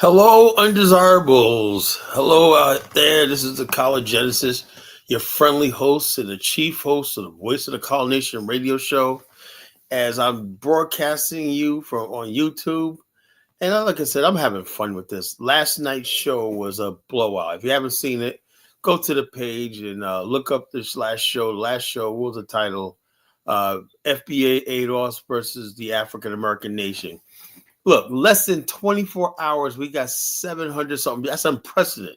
Hello, undesirables. Hello out there. This is the College Genesis, your friendly host and the chief host of the Voice of the College Nation radio show. As I'm broadcasting you from on YouTube, and like I said, I'm having fun with this. Last night's show was a blowout. If you haven't seen it, go to the page and look up this last show. Last show, what was the title? FBA ADOS versus the African American Nation. Look, less than 24 hours, we got 700 something. That's unprecedented.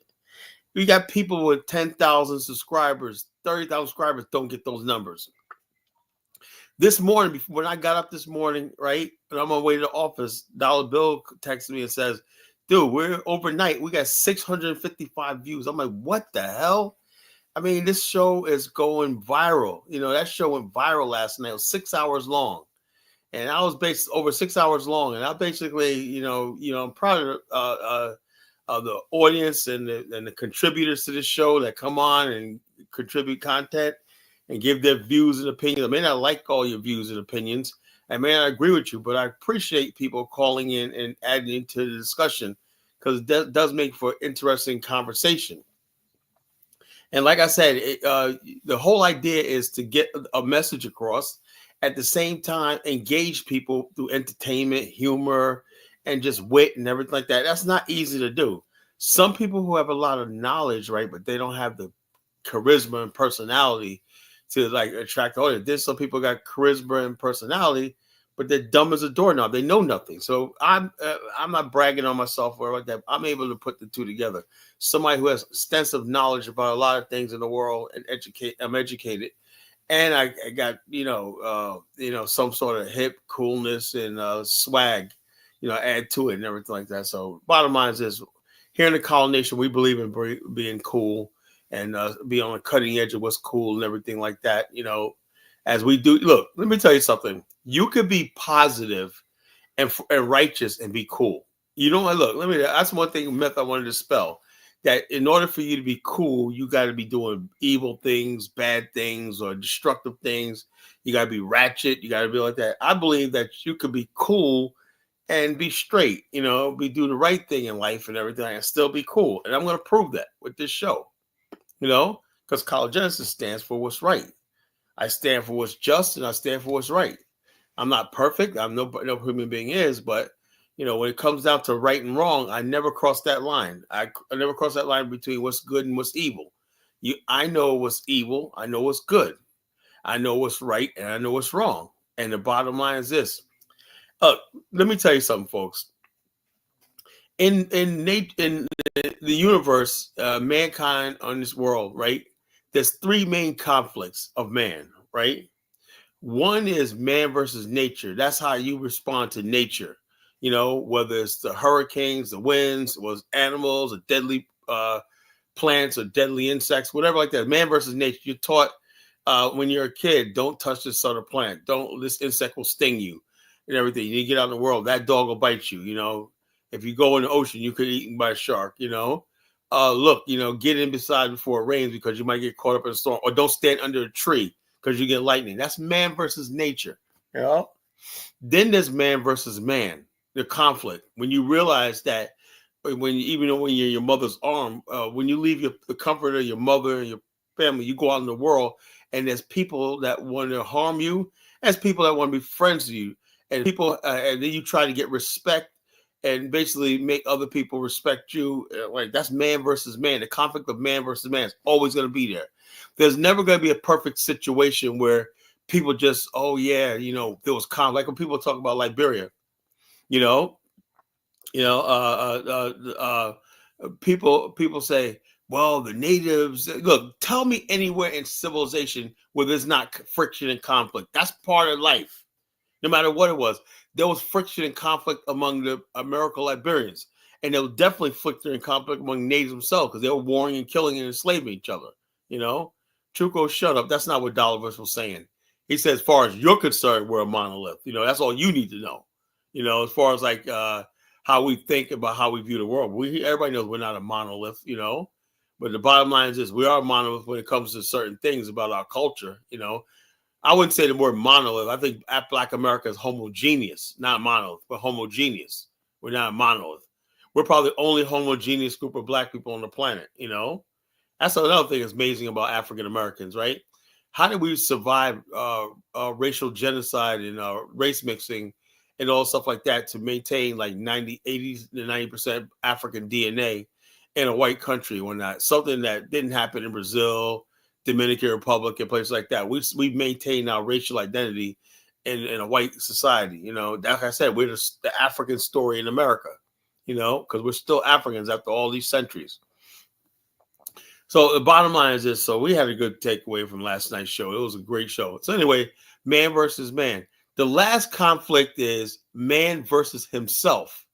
We got people with 10,000 subscribers, 30,000 subscribers don't get those numbers. This morning, when I got up this morning, right, and I'm on my way to the office, Dollar Bill texted me and says, dude, we're overnight. We got 655 views. I'm like, what the hell? I mean, this show is going viral. You know, that show went viral last night. It was 6 hours long. And I was based over 6 hours long, and I basically, I'm proud of the audience and the contributors to this show that come on and contribute content and give their views and opinions. I may not like all your views and opinions, I may not agree with you, but I appreciate people calling in and adding into the discussion because it does make for interesting conversation. And like I said, the whole idea is to get a message across. At the same time, engage people through entertainment, humor, and just wit and everything like that. That's not easy to do. Some people who have a lot of knowledge, right, but they don't have the charisma and personality to like attract the audience. There's some people got charisma and personality, but they're dumb as a doorknob. They know nothing. So I'm not bragging on myself or like that. I'm able to put the two together. Somebody who has extensive knowledge about a lot of things in the world and I'm educated. And I got, some sort of hip coolness and swag, add to it and everything like that. So bottom line is this, here in the College Nation, we believe in being cool and be on the cutting edge of what's cool and everything like that. As we do. Look, let me tell you something. You could be positive and righteous and be cool. That's one thing myth I wanted to dispel. That in order for you to be cool, you got to be doing evil things, bad things, or destructive things. You got to be ratchet. You got to be like that. I believe that you could be cool and be straight, be do the right thing in life and everything and still be cool. And I'm going to prove that with this show, because College Genesis stands for what's right. I stand for what's just and I stand for what's right. I'm not perfect. I'm no human being is, but when it comes down to right and wrong, I never cross that line. I never cross that line between what's good and what's evil. I know what's evil. I know what's good. I know what's right, and I know what's wrong. And the bottom line is this. Let me tell you something, folks. In the universe, mankind on this world, right? There's three main conflicts of man, right? One is man versus nature. That's how you respond to nature. Whether it's the hurricanes, the winds, was animals, or deadly plants, or deadly insects, whatever like that. Man versus nature. You're taught when you're a kid, don't touch this other plant. This insect will sting you and everything. You get out in the world, that dog will bite you. If you go in the ocean, you could be eaten by a shark. Get in beside before it rains because you might get caught up in a storm. Or don't stand under a tree because you get lightning. That's man versus nature. Then there's man versus man. The conflict, when you realize that when you're in your mother's arm, when you leave the comfort of your mother and your family, you go out in the world and there's people that want to harm you, there's people that want to be friends with you, and people and then you try to get respect and basically make other people respect you. Like that's man versus man. The conflict of man versus man is always going to be there. There's never going to be a perfect situation where people just, there was conflict. Like when people talk about Liberia. People say, well, the natives. Look, tell me anywhere in civilization where there's not friction and conflict. That's part of life. No matter what it was, there was friction and conflict among the American Liberians, and there was definitely friction and conflict among natives themselves because they were warring and killing and enslaving each other. Truco, shut up. That's not what Dollarverse was saying. He said, as far as you're concerned, we're a monolith. That's all you need to know. As far as like how we think about how we view the world. Everybody knows we're not a monolith, but the bottom line is this: we are a monolith when it comes to certain things about our culture. I wouldn't say the word monolith. I think Black America is homogeneous, not monolith, but homogeneous. We're not a monolith. we're probably the only homogeneous group of black people on the planet. That's another thing that's amazing about African Americans, right? How did we survive racial genocide and race mixing and all stuff like that to maintain like 80 to 90% African DNA in a white country when that something that didn't happen in Brazil, Dominican Republic, and places like that. We maintain our racial identity in a white society. Like I said, we're the African story in America. Because we're still Africans after all these centuries. So the bottom line is this. So we had a good takeaway from last night's show. It was a great show. So anyway, man versus man. The last conflict is man versus himself.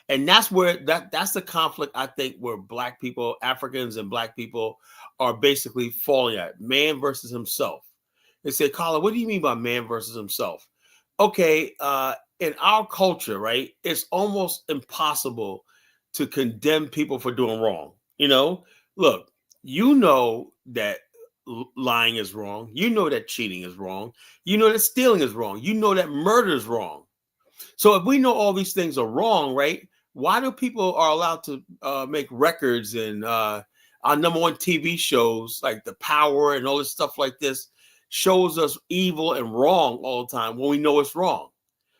And that's where that's the conflict, I think, where black people, Africans and black people are basically falling at. Man versus himself. They say, Carla, what do you mean by man versus himself? Okay, in our culture, right, it's almost impossible to condemn people for doing wrong. Look, that lying is wrong. You know that cheating is wrong. You know that stealing is wrong. You know that murder is wrong. So if we know all these things are wrong, right, why do people are allowed to make records and our number one TV shows like The Power and all this stuff like this shows us evil and wrong all the time when we know it's wrong?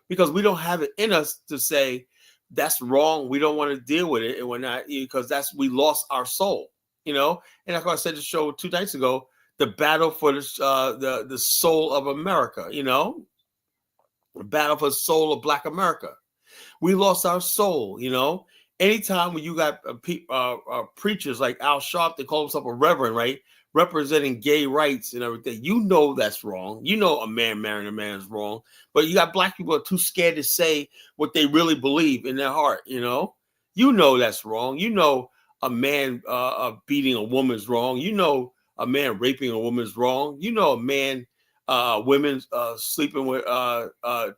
Because we don't have it in us to say that's wrong. We don't want to deal with it, and we're not, because we lost our soul. And like I said, the show 2 nights ago, the battle for the soul of America. The battle for the soul of Black America. We lost our soul. Anytime when you got preachers like Al Sharp, they call himself a reverend, right, representing gay rights and everything, that's wrong. A man marrying a man is wrong. But you got black people who are too scared to say what they really believe in their heart. That's wrong. A man beating a woman is wrong. A man raping a woman is wrong. A man women sleeping with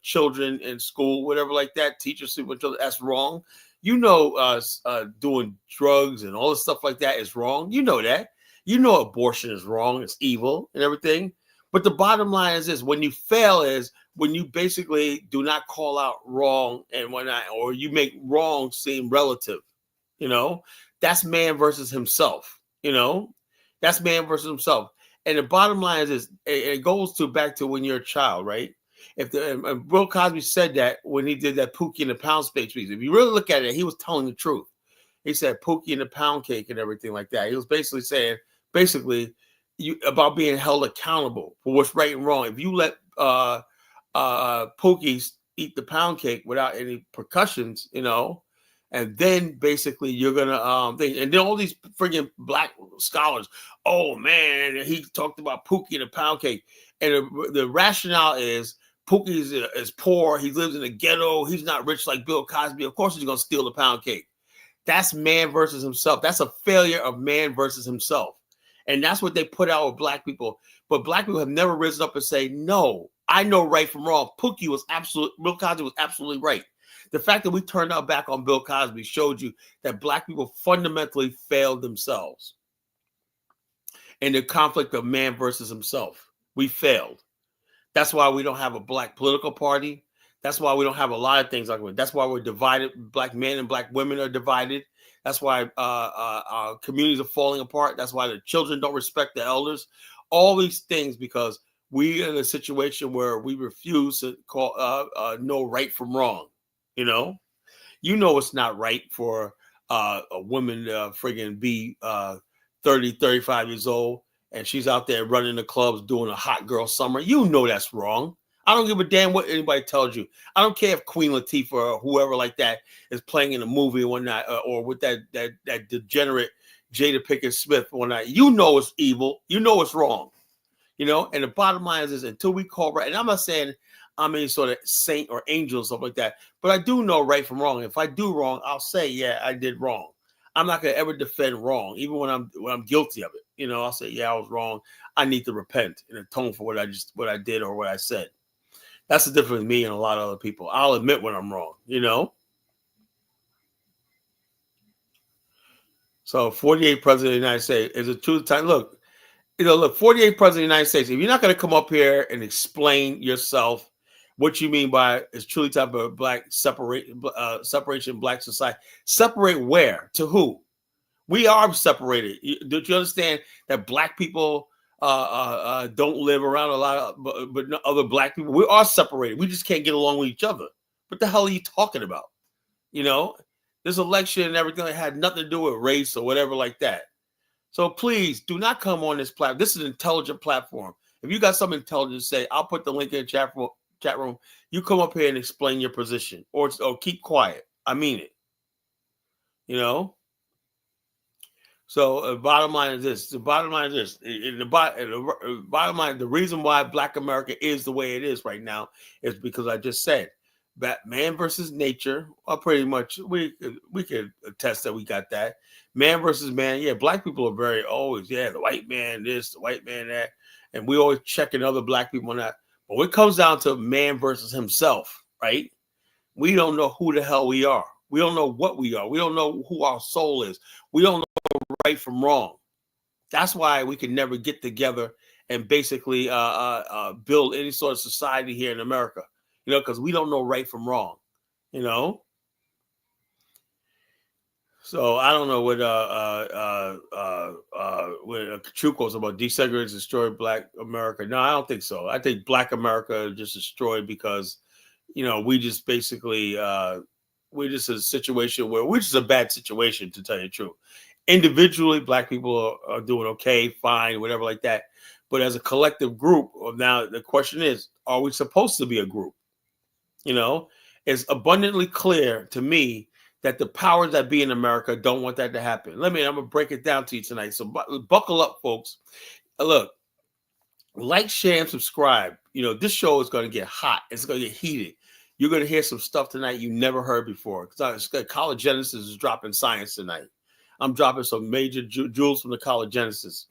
children in school, whatever like that, teachers sleeping with children, that's wrong. Doing drugs and all this stuff like that is wrong. That. Abortion is wrong, it's evil and everything. But the bottom line is this: when you fail is when you basically do not call out wrong and whatnot, or you make wrong seem relative. That's man versus himself. That's man versus himself. And the bottom line is this: it goes back to when you're a child, right? If Bill Cosby said that when he did that Pookie and the Pound Cake speech, if you really look at it, he was telling the truth. He said Pookie and the Pound Cake and everything like that. He was basically saying, about being held accountable for what's right and wrong. If you let Pookie eat the pound cake without any percussions, and then basically you're gonna and then all these friggin' black scholars, oh man, he talked about Pookie and the pound cake, and the rationale is Pookie is poor, he lives in a ghetto, he's not rich like Bill Cosby. Of course he's gonna steal the pound cake. That's man versus himself. That's a failure of man versus himself. And that's what they put out with black people. But black people have never risen up and say, no, I know right from wrong. Bill Cosby was absolutely right. The fact that we turned our back on Bill Cosby showed you that black people fundamentally failed themselves in the conflict of man versus himself. We failed. That's why we don't have a black political party. That's why we don't have a lot of things like that. That's why we're divided. Black men and black women are divided. That's why our communities are falling apart. That's why the children don't respect the elders. All these things because we're in a situation where we refuse to know right from wrong. It's not right for a woman to friggin' be 30, 35 years old and she's out there running the clubs doing a hot girl summer. That's wrong. I don't give a damn what anybody tells you. I don't care if Queen Latifah or whoever like that is playing in a movie or not, or with that degenerate Jada Pinkett Smith or not. It's evil. It's wrong. And the bottom line is until we call right, and I'm not saying I'm any sort of saint or angel or stuff like that, but I do know right from wrong. If I do wrong, I'll say, yeah, I did wrong. I'm not gonna ever defend wrong, even when I'm guilty of it. I'll say, yeah, I was wrong. I need to repent and atone for what I did or what I said. That's the difference with me and a lot of other people. I'll admit when I'm wrong, So 48 president of the United States is a true time. Look, 48 president of the United States. If you're not going to come up here and explain yourself what you mean by is truly type of black separation of black society. Separate where? To who? We are separated. Do you understand that black people don't live around a lot of but other black people? We are separated. We just can't get along with each other. What the hell are you talking about? You know, this election and everything had nothing to do with race or whatever like that. So please do not come on this platform. This is an intelligent platform. If you got something intelligent to say, I'll put the link in the chat room. You come up here and explain your position, or keep quiet. I mean it. You know. So bottom line is this. The bottom line is this. The bottom line, the reason why Black America is the way it is right now is because I just said that man versus nature. Pretty much we could attest that we got that. Man versus man. Yeah, black people are very always, the white man this, the white man that. And we always checking other black people on that. But when it comes down to man versus himself, right? We don't know who the hell we are. We don't know what we are. We don't know who our soul is. We don't know right from wrong. That's why we can never get together and basically build any sort of society here in America, because we don't know right from wrong, So I don't know what Chuko's about desegregating, destroy Black America. No, I don't think so. I think Black America just destroyed because, we just basically we're just a situation where we're just a bad situation, to tell you the truth. Individually, black people are doing okay, fine, whatever like that. But as a collective group, now the question is, are we supposed to be a group? It's abundantly clear to me that the powers that be in America don't want that to happen. I'm going to break it down to you tonight. So buckle up, folks. Look, like, share, and subscribe. This show is going to get hot. It's going to get heated. You're going to hear some stuff tonight you never heard before. College Genesis is dropping science tonight. I'm dropping some major jewels from the College Genesis.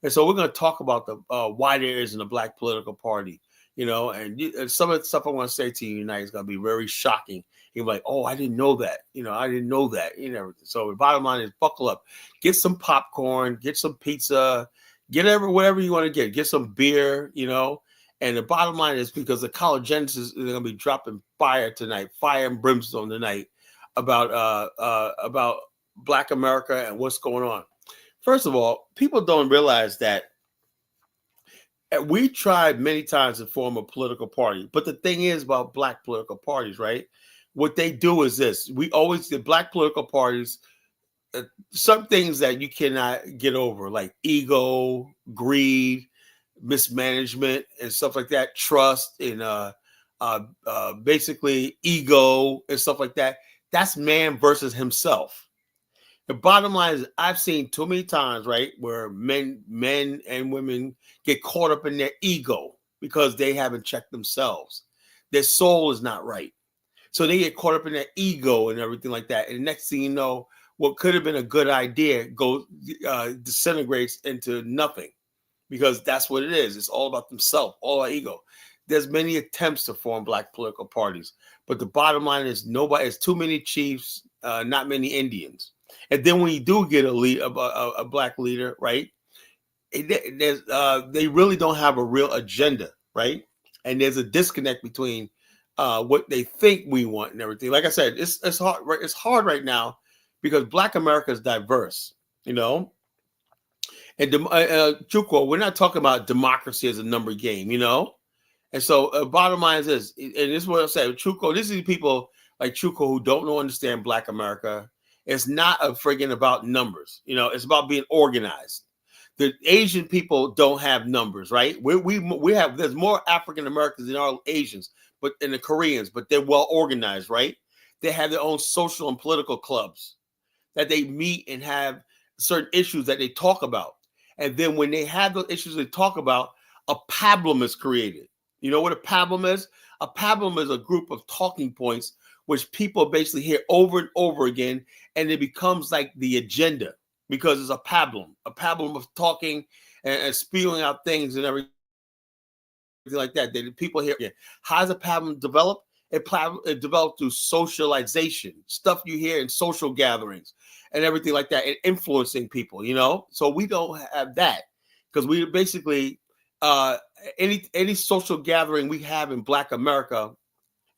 And so we're going to talk about the why there isn't a black political party, and some of the stuff I want to say to you tonight is going to be very shocking. You're like, oh, I didn't know that. I didn't know that. So the bottom line is buckle up. Get some popcorn, get some pizza, get whatever you want to get. Get some beer, And the bottom line is because the College Genesis is going to be dropping fire tonight, fire and brimstone tonight about Black America and what's going on. First of all, people don't realize that we tried many times to form a political party. But the thing is about black political parties, right? What they do is this. The black political parties, some things that you cannot get over, like ego, greed, mismanagement, and stuff like that, trust, and basically ego and stuff like that. That's man versus himself. The bottom line is I've seen too many times, right, where men and women get caught up in their ego because they haven't checked themselves. Their soul is not right. So they get caught up in their ego and everything like that. And the next thing you know, what could have been a good idea disintegrates into nothing, because that's what it is. It's all about themselves, all our ego. There's many attempts to form black political parties, but the bottom line is it's too many chiefs, not many Indians. And then when you do get a black leader, right, they really don't have a real agenda, right? And there's a disconnect between what they think we want and everything. Like I said, it's hard. Right? It's hard right now because Black America is diverse, And Chuko, we're not talking about democracy as a number game, And so bottom line is this, and this is what I say, Chuko, this is people like Chuko who don't understand Black America. It's not about numbers, it's about being organized. The Asian people don't have numbers, right? There's more African Americans than our Asians, but in the Koreans, but they're well organized, right? They have their own social and political clubs that they meet and have certain issues that they talk about. And then when they have those issues they talk about, a pablum is created. You know what a pablum is? A pablum is a group of talking points which people basically hear over and over again, and it becomes like the agenda because it's a pablum of talking and spewing out things and everything like that. That people hear. How does a pablum develop? It developed through socialization, stuff you hear in social gatherings and everything like that, and influencing people, So we don't have that because we basically any social gathering we have in Black America,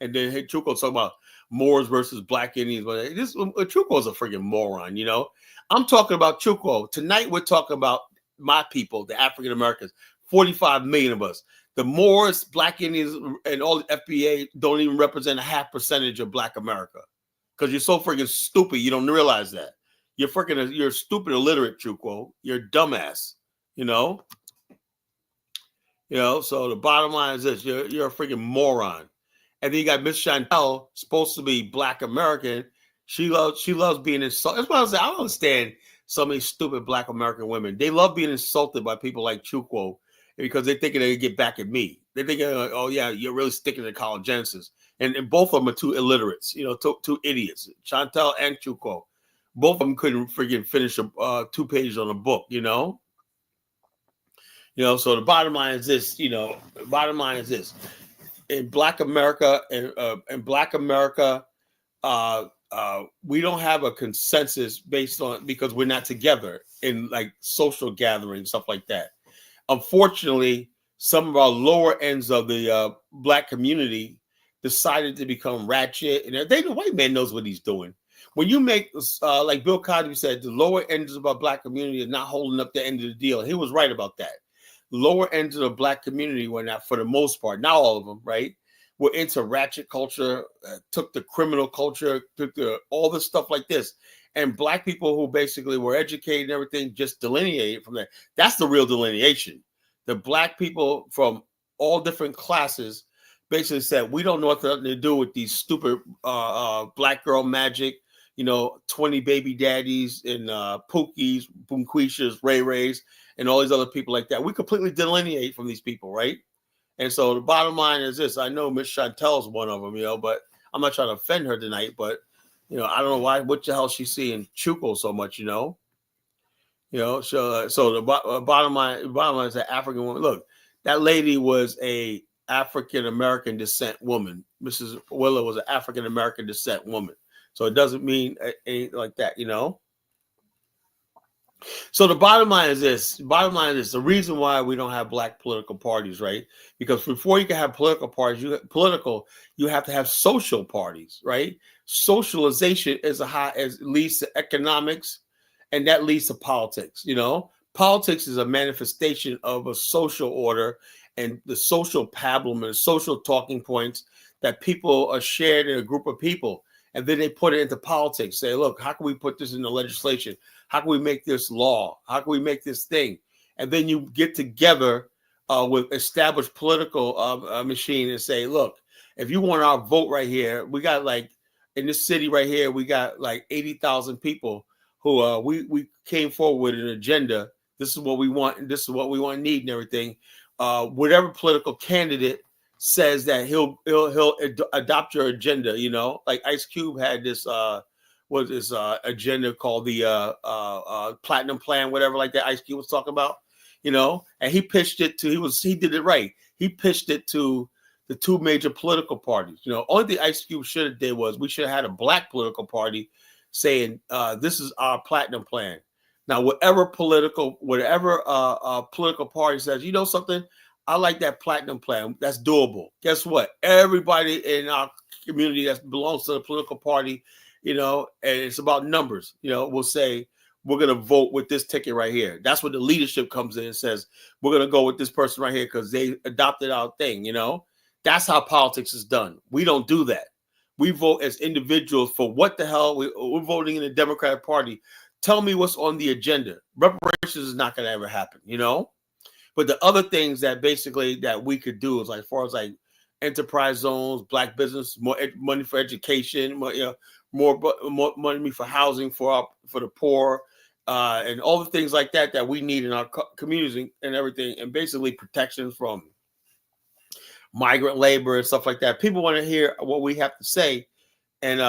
and then hey, Chuko talking about Moors versus Black Indians, but this Chuko's a freaking moron, you know. I'm talking about Chuko. Tonight we're talking about my people, the African Americans, 45 million of us. The Moors, Black Indians, and all the FBA don't even represent a half percentage of Black America. Because you're so freaking stupid, you don't realize that. You're stupid illiterate, Chuko. You're a dumbass, you know. So the bottom line is this: you're a freaking moron. And then you got Miss Chantel, supposed to be Black American. She loves being insulted. That's why I say I don't understand so many stupid Black American women. They love being insulted by people like Chuko because they think they get back at me. They think, oh yeah, you're really sticking to college Genesis. And both of them are two illiterates, two idiots. Chantel and Chuko. Both of them couldn't freaking finish 2 pages on a book, So the bottom line is this, in Black America we don't have a consensus based on, because we're not together in like social gatherings, stuff like that. Unfortunately, some of our lower ends of the Black community decided to become ratchet, and the white man knows what he's doing. When you make, like Bill Cosby said, the lower ends of our Black community are not holding up the end of the deal. He was right about that. Lower ends of the Black community were not, for the most part, not all of them, right? Were into ratchet culture, took the criminal culture, took all this stuff like this. And Black people who basically were educated and everything just delineated from that. That's the real delineation. The Black people from all different classes basically said, we don't know what to do with these stupid Black girl magic, 20 baby daddies and Pookies, Boomquishas, Ray Rays, and all these other people like that. We completely delineate from these people, right? And so the bottom line is this. I know Miss Chantel's one of them, but I'm not trying to offend her tonight, but, I don't know what the hell she's seeing Chuko so much, So the bottom line is that African woman, look, that lady was a African-American descent woman. Mrs. Willer was an African-American descent woman. So it doesn't mean anything like that, So the bottom line is this. The reason why we don't have Black political parties, right? Because before you can have political parties, you have to have social parties, right? Socialization leads to economics, and that leads to politics. Politics is a manifestation of a social order and the social pablum and social talking points that people are shared in a group of people. And then they put it into politics. Say, look, how can we put this in the legislation? How can we make this law? How can we make this thing? And then you get together with established political machine and say, look, if you want our vote right here, we got like in this city right here, we got like 80,000 people who we came forward with an agenda. This is what we want, and this is what we want, need, and everything. Whatever political candidate says that he'll adopt your agenda, like Ice Cube had this agenda called the Platinum Plan, whatever like that Ice Cube was talking about, and he pitched it to, he did it right. He pitched it to the two major political parties. Only thing Ice Cube should have did was we should have had a Black political party saying, this is our Platinum Plan. Now, whatever political party says, something, I like that Platinum Plan. That's doable. Guess what? Everybody in our community that belongs to the political party, and it's about numbers, will say, we're going to vote with this ticket right here. That's what the leadership comes in and says, we're going to go with this person right here because they adopted our thing, That's how politics is done. We don't do that. We vote as individuals for what the hell. We're voting in the Democratic Party. Tell me what's on the agenda. Reparations is not going to ever happen, But the other things that basically that we could do is like, as far as like enterprise zones, Black business, more money for education, more money for housing for the poor, and all the things like that we need in our communities and everything, and basically protections from migrant labor and stuff like that. People want to hear what we have to say, and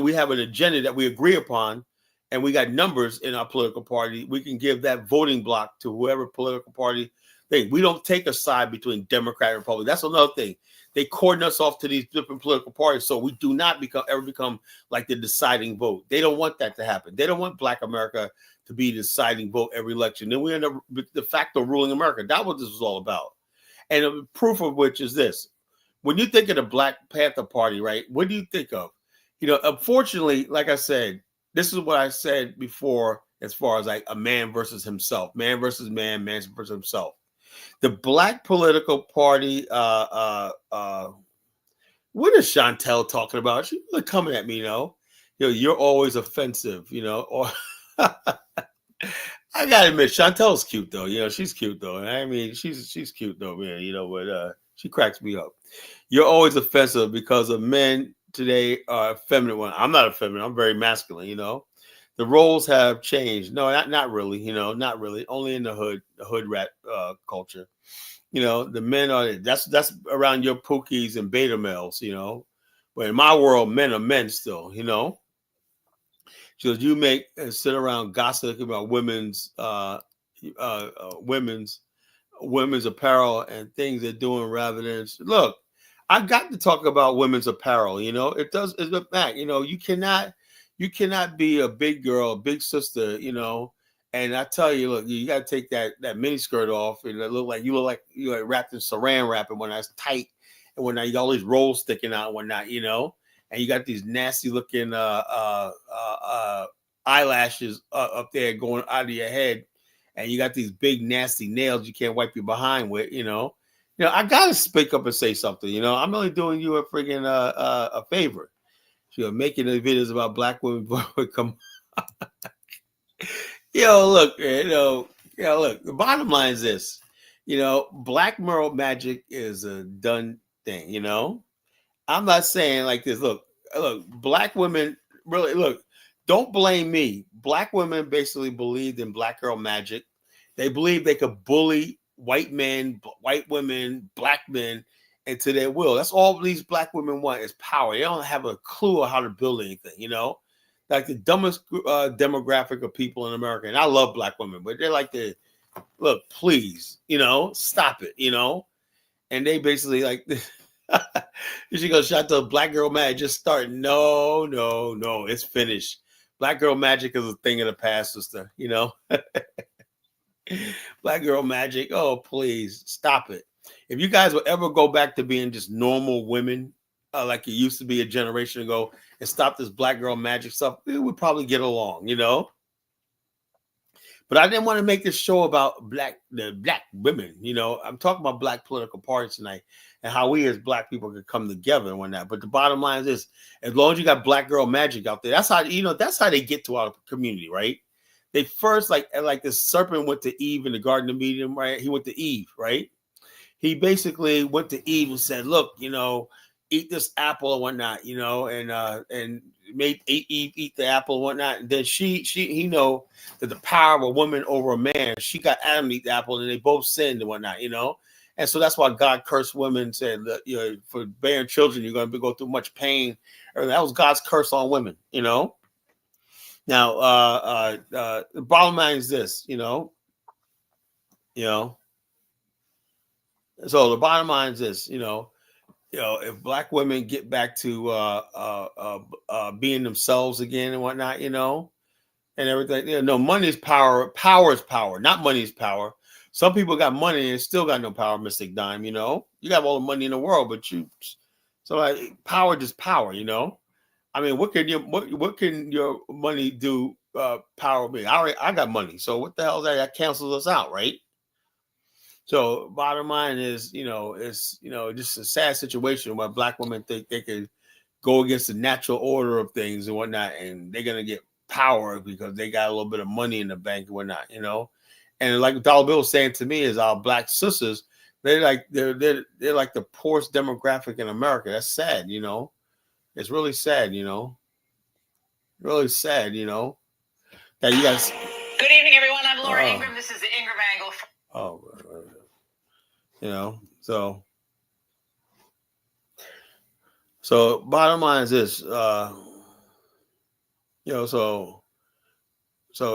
we have an agenda that we agree upon. And we got numbers in our political party. We can give that voting block to whoever political party thing. We don't take a side between Democrat and Republican. That's another thing. They cordon us off to these different political parties, so we do not ever become like the deciding vote. They don't want that to happen. They don't want Black America to be the deciding vote every election. Then we end up with de facto ruling America. That's what this was all about. And the proof of which is this: when you think of the Black Panther Party, right? What do you think of? Unfortunately, like I said, this is what I said before, as far as like a man versus himself, man versus man versus himself. The Black political party, what is Chantel talking about? She's really coming at me, you're always offensive, or I gotta admit, Chantel's cute though. She's cute though. I mean, she's cute though, man. But she cracks me up. You're always offensive because of men today are feminine. Well, I'm not a feminine. I'm very masculine. The roles have changed. No, not really. Not really. Only in the hood rat culture. The men are that's around your pookies and beta males. But in my world, men are men still. So you make and sit around gossiping about women's apparel and things they're doing rather than look. I got to talk about women's apparel. It's a fact. You cannot be a big girl, a big sister. And I tell you, look, you got to take that mini skirt off, and it look like you like wrapped in Saran wrap, and when that's tight, and when you got all these rolls sticking out and whatnot. And you got these nasty looking eyelashes up there going out of your head, and you got these big nasty nails you can't wipe your behind with. I gotta speak up and say something. I'm only doing you a friggin' a favor. Making the videos about Black women come. Look, look. The bottom line is this. Black moral magic is a done thing. I'm not saying like this. Look, Black women really look. Don't blame me. Black women basically believed in Black girl magic. They believed they could bully white men, white women, Black men into their will. That's all these Black women want is power. They don't have a clue of how to build anything. Like the dumbest demographic of people in America. And I love Black women, but they're like look, please, stop it, And they basically like. She goes, shot the Black girl magic just starting. No, it's finished. Black girl magic is a thing of the past, sister. Black girl magic. Oh, please stop it. If you guys will ever go back to being just normal women, like it used to be a generation ago, and stop this Black girl magic stuff, we would probably get along, But I didn't want to make this show about the Black women. I'm talking about Black political parties tonight and how we as Black people could come together and whatnot. But the bottom line is this: as long as you got Black girl magic out there, that's how they get to our community, right? They first like the serpent went to Eve in the Garden of Eden, right? He went to Eve, right? He basically went to Eve and said, "Look, eat this apple and whatnot, and made Eve eat the apple and whatnot." And then he know that the power of a woman over a man, she got Adam to eat the apple, and they both sinned and whatnot, And so that's why God cursed women, said that for bearing children, you're going to go through much pain. That was God's curse on women, Now, the bottom line is this, So the bottom line is this, if Black women get back to being themselves again and whatnot, and everything, no, money is power. Power is power, not money is power. Some people got money and still got no power, Mystic Dime. You got all the money in the world, but power just power. I mean, what can your money do? Power me. I got money, so what the hell is that? That cancels us out, right? So bottom line is, it's just a sad situation where Black women think they can go against the natural order of things and whatnot, and they're gonna get power because they got a little bit of money in the bank and whatnot, And like Dollar Bill was saying to me, is our Black sisters, they're like the poorest demographic in America. That's sad, It's really sad, Really sad, That you guys. Good evening, everyone. I'm Laura Ingram. This is the Ingram Angle. So bottom line is this, so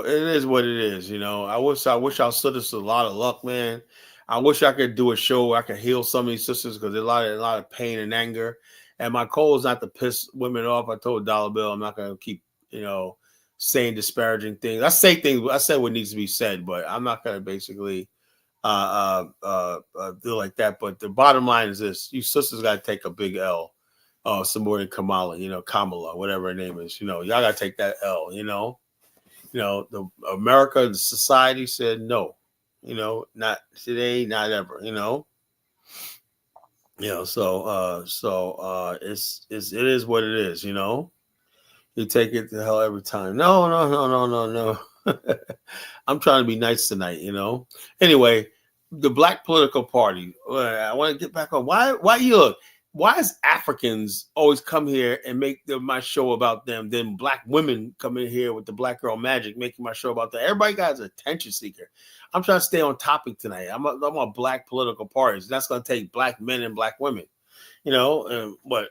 it is what it is, I wish our sisters a lot of luck, man. I wish I could do a show where I could heal some of these sisters because there's a lot of pain and anger. And my goal is not to piss women off. I told Dollar Bill I'm not gonna keep, saying disparaging things. I say what needs to be said, but I'm not gonna basically deal like that. But the bottom line is this: you sisters got to take a big L. Some more than Kamala, Kamala, whatever her name is. Y'all got to take that L. The America, the society said no. Not today, not ever. It is what it is. You take it to hell every time. No, no, no, no, no, no. I'm trying to be nice tonight. Anyway, the Black political party. I want to get back on why you look. Why is Africans always come here and make my show about them? Then black women come in here with the Black Girl Magic, making my show about that. Everybody got an attention seeker. I'm trying to stay on topic tonight. I'm on black political parties. That's going to take black men and black women. But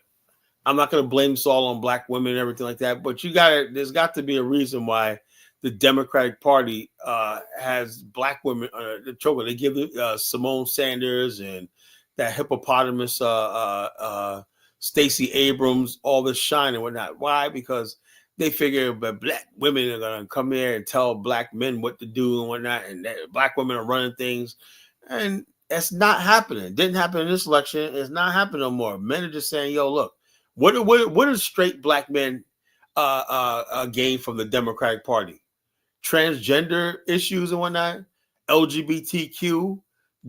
I'm not going to blame this all on black women and everything like that. But there's got to be a reason why the Democratic Party has black women the choker. They give Simone Sanders and that hippopotamus Stacey Abrams all this shine and whatnot. Why? Because they figure that black women are going to come here and tell black men what to do and whatnot, and that black women are running things. And that's not happening. It didn't happen in this election. It's not happening no more. Men are just saying, yo, look, what do straight black men gain from the Democratic Party? Transgender issues and whatnot, LGBTQ,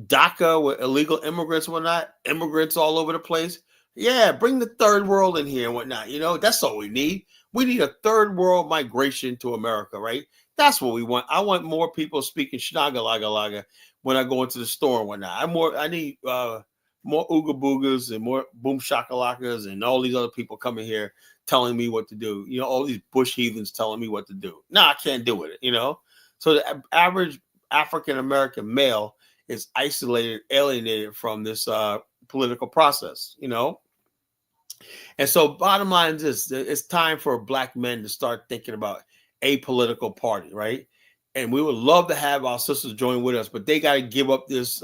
DACA with illegal immigrants and whatnot, immigrants all over the place. Yeah, bring the third world in here and whatnot. That's all we need. We need a third world migration to America, right? That's what we want. I want more people speaking Schnaga-laga-laga when I go into the store and whatnot. I need more ooga boogas and more boom shakalakas and all these other people coming here telling me what to do. All these bush heathens telling me what to do. No, I can't do it. So the average African American male is isolated, alienated from this political process. And so bottom line is this: it's time for black men to start thinking about a political party, right? And we would love to have our sisters join with us, but they got to give up this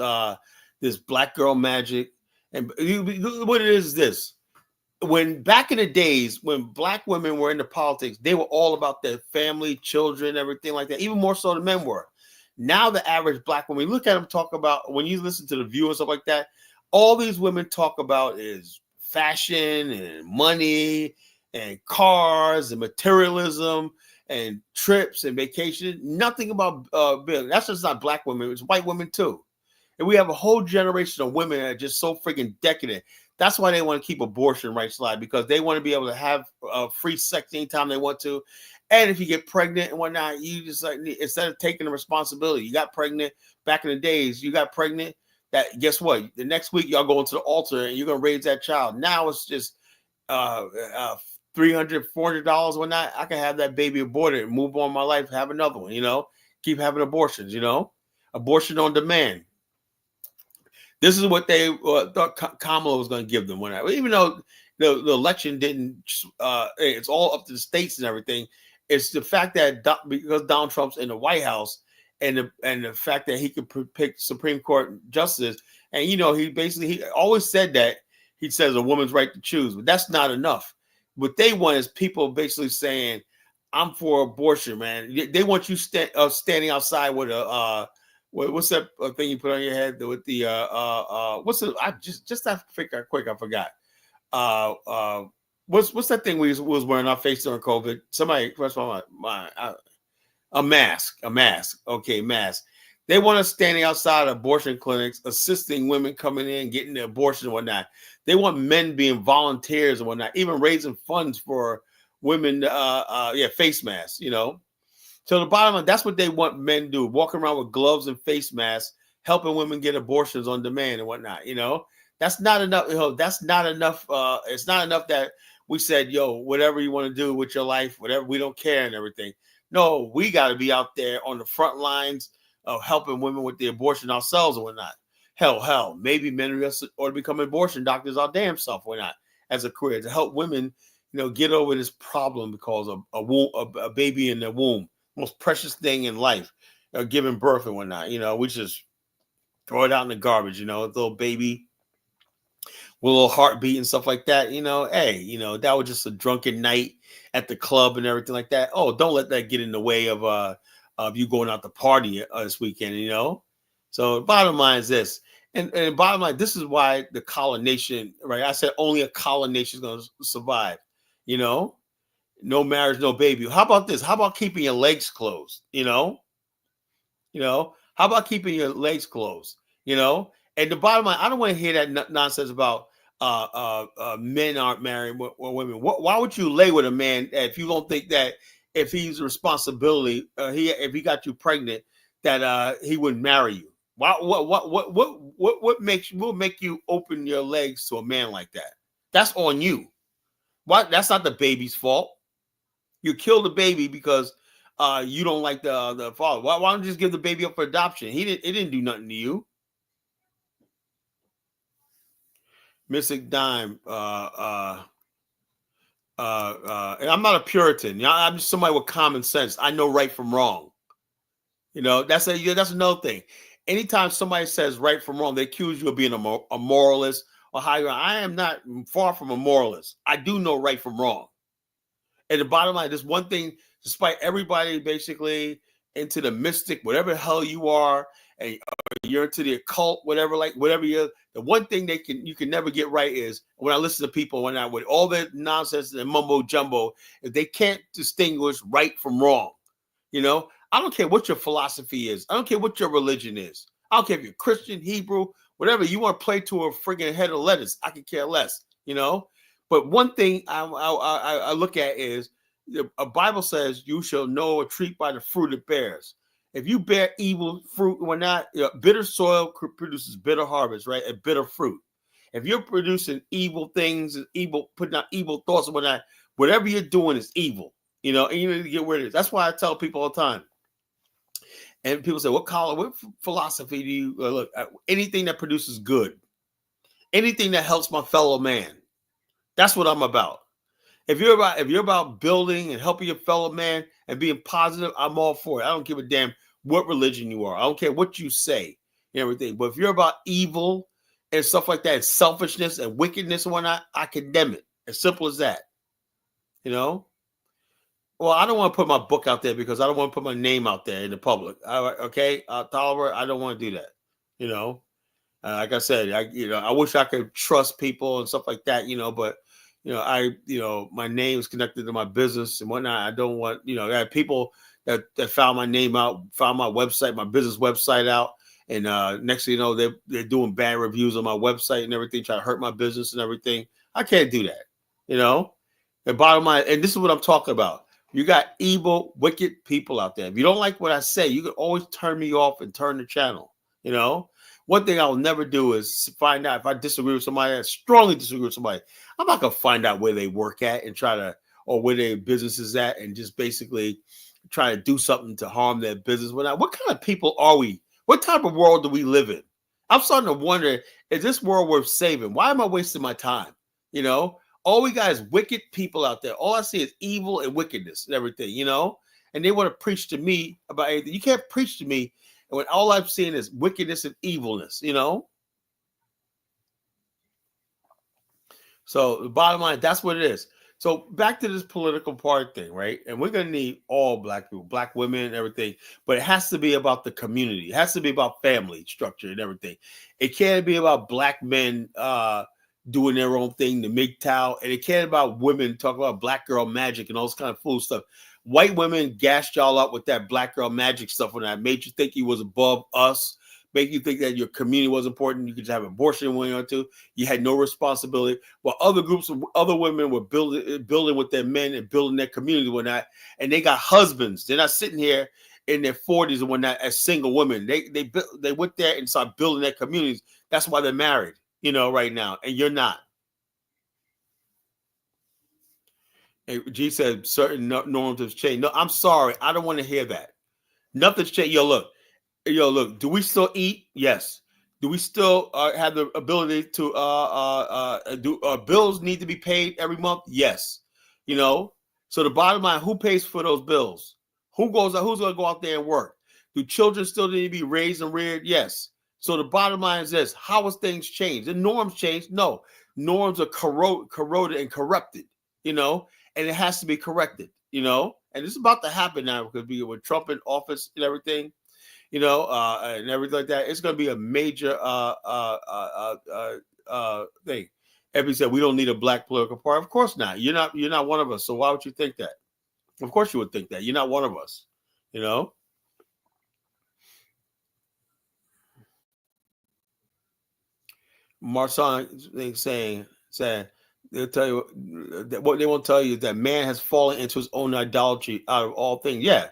black girl magic. And what it is this: when back in the days when black women were into politics, they were all about their family, children, everything like that, even more so than men were. Now the average black woman, you look at them talk about, when you listen to the View and stuff like that, all these women talk about is fashion and money and cars and materialism and trips and vacation. Nothing about business. That's just not black women. It's white women too. And we have a whole generation of women that are just so freaking decadent. That's why they want to keep abortion rights alive, because they want to be able to have free sex anytime they want to. And if you get pregnant and whatnot, you just instead of taking the responsibility, you got pregnant back in the days, you got pregnant. That guess what? The next week y'all go into the altar and you're gonna raise that child. Now it's just $300, $400 whatnot. I can have that baby aborted and move on my life, have another one. Keep having abortions. Abortion on demand. This is what they thought Kamala was going to give them. Even though the election didn't, it's all up to the states and everything. It's the fact that because Donald Trump's in the White House, and the fact that he could pick Supreme Court justices, and he always said that he says a woman's right to choose, but that's not enough. What they want is people basically saying, "I'm for abortion, man." They want you standing outside with a what's that thing you put on your head with the what's it? I just that quick I forgot. What's that thing we was wearing our face during COVID? Somebody press my a mask. Okay, mask. They want us standing outside abortion clinics, assisting women coming in, getting the abortion and whatnot. They want men being volunteers and whatnot, even raising funds for women. Face masks. So the bottom line, that's what they want men to do: walk around with gloves and face masks, helping women get abortions on demand and whatnot. That's not enough. That's not enough. It's not enough that we said, whatever you want to do with your life, whatever, we don't care and everything. No, we got to be out there on the front lines of helping women with the abortion ourselves and whatnot. Hell, maybe men ought to become abortion doctors our damn self, why not, as a career, to help women, get over this problem because of a baby in the womb, most precious thing in life, giving birth and whatnot. We just throw it out in the garbage, a little baby with a little heartbeat and stuff like that. Hey, that was just a drunken night at the club and everything like that. Oh, don't let that get in the way of you going out to party this weekend. So the bottom line is this. And bottom line, this is why the collar nation, right? I said only a collar nation is going to survive. You know, no marriage, no baby. How about this? How about keeping your legs closed? How about keeping your legs closed? And the bottom line, I don't want to hear that nonsense about men aren't married or women. Why would you lay with a man if you don't think that if he's a responsibility, if he got you pregnant, that he wouldn't marry you? Why, what will make you open your legs to a man like that? That's on you. Why? That's not the baby's fault. You killed the baby because you don't like the father. Why don't you just give the baby up for adoption? It didn't do nothing to you. Mystic Dime. And I'm not a Puritan. I'm just somebody with common sense. I know right from wrong. That's another thing. Anytime somebody says right from wrong, they accuse you of being a moralist or higher. I am not far from a moralist. I do know right from wrong. And the bottom line, there's one thing, despite everybody basically into the mystic, whatever the hell you are, and you're into the occult, whatever you're, the one thing you can never get right is when I listen to people with all that nonsense and mumbo jumbo, if they can't distinguish right from wrong. I don't care what your philosophy is. I don't care what your religion is. I don't care if you're Christian, Hebrew, whatever you want to play to a friggin' head of lettuce. I could care less. But one thing I look at is a Bible says you shall know a tree by the fruit it bears. If you bear evil fruit, bitter soil produces bitter harvest, right? And bitter fruit. If you're producing evil things and putting out evil thoughts and whatnot, whatever you're doing is evil. And you need to get rid of it. That's why I tell people all the time. And people say, what philosophy do you look at? Anything that produces good, anything that helps my fellow man. That's what I'm about. If you're about building and helping your fellow man and being positive, I'm all for it. I don't give a damn what religion you are. I don't care what you say and everything. But if you're about evil and stuff like that, and selfishness and wickedness and whatnot, I condemn it. As simple as that. Well, I don't want to put my book out there because I don't want to put my name out there in the public. Tolliver, I don't want to do that. Like I said, I wish I could trust people and stuff like that. But my name is connected to my business and whatnot. I don't want, I have people that found my name out, found my website, my business website out. And next thing you know, they're doing bad reviews on my website and everything, trying to hurt my business and everything. I can't do that. The bottom line, and this is what I'm talking about. You got evil, wicked people out there. If you don't like what I say, you can always turn me off and turn the channel. One thing I'll never do is find out if I disagree with somebody, I strongly disagree with somebody. I'm not going to find out where they work at and or where their business is at and just basically try to do something to harm their business. What kind of people are we? What type of world do we live in? I'm starting to wonder, is this world worth saving? Why am I wasting my time? All we got is wicked people out there. All I see is evil and wickedness and everything, and they want to preach to me about anything. You can't preach to me when all I'm seeing is wickedness and evilness, So the bottom line, that's what it is. So back to this political party thing, right? And we're going to need all black people, black women and everything, but it has to be about the community. It has to be about family structure and everything. It can't be about black men doing their own thing, the MGTOW, and it can't about women talking about black girl magic and all this kind of fool stuff. White women gassed y'all up with that black girl magic stuff when I made you think you was above us, make you think that your community was important. You could just have abortion when you want to. You had no responsibility. While other groups of other women were building with their men and building their community and whatnot, and they got husbands. They're not sitting here in their 40s and whatnot as single women. They went there and started building their communities. That's why they're married, right now. And you're not. G said certain norms have changed. No, I'm sorry. I don't want to hear that. Nothing's changed. Look, do we still eat? Yes. Do we still have the ability to do bills need to be paid every month? Yes. So the bottom line, who pays for those bills? Who's going to go out there and work? Do children still need to be raised and reared? Yes. So the bottom line is this: how has things changed? The norms changed? No. Norms are corroded and corrupted, and it has to be corrected, and it's about to happen now because with Trump in office and everything. and everything like that. It's going to be a major thing. Everybody said we don't need a black political party. Of course not. You're not one of us. So why would you think that? Of course you would think that. You're not one of us. Marsan saying they'll tell you what they won't tell you is that man has fallen into his own idolatry out of all things. Yeah,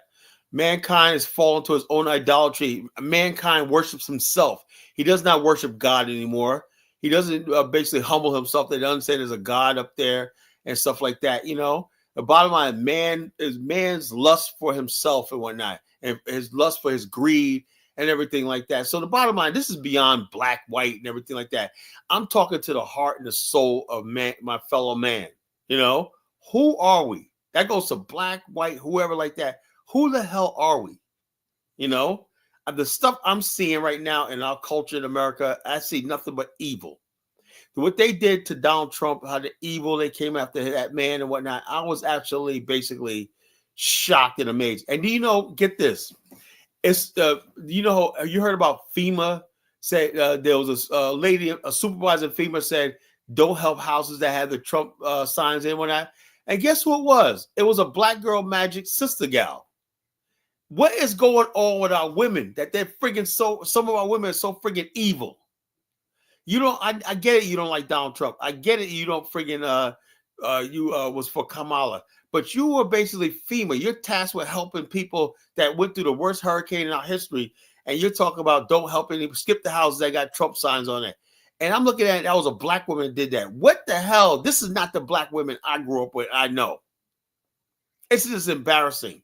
mankind has fallen to his own idolatry. Mankind worships himself. He does not worship God anymore. He doesn't basically humble himself. They don't say there's a God up there and stuff like that. The bottom line, man's lust for himself and whatnot, and his lust for his greed and everything like that. So the bottom line, this is beyond black, white, and everything like that. I'm talking to the heart and the soul of man, my fellow man. Who are we? That goes to black, white, whoever like that. Who the hell are we? The stuff I'm seeing right now in our culture in America, I see nothing but evil. What they did to Donald Trump, how the evil they came after that man and whatnot, I was actually basically shocked and amazed. And get this. It's you heard about FEMA say there was a lady, a supervisor at FEMA said don't help houses that had the Trump signs in whatnot. And guess who it was? It was a black girl magic sister gal. What is going on with our women that they're friggin' some of our women are so friggin' evil? I get it. You don't like Donald Trump. I get it. You don't friggin' was for Kamala, but you were basically FEMA. You're tasked with helping people that went through the worst hurricane in our history. And you're talking about don't help any, skip the houses that got Trump signs on it. And I'm looking at it, that was a black woman that did that. What the hell? This is not the black women I grew up with. I know. It's just embarrassing.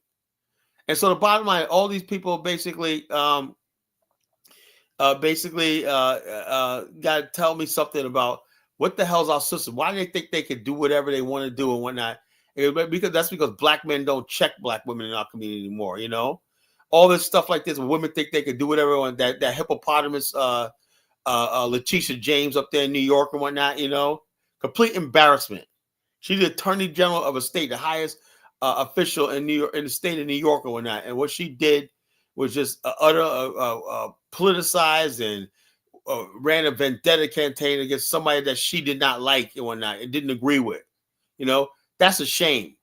And so the bottom line, all these people basically got to tell me something about what the hell's our system? Why do they think they can do whatever they want to do and whatnot? Because black men don't check black women in our community anymore. All this stuff like this, women think they can do whatever. That hippopotamus, Letitia James up there in New York and whatnot. Complete embarrassment. She's the attorney general of a state, the highest official in New York, in the state of New York and whatnot. And what she did was just utter politicized and ran a vendetta campaign against somebody that she did not like and whatnot and didn't agree with. That's a shame.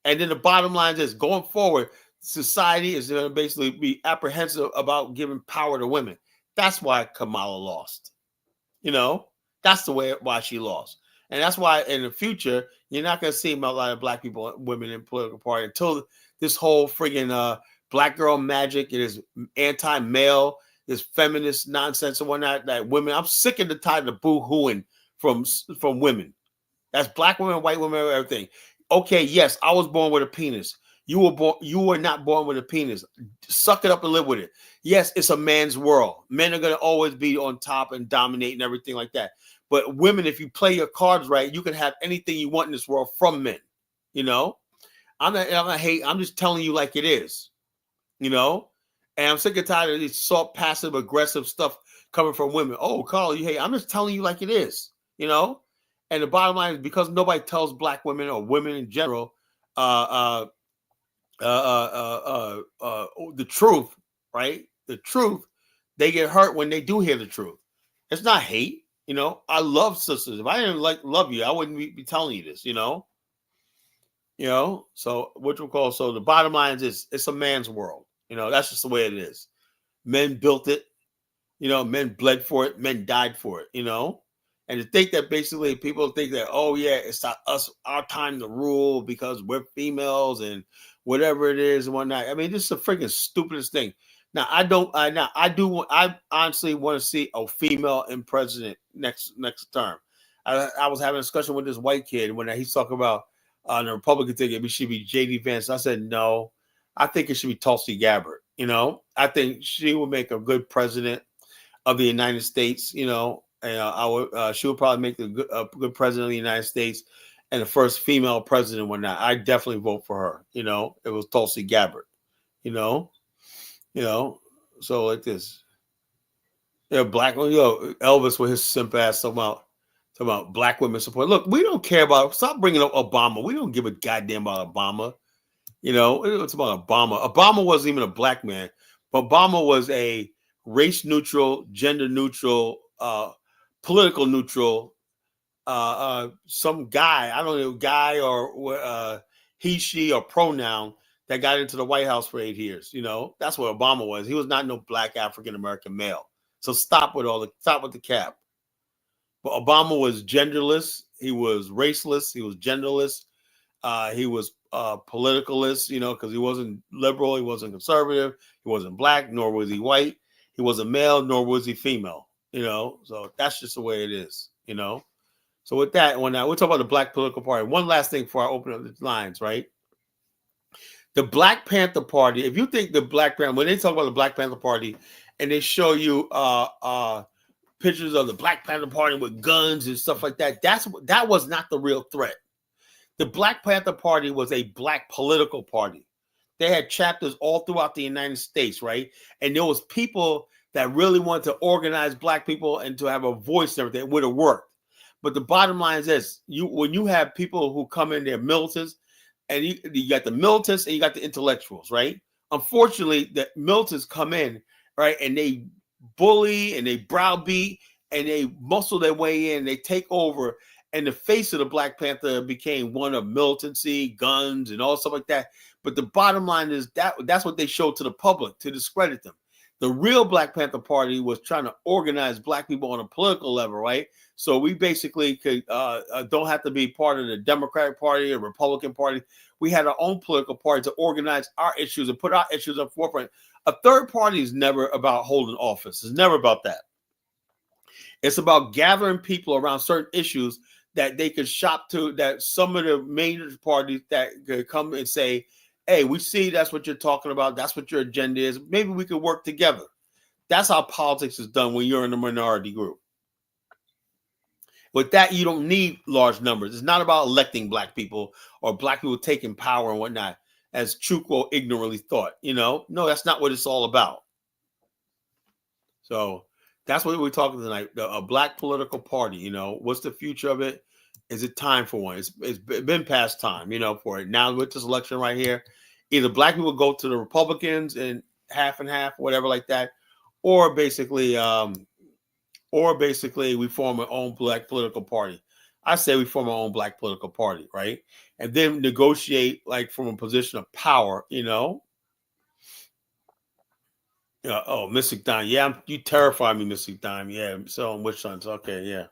And then the bottom line is going forward, society is going to basically be apprehensive about giving power to women. That's why Kamala lost. That's the way why she lost. And that's why in the future, you're not going to see a lot of black people, women in political party until this whole friggin' black girl magic, it is anti-male, this feminist nonsense and whatnot that women, I'm sick and tired of boo-hooing from women. That's black women, white women, everything. Okay, yes, I was born with a penis. You were not born with a penis. Suck it up and live with it. Yes, it's a man's world. Men are going to always be on top and dominate and everything like that. But women, if you play your cards right, you can have anything you want in this world from men. I'm not hate. I'm just telling you like it is. And I'm sick and tired of this soft, passive, aggressive stuff coming from women. Oh, Carl, you hate. I'm just telling you like it is. And the bottom line is because nobody tells black women or women in general the truth, right? The truth, they get hurt when they do hear the truth. It's not hate. I love sisters. If I didn't love you, I wouldn't be telling you this, so so the bottom line is it's a man's world. That's just the way it is. Men built it, men bled for it, men died for it, and to think that basically people think that, oh yeah, it's our time to rule because we're females and whatever it is and whatnot. I mean, this is the freaking stupidest thing. Now I honestly want to see a female in president next term. I was having a discussion with this white kid when he's talking about the Republican thing, it should be J.D. Vance. I said, no, I think it should be Tulsi Gabbard. I think she would make a good president of the United States. And she would probably make a good president of the United States and the first female president. Whatnot, I definitely vote for her. It was Tulsi Gabbard. So like this. Black Elvis with his simp ass talking about black women support. Look, we don't care about. Stop bringing up Obama. We don't give a goddamn about Obama. It's about Obama. Obama wasn't even a black man. Obama was a race neutral, gender neutral, political neutral, some guy, I don't know, guy or he, she, or pronoun that got into the White House for 8 years. That's what Obama was. He was not no black African American male. So stop with the cap. But Obama was genderless. He was raceless. He was genderless. He was politicalist, because he wasn't liberal. He wasn't conservative. He wasn't black, nor was he white. He wasn't male, nor was he female. So that's just the way it is. So with that, when we'll talk about the Black political party. One last thing before I open up the lines, right? The Black Panther Party. If you think the Black Panther, when they talk about the Black Panther Party, and they show you pictures of the Black Panther Party with guns and stuff like that, that was not the real threat. The Black Panther Party was a black political party. They had chapters all throughout the United States, right? And there was people that really wanted to organize black people and to have a voice and everything. It would have worked. But the bottom line is this: when you have people who come in, they're militants, and you got the militants and you got the intellectuals, right? Unfortunately, the militants come in, right, and they bully and they browbeat and they muscle their way in, they take over, and the face of the Black Panther became one of militancy, guns, and all stuff like that. But the bottom line is that's what they showed to the public to discredit them. The real Black Panther Party was trying to organize black people on a political level, right? So we basically don't have to be part of the Democratic Party or Republican Party. We had our own political party to organize our issues and put our issues up forefront. A third party is never about holding office. It's never about that. It's about gathering people around certain issues that they could shop to, that some of the major parties that could come and say, hey, we see that's what you're talking about. That's what your agenda is. Maybe we could work together. That's how politics is done when you're in a minority group. With that, you don't need large numbers. It's not about electing black people or black people taking power and whatnot, as Chukwu ignorantly thought. No, that's not what it's all about. So that's what we're talking tonight. A black political party, what's the future of it? Is it time for one? It's been past time, for it. Now with this election right here, either black people go to the Republicans and half, whatever like that, or basically we form our own black political party. I say we form our own black political party, right? And then negotiate like from a position of power, oh, Mystic Dime. Yeah, you terrify me, Mystic Dime. Yeah, selling witch hunts. Okay, yeah.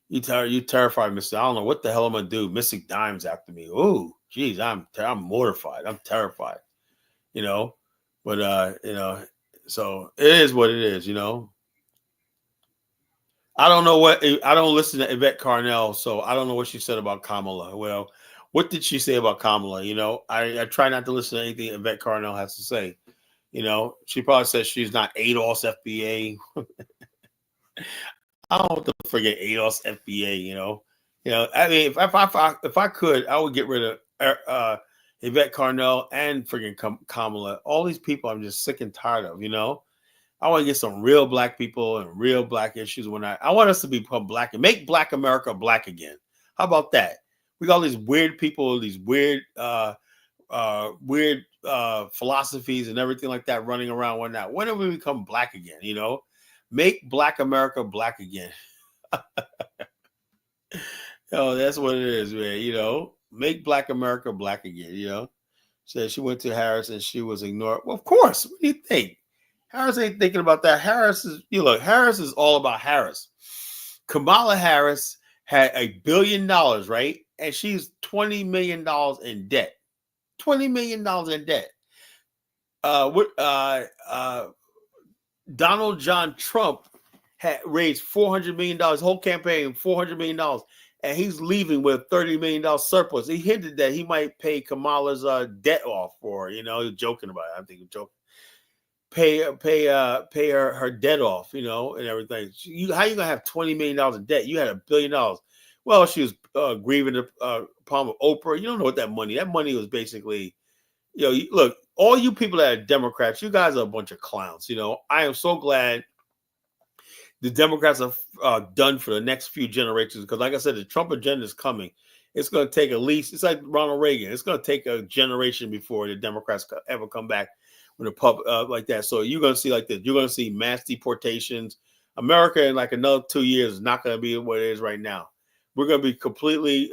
You terrify me. I don't know what the hell I'm gonna do. Mystic Dime's after me. Oh, geez, I'm mortified. I'm terrified. But so it is what it is. I don't listen to Yvette Carnell, so I don't know what she said about Kamala. Well, what did she say about Kamala? I try not to listen to anything Yvette Carnell has to say. She probably says she's not ADOS FBA. I don't want to forget ADOS FBA. I mean, if I could, I would get rid of Yvette Carnell and freaking Kamala. All these people, I'm just sick and tired of. I want to get some real black people and real black issues. I want us to become black and make Black America black again. How about that? We got all these weird people, these weird philosophies and everything like that running around. Whatnot. When do we become black again? Make Black America black again. That's what it is, man. Make Black America black again. Said she went to Harris and she was ignored. Well, of course. What do you think? Harris ain't thinking about that. Harris is all about Harris. Kamala Harris had $1 billion, right? And she's $20 million in debt. $20 million in debt. Donald John Trump had raised $400 million, whole campaign, $400 million, and he's leaving with a $30 million surplus. He hinted that he might pay Kamala's debt off for, he's joking about it. I think he's joking. Pay her debt off, and everything. How you gonna have $20 million in debt? You had $1 billion. Well, she was grieving the problem of Oprah. You don't know what that money was basically. Look, all you people that are Democrats, you guys are a bunch of clowns. I am so glad the Democrats are done for the next few generations because, like I said, the Trump agenda is coming. It's going to take at least, it's like Ronald Reagan. It's going to take a generation before the Democrats ever come back. with a pub like that. So you're gonna see like this. You're gonna see mass deportations. America in like another 2 years is not gonna be what it is right now. We're gonna be completely.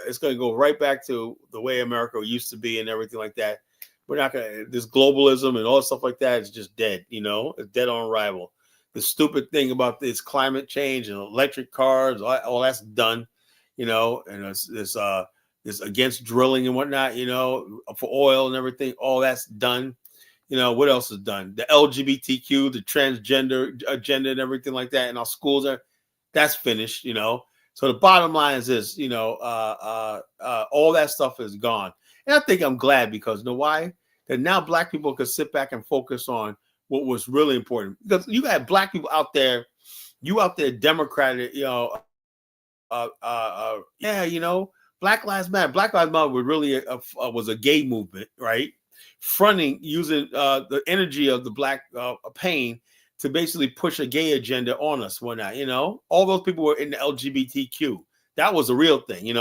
It's gonna go right back to the way America used to be and everything like that. We're not gonna. This globalism and all stuff like that is just dead. It's dead on arrival. The stupid thing about this climate change and electric cars, all that's done. And it's against drilling and whatnot, for oil and everything. All that's done. What else is done? The LGBTQ, the transgender agenda and everything like that in our schools, that's finished, So the bottom line is this, all that stuff is gone. And I think I'm glad because you know why? That now black people can sit back and focus on what was really important. Because you got black people out there, Democratic, Black Lives Matter. Black Lives Matter was really was a gay movement, right? Fronting using the energy of the black pain to basically push a gay agenda on us. Whatnot, all those people were in the LGBTQ. That was a real thing,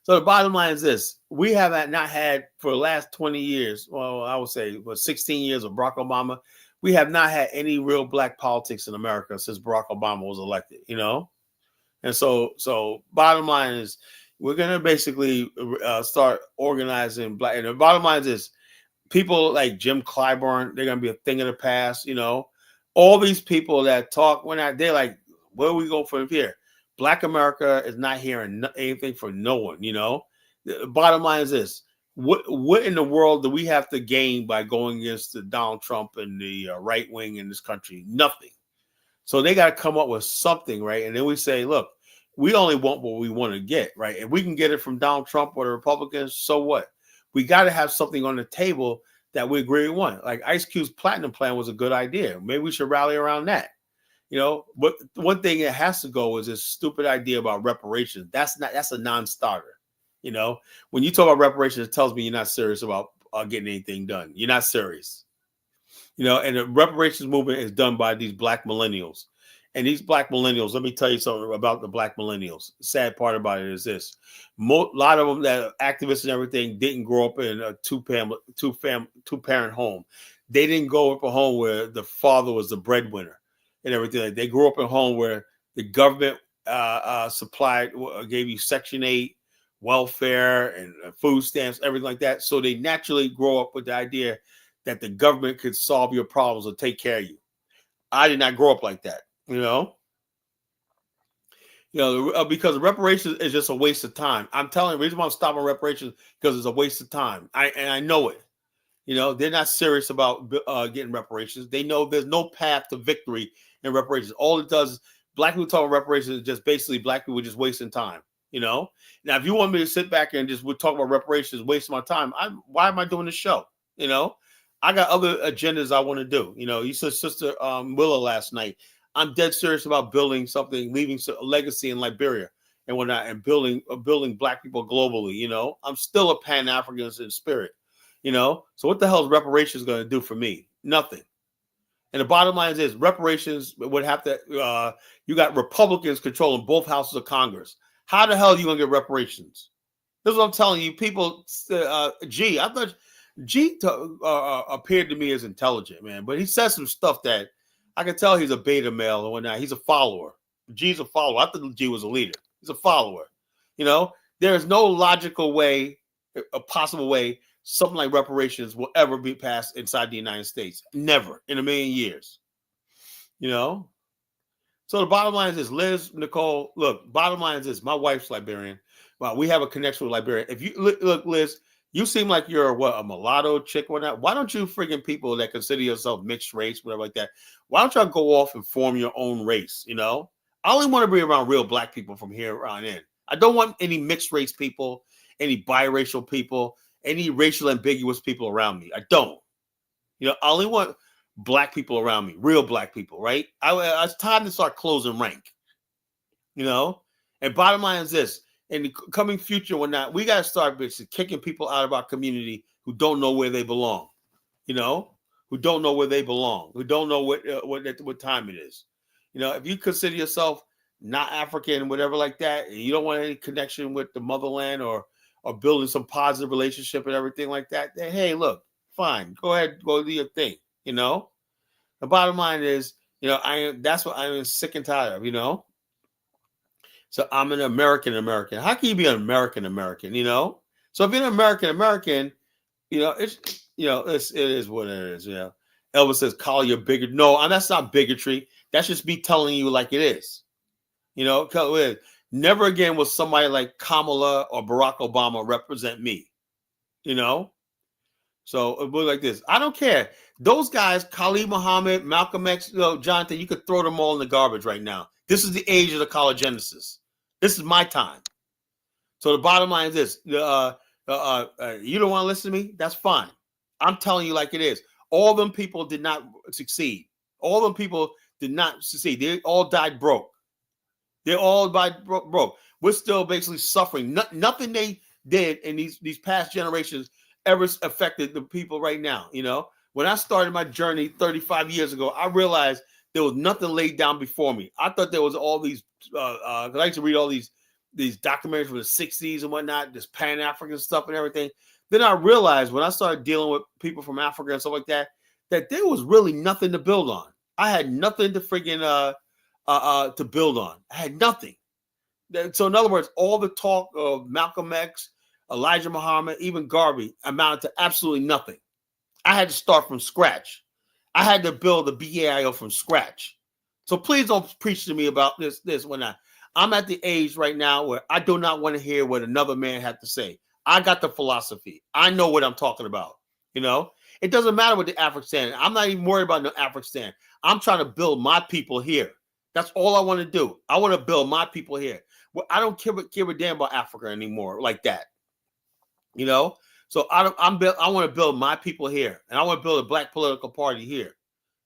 So the bottom line is this: we have not had for the last 20 years. Well, I would say 16 years of Barack Obama. We have not had any real black politics in America since Barack Obama was elected. And so bottom line is we're going to basically start organizing black. And the bottom line is this: people like Jim Clyburn, they're going to be a thing of the past. All these people that talk, they're like, where are we going from here? Black America is not hearing anything from no one. The bottom line is this: what in the world do we have to gain by going against Donald Trump and the right wing in this country? Nothing. So they got to come up with something, right? And then we say, look, we only want what we want to get, right? If we can get it from Donald Trump or the Republicans, so what? We got to have something on the table that we agree on. Like Ice Cube's platinum plan was a good idea. Maybe we should rally around that. But one thing that has to go is this stupid idea about reparations. That's a non-starter. When you talk about reparations, it tells me you're not serious about getting anything done. You're not serious. And the reparations movement is done by these black millennials. And these black millennials, let me tell you something about the black millennials. The sad part about it is this: a lot of them that are activists and everything didn't grow up in a two-parent home. They didn't grow up in a home where the father was the breadwinner and everything. They grew up in a home where the government gave you Section 8, welfare, and food stamps, everything like that. So they naturally grow up with the idea that the government could solve your problems or take care of you. I did not grow up like that, because reparations is just a waste of time. I'm telling you, the reason why I'm stopping reparations because it's a waste of time. I know it. They're not serious about getting reparations. They know there's no path to victory in reparations. All it does is black people talking reparations is just basically black people just wasting time. Now, if you want me to sit back and just talk about reparations, wasting my time, why am I doing this show? I got other agendas I want to do. You said Sister Willa last night. I'm dead serious about building something, leaving a legacy in Liberia and whatnot, and building black people globally. I'm still a Pan-Africanist in spirit. So what the hell is reparations going to do for me? Nothing. And the bottom line is reparations would have to. You got Republicans controlling both houses of Congress. How the hell are you going to get reparations? This is what I'm telling you. People, I thought G appeared to me as intelligent, man, but he says some stuff that I can tell he's a beta male and whatnot. He's a follower. G's a follower. I thought G was a leader. He's a follower. There is no logical way, a possible way, something like reparations will ever be passed inside the United States. Never in a million years. So the bottom line is this, Liz, Nicole, look, bottom line is this, my wife's Liberian. Well, we have a connection with Liberia. If you look, Liz, you seem like you're a mulatto chick or whatnot. Why don't you friggin' people that consider yourself mixed race, whatever like that, why don't y'all go off and form your own race, I only want to be around real black people from here on in. I don't want any mixed race people, any biracial people, any racial ambiguous people around me. I don't. I only want black people around me, real black people, right? It's time to start closing rank, And bottom line is this: in the coming future, we got to start basically kicking people out of our community who don't know where they belong, who don't know where they belong, who don't know what time it is. If you consider yourself not African, whatever like that, and you don't want any connection with the motherland or building some positive relationship and everything like that, then hey, look, Fine. Go ahead, go do your thing. The bottom line is, that's what I'm sick and tired of, So I'm an American. How can you be an American? So if you're an American, it is what it is. Elvis says, "Call your bigot." No, that's not bigotry. That's just me telling you like it is. Never again will somebody like Kamala or Barack Obama represent me. So it was like this. I don't care. Those guys, Khalid Muhammad, Malcolm X, Jonathan, you could throw them all in the garbage right now. This is the age of the college genesis. This is my time. So the bottom line is this: you don't want to listen to me? That's fine. I'm telling you like it is. All them people did not succeed. All them people did not succeed. They all died broke. They all died broke. We're still basically suffering. Nothing they did in these past generations ever affected the people right now. When I started my journey 35 years ago, I realized there was nothing laid down before me. I thought there was all these. I used to read all these documentaries from the 60s and whatnot, this Pan-African stuff and everything. Then I realized when I started dealing with people from Africa and stuff like that there was really nothing to build on. I had nothing to friggin' to build on. I had nothing. So in other words, all the talk of Malcolm X, Elijah Muhammad, even Garvey amounted to absolutely nothing. I had to start from scratch. I had to build the BAIO from scratch. So please don't preach to me about this when I'm at the age right now where I do not want to hear what another man had to say. I got the philosophy. I know what I'm talking about. It doesn't matter what the African. I'm not even worried about no African. I'm trying to build my people here. That's all I want to do. I want to build my people here. Well, I don't give a damn about Africa anymore like that. So I want to build my people here, and I want to build a black political party here.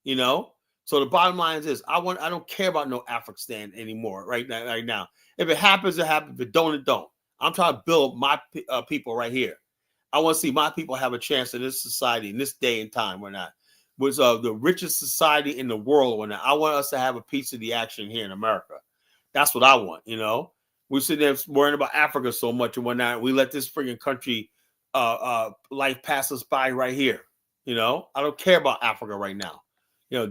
So the bottom line is this: I don't care about no African anymore right now. If it happens, it happens. If it don't, it don't. I'm trying to build my people right here. I want to see my people have a chance in this society, in this day and time. We're not. Was the richest society in the world. When I want us to have a piece of the action here in America. That's what I want. We sit there worrying about Africa so much and whatnot. We let this freaking country life pass us by right here. I don't care about Africa right now.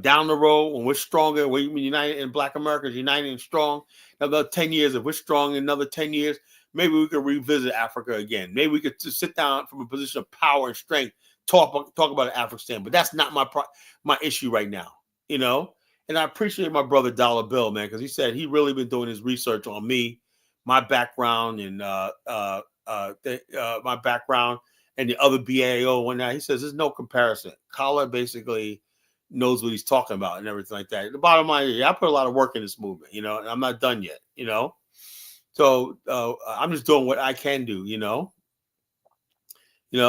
Down the road when we're stronger, we're united in Black America, united and strong. Another 10 years, if we're strong in another 10 years, maybe we could revisit Africa again. Maybe we could just sit down from a position of power and strength, talk about Afghanistan. But that's not my issue right now. And I appreciate my brother Dollar Bill, man, because he said he really been doing his research on me, my background, and my background and the other BAO and whatnot. He says there's no comparison. Kala basically knows what he's talking about and everything like that. The bottom line is, I put a lot of work in this movement, and I'm not done yet, So I'm just doing what I can do,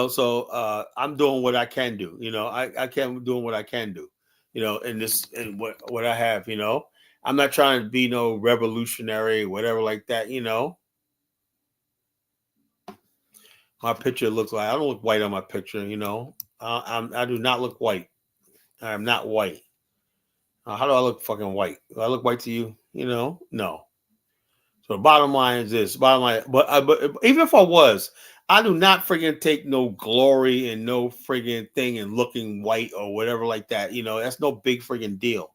So I'm doing what I can do, I can doing what I can do, in this and what I have, I'm not trying to be no revolutionary, whatever like that, My picture looks like I don't look white on my picture, I do not look white. I am not white. How do I look fucking white? Do I look white to you? No. So the bottom line is this. But even if I was, I do not friggin' take no glory and no friggin' thing in looking white or whatever like that. That's no big friggin' deal.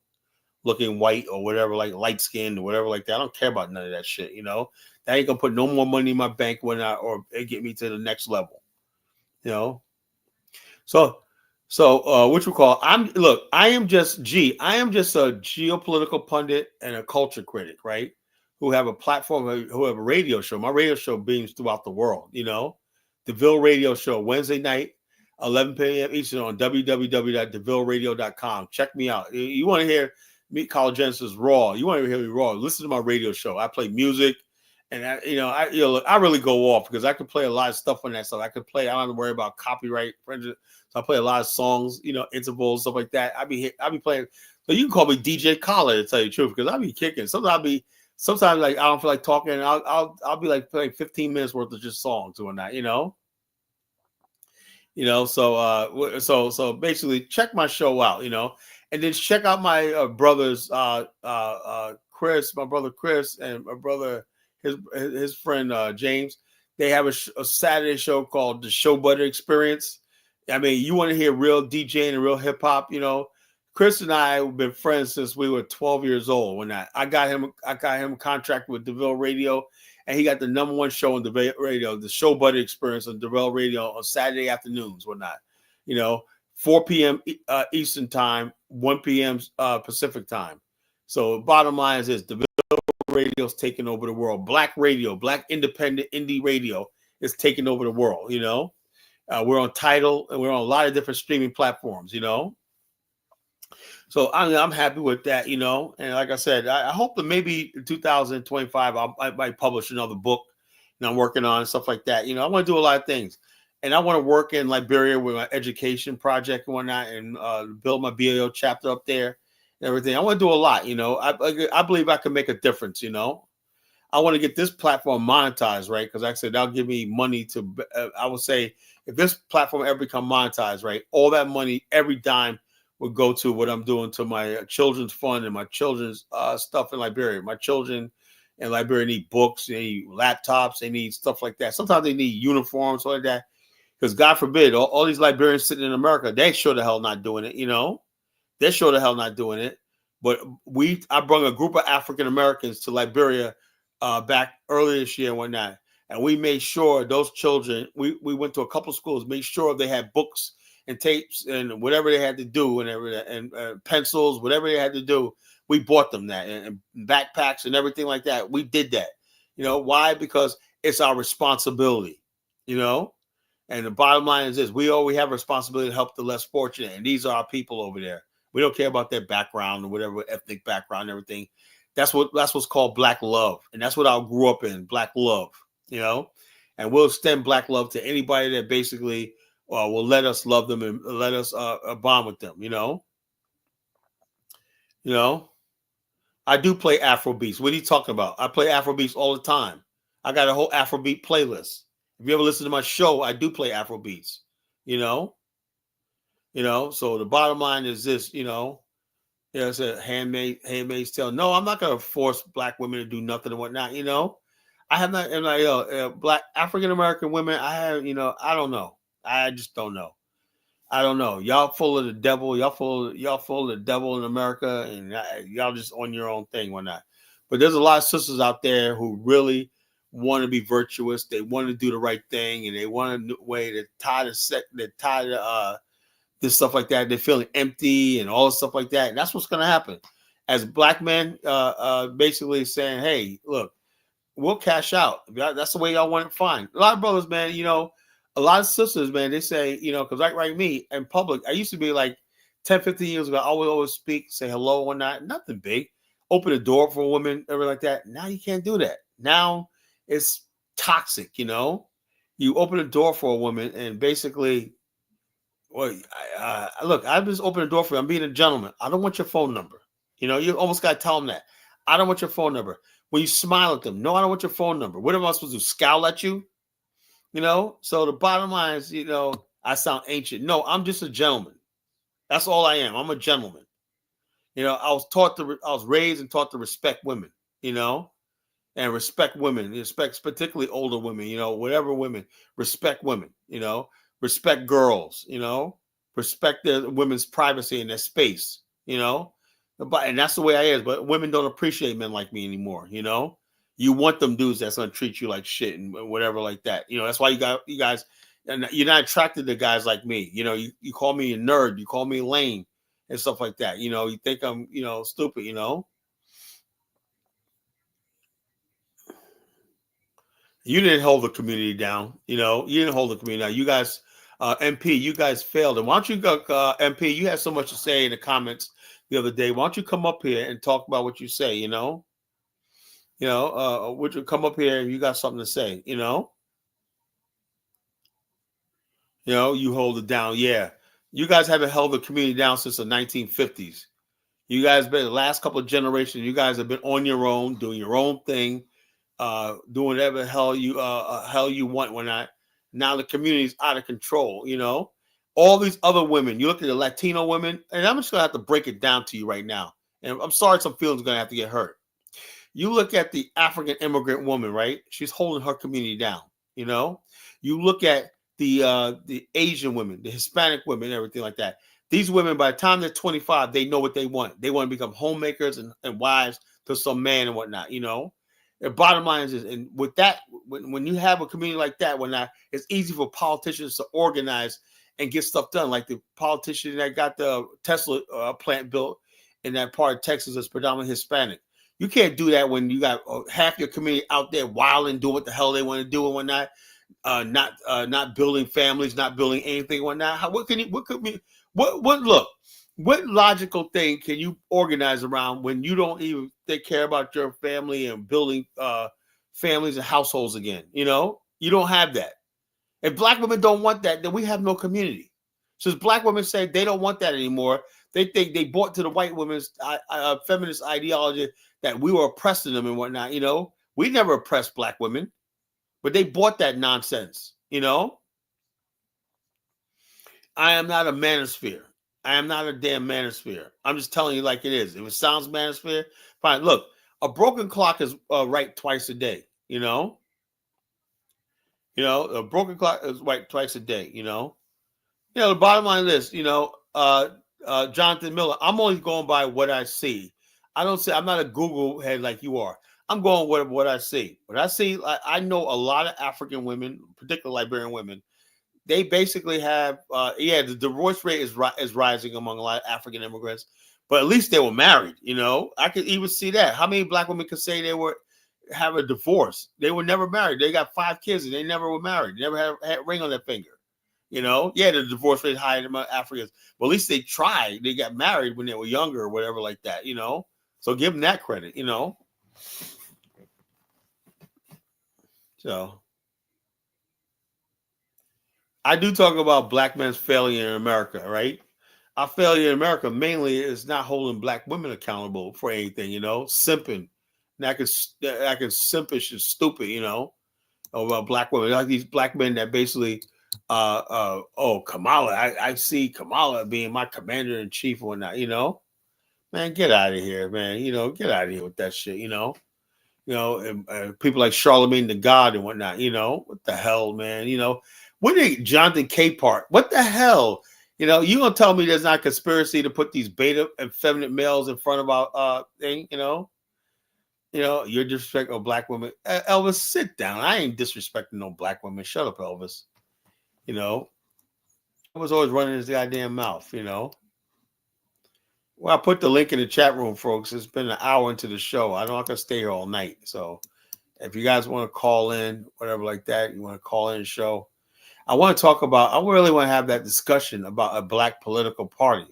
Looking white or whatever, like light skinned or whatever like that. I don't care about none of that shit. That ain't gonna put no more money in my bank or get me to the next level. So what you call? I am just a geopolitical pundit and a culture critic, right? Who have a platform, who have a radio show. My radio show beams throughout the world. The Ville Radio Show, Wednesday night, 11 p.m. Eastern on www.devilleradio.com. Check me out. You want to hear me, College Genesis, raw? You want to hear me raw? Listen to my radio show. I play music. And I really go off because I could play a lot of stuff on that stuff. I don't have to worry about copyright infringement. So I play a lot of songs, intervals, stuff like that. I be playing. So you can call me DJ Collar to tell you the truth, because I be kicking. Sometimes like I don't feel like talking. And I'll be like playing 15 minutes worth of just songs doing that. So basically check my show out. And then check out my brothers, Chris, my brother Chris, and my brother. His friend James. They have a Saturday show called the Show Butter Experience, I mean, you want to hear real DJing and real hip hop, Chris and I have been friends since we were 12 years old. When I got him a contract with DeVille Radio, and he got the #1 show on DeVille Radio, the Show Buddy Experience on DeVille Radio on Saturday afternoons, whatnot. 4 p.m. Eastern time, 1 p.m. Pacific time. So bottom line is this: DeVille Radio's taking over the world. Black radio, black independent indie radio is taking over the world. We're on Tidal, and we're on a lot of different streaming platforms. So I'm happy with that. And like I said, I hope that maybe in 2025 I might publish another book. I'm working on stuff like that. I want to do a lot of things, and I want to work in Liberia with my education project and whatnot, and build my BAO chapter up there and everything. I want to do a lot. I believe I can make a difference. I want to get this platform monetized, right? Because like I said, that'll give me money to. I would say if this platform ever become monetized, right, all that money, every dime, would go to what I'm doing to my children's fund and my children's stuff in Liberia. My children in Liberia need books, they need laptops, they need stuff like that. Sometimes they need uniforms, like that. Because God forbid, all these Liberians sitting in America, they sure the hell not doing it. They're sure the hell not doing it. But I brought a group of African Americans to Liberia back earlier this year and whatnot. And we made sure those children, we went to a couple of schools, made sure they had books and tapes and whatever they had to do and pencils, whatever they had to do. We bought them that and backpacks and everything like that. We did that. Why? Because it's our responsibility, And the bottom line is this: we have a responsibility to help the less fortunate. And these are our people over there. We don't care about their background or whatever ethnic background and everything. That's what's called Black love. And that's what I grew up in, Black love, and we'll extend Black love to anybody that basically will let us love them and let us bond with them, I do play Afrobeats. What are you talking about? I play Afrobeats all the time. I got a whole Afrobeat playlist. If you ever listen to my show, I do play Afrobeats, so the bottom line is this, it's a handmaid's tale. No, I'm not going to force Black women to do nothing and whatnot, I have not, and Black African American women, I have, I don't know. I just don't know. I don't know. Y'all full of the devil. Y'all full of the devil in America, and y'all just on your own thing, whatnot. But there's a lot of sisters out there who really want to be virtuous. They want to do the right thing, and they want a way to this stuff like that. They're feeling empty and all this stuff like that, and that's what's going to happen. As Black men, basically saying, "Hey, look, we'll cash out. That's the way y'all want it. Fine." A lot of brothers, man, a lot of sisters, man, they say, because like me in public, I used to be like 10, 15 years ago, I would always speak, say hello or not, nothing big. Open the door for a woman, everything like that. Now you can't do that. Now it's toxic, You open the door for a woman and basically, well, look, I just open the door for you. I'm being a gentleman. I don't want your phone number. You almost got to tell them that. I don't want your phone number. When you smile at them, no, I don't want your phone number. What am I supposed to do? Scowl at you? So the bottom line is, I sound ancient. No, I'm just a gentleman. That's all I am. I'm a gentleman. I was raised and taught to respect women, and respect women, respect particularly older women, whatever women, respect women, respect girls, respect their women's privacy and their space, and that's the way I is. But women don't appreciate men like me anymore, You want them dudes that's gonna treat you like shit and whatever like that. That's why you guys, and you're not attracted to guys like me. You call me a nerd, you call me lame and stuff like that. You think I'm, stupid. You didn't hold the community down. You didn't hold the community down. You guys, MP, you guys failed. And why don't you go, MP? You had so much to say in the comments the other day. Why don't you come up here and talk about what you say? Would you come up here and you got something to say? You hold it down. Yeah, you guys haven't held the community down since the 1950s. You guys been the last couple of generations. You guys have been on your own, doing your own thing, doing whatever hell you want. When now the community's out of control. All these other women. You look at the Latino women, and I'm just gonna have to break it down to you right now. And I'm sorry, some feelings are gonna have to get hurt. You look at the African immigrant woman, right? She's holding her community down. You look at the Asian women, the Hispanic women, everything like that. These women, by the time they're 25, they know what they want. They want to become homemakers and wives to some man and whatnot. The bottom line is, and with that, when you have a community like that, whatnot, it's easy for politicians to organize and get stuff done. Like the politician that got the Tesla plant built in that part of Texas that's predominantly Hispanic. You can't do that when you got half your community out there wilding, doing what the hell they want to do and whatnot. Not building families, not building anything, whatnot. What logical thing can you organize around when you don't even care about your family and building families and households again? You don't have that. If black women don't want that, then we have no community. Since black women say they don't want that anymore, they think they bought to the white women's feminist ideology that we were oppressing them and whatnot. We never oppressed black women. But they bought that nonsense, I am not a manosphere. I am not a damn manosphere. I'm just telling you like it is. If it sounds manosphere, fine. Look, a broken clock is right twice a day, a broken clock is right twice a day, the bottom line is this, Jonathan Miller, I'm only going by what I see. I'm not a Google head like you are. I'm going with what I see. What I see, I know a lot of African women, particularly Liberian women. They basically have, the divorce rate is rising among a lot of African immigrants, but at least they were married. I could even see that. How many black women could say they have a divorce? They were never married. They got 5 kids and they never were married. They never had a ring on their finger. The divorce rate is higher than Africans, but at least they tried. They got married when they were younger or whatever like that. So give them that credit. So I do talk about black men's failure in America, right? Our failure in America mainly is not holding black women accountable for anything, simping. That can simpish and stupid, about black women. Like these black men that basically Kamala. I see Kamala being my commander in chief or whatnot, Man, get out of here, man. Get out of here with that shit, and people like Charlemagne the God and whatnot, what the hell, man, what did Jonathan Capehart? What the hell? You gonna tell me there's not a conspiracy to put these beta and feminine males in front of our thing, you're disrespecting black women. Elvis, sit down. I ain't disrespecting no black women. Shut up, Elvis. I was always running his goddamn mouth, Well, I put the link in the chat room, folks. It's been an hour into the show. I know I can stay here all night. So if you guys want to call in, whatever like that, you want to call in the show. I really want to have that discussion about a black political party.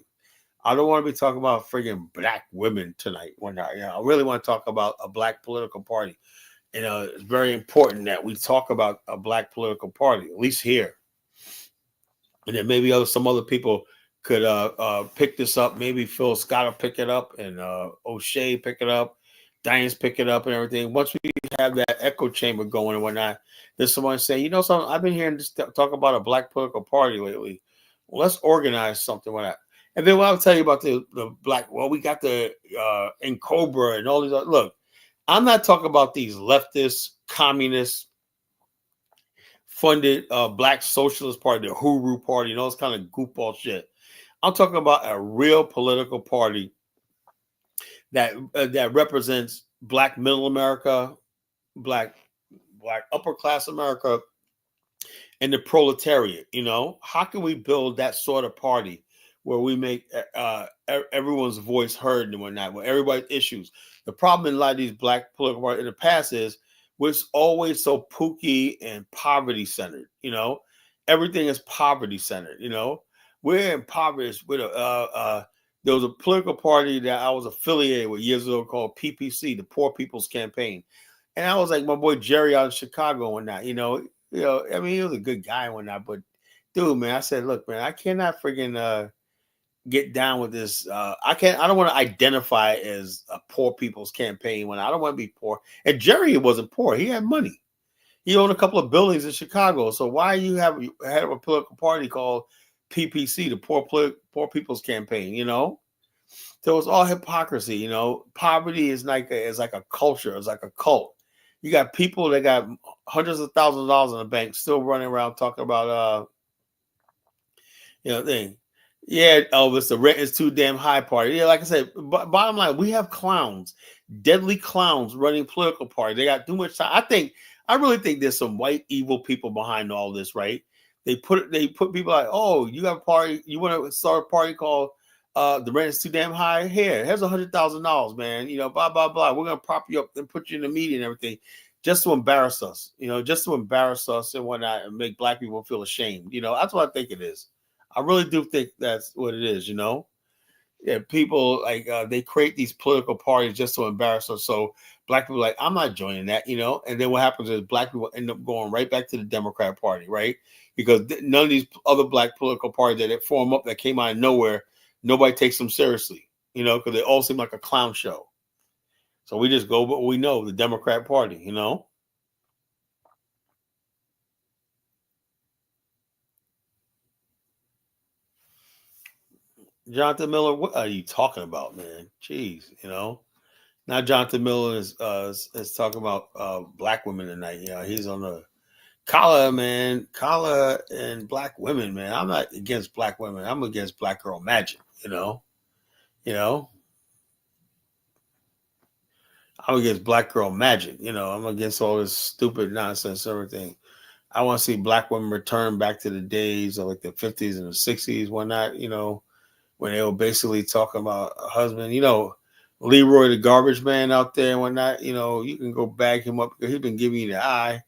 I don't want to be talking about friggin' black women tonight. I really want to talk about a black political party. It's very important that we talk about a black political party, at least here. And then maybe some other people could pick this up. Maybe Phil Scott will pick it up and O'Shea pick it up. Diane's pick it up and everything. Once we have that echo chamber going and whatnot, there's someone saying, something, I've been hearing this talk about a black political party lately. Well, let's organize something with that. And then I'll tell you about the black, we got the in Cobra and all these other, look, I'm not talking about these leftist, communist funded black socialist party, the Hooroo party, and all this kind of goofball shit. I'm talking about a real political party that represents black middle America, black upper class America, and the proletariat. How can we build that sort of party where we make everyone's voice heard and whatnot, where everybody's issues? The problem in a lot of these black political parties in the past is we're always so pooky and poverty centered. Everything is poverty centered. We're impoverished. There was a political party that I was affiliated with years ago called PPC, the Poor People's Campaign. And I was like my boy Jerry out in Chicago and that, I mean, he was a good guy and whatnot, but dude, man, I said, look, man, I cannot friggin' get down with this. I don't want to identify as a poor people's campaign when I don't want to be poor. And Jerry wasn't poor. He had money. He owned a couple of buildings in Chicago. So why you have a political party called PPC, the Poor People's Campaign, So it's all hypocrisy, Poverty is like a culture, it's like a cult. You got people that got hundreds of thousands of dollars in the bank still running around talking about thing. Yeah, Elvis, the rent is too damn high party. Yeah, like I said, bottom line, we have clowns, deadly clowns running political parties. They got too much time. I really think there's some white evil people behind all this, right? They put people like, oh, you have a party, you want to start a party called the rent is too damn high. Here's $100,000, man. Blah blah blah. We're gonna prop you up and put you in the media and everything, just to embarrass us. Just to embarrass us and whatnot, and make black people feel ashamed. That's what I think it is. I really do think that's what it is. Yeah, people like they create these political parties just to embarrass us. So black people are like, I'm not joining that. And then what happens is black people end up going right back to the Democrat Party, right? Because none of these other black political parties that form up that came out of nowhere, nobody takes them seriously, because they all seem like a clown show. So we just go what we know, the Democrat Party. Jonathan Miller, what are you talking about, man? Jeez. Now Jonathan Miller is talking about black women tonight. He's on the Kala, man. Kala and black women, man. I'm not against black women. I'm against black girl magic. You know. I'm against black girl magic. I'm against all this stupid nonsense, everything. I want to see black women return back to the days of like the 50s and the 60s, whatnot. When they were basically talking about a husband. Leroy the garbage man out there and whatnot. You can go bag him up because he's been giving you the eye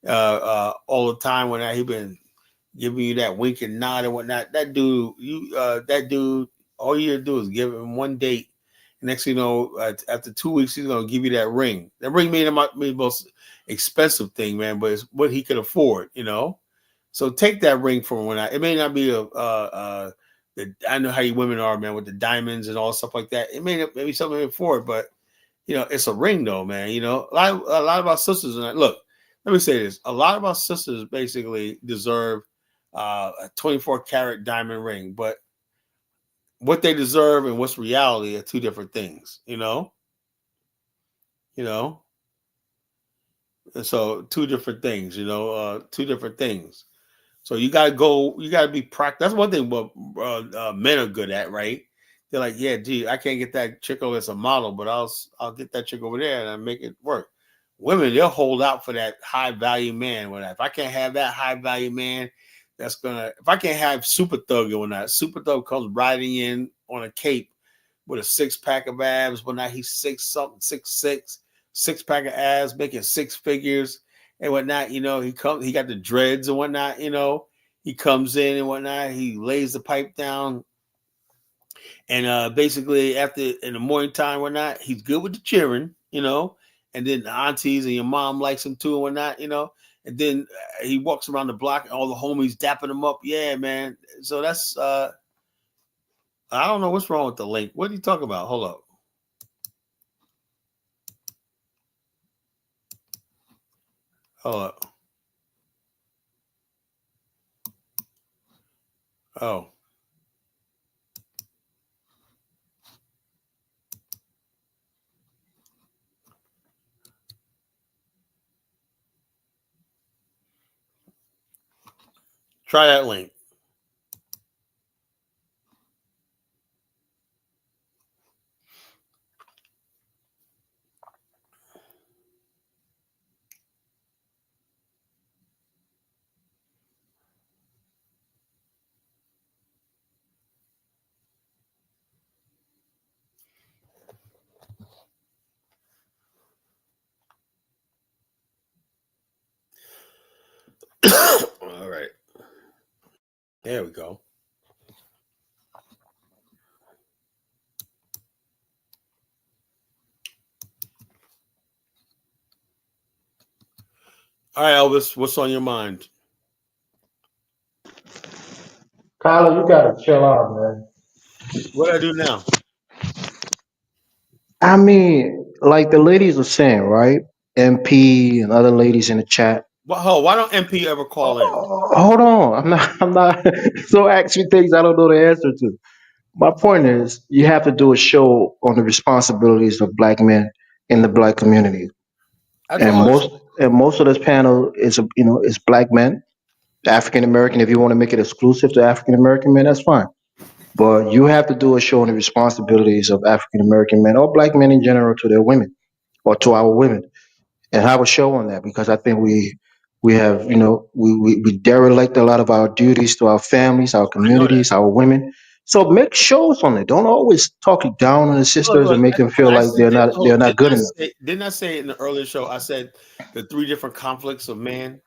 all the time. When he been giving you that wink and nod and whatnot. That dude, all you gotta do is give him one date. Next thing you know, after 2 weeks, he's gonna give you that ring. That ring may not be the most expensive thing, man, but it's what he could afford. So take that ring from him. It may not be I know how you women are, man, with the diamonds and all stuff like that. It may not be something for it, but it's a ring though, man. A lot of our sisters and look, let me say this: a lot of our sisters basically deserve a 24 karat diamond ring, but what they deserve and what's reality are two different things. You know, and so two different things. Two different things. So you gotta go. You gotta be practical. That's one thing. What men are good at, right? They're like, yeah, gee, I can't get that chick over as a model, but I'll get that chick over there and I make it work. Women, they'll hold out for that high value man. If I can't have that high value man, if I can't have Super Thug or not, Super Thug comes riding in on a cape with a 6-pack of abs. When not he's 6'6", 6-pack of abs, making 6 figures and whatnot. He got the dreads and whatnot. He comes in and whatnot. He lays the pipe down, and basically after in the morning time and whatnot, he's good with the cheering. And then the aunties and your mom likes him too and whatnot. And then he walks around the block and all the homies dapping him up. Yeah, man. So that's I don't know what's wrong with the link. What are you talking about? Hold up. Hold up. Oh. Try that link. All right. There we go. All right, Elvis, what's on your mind? Kyler, you gotta chill out, man. What do I do now? I mean, like the ladies were saying, right? MP and other ladies in the chat. Why don't MP ever call in? Hold on, I'm not. I'm not. So ask me things I don't know the answer to. My point is, you have to do a show on the responsibilities of black men in the black community. That's and all it is. most of this panel is black men, African American. If you want to make it exclusive to African American men, that's fine. But you have to do a show on the responsibilities of African American men or black men in general to their women or to our women, and have a show on that because I think we have we derelict a lot of our duties to our families, our I know that. communities, our women. So make shows on it. Don't always talk down on the Look, sisters and look. make them When feel I like said, hold they're on, not good enough. didn't I say in the earlier show? I said the three different conflicts of man: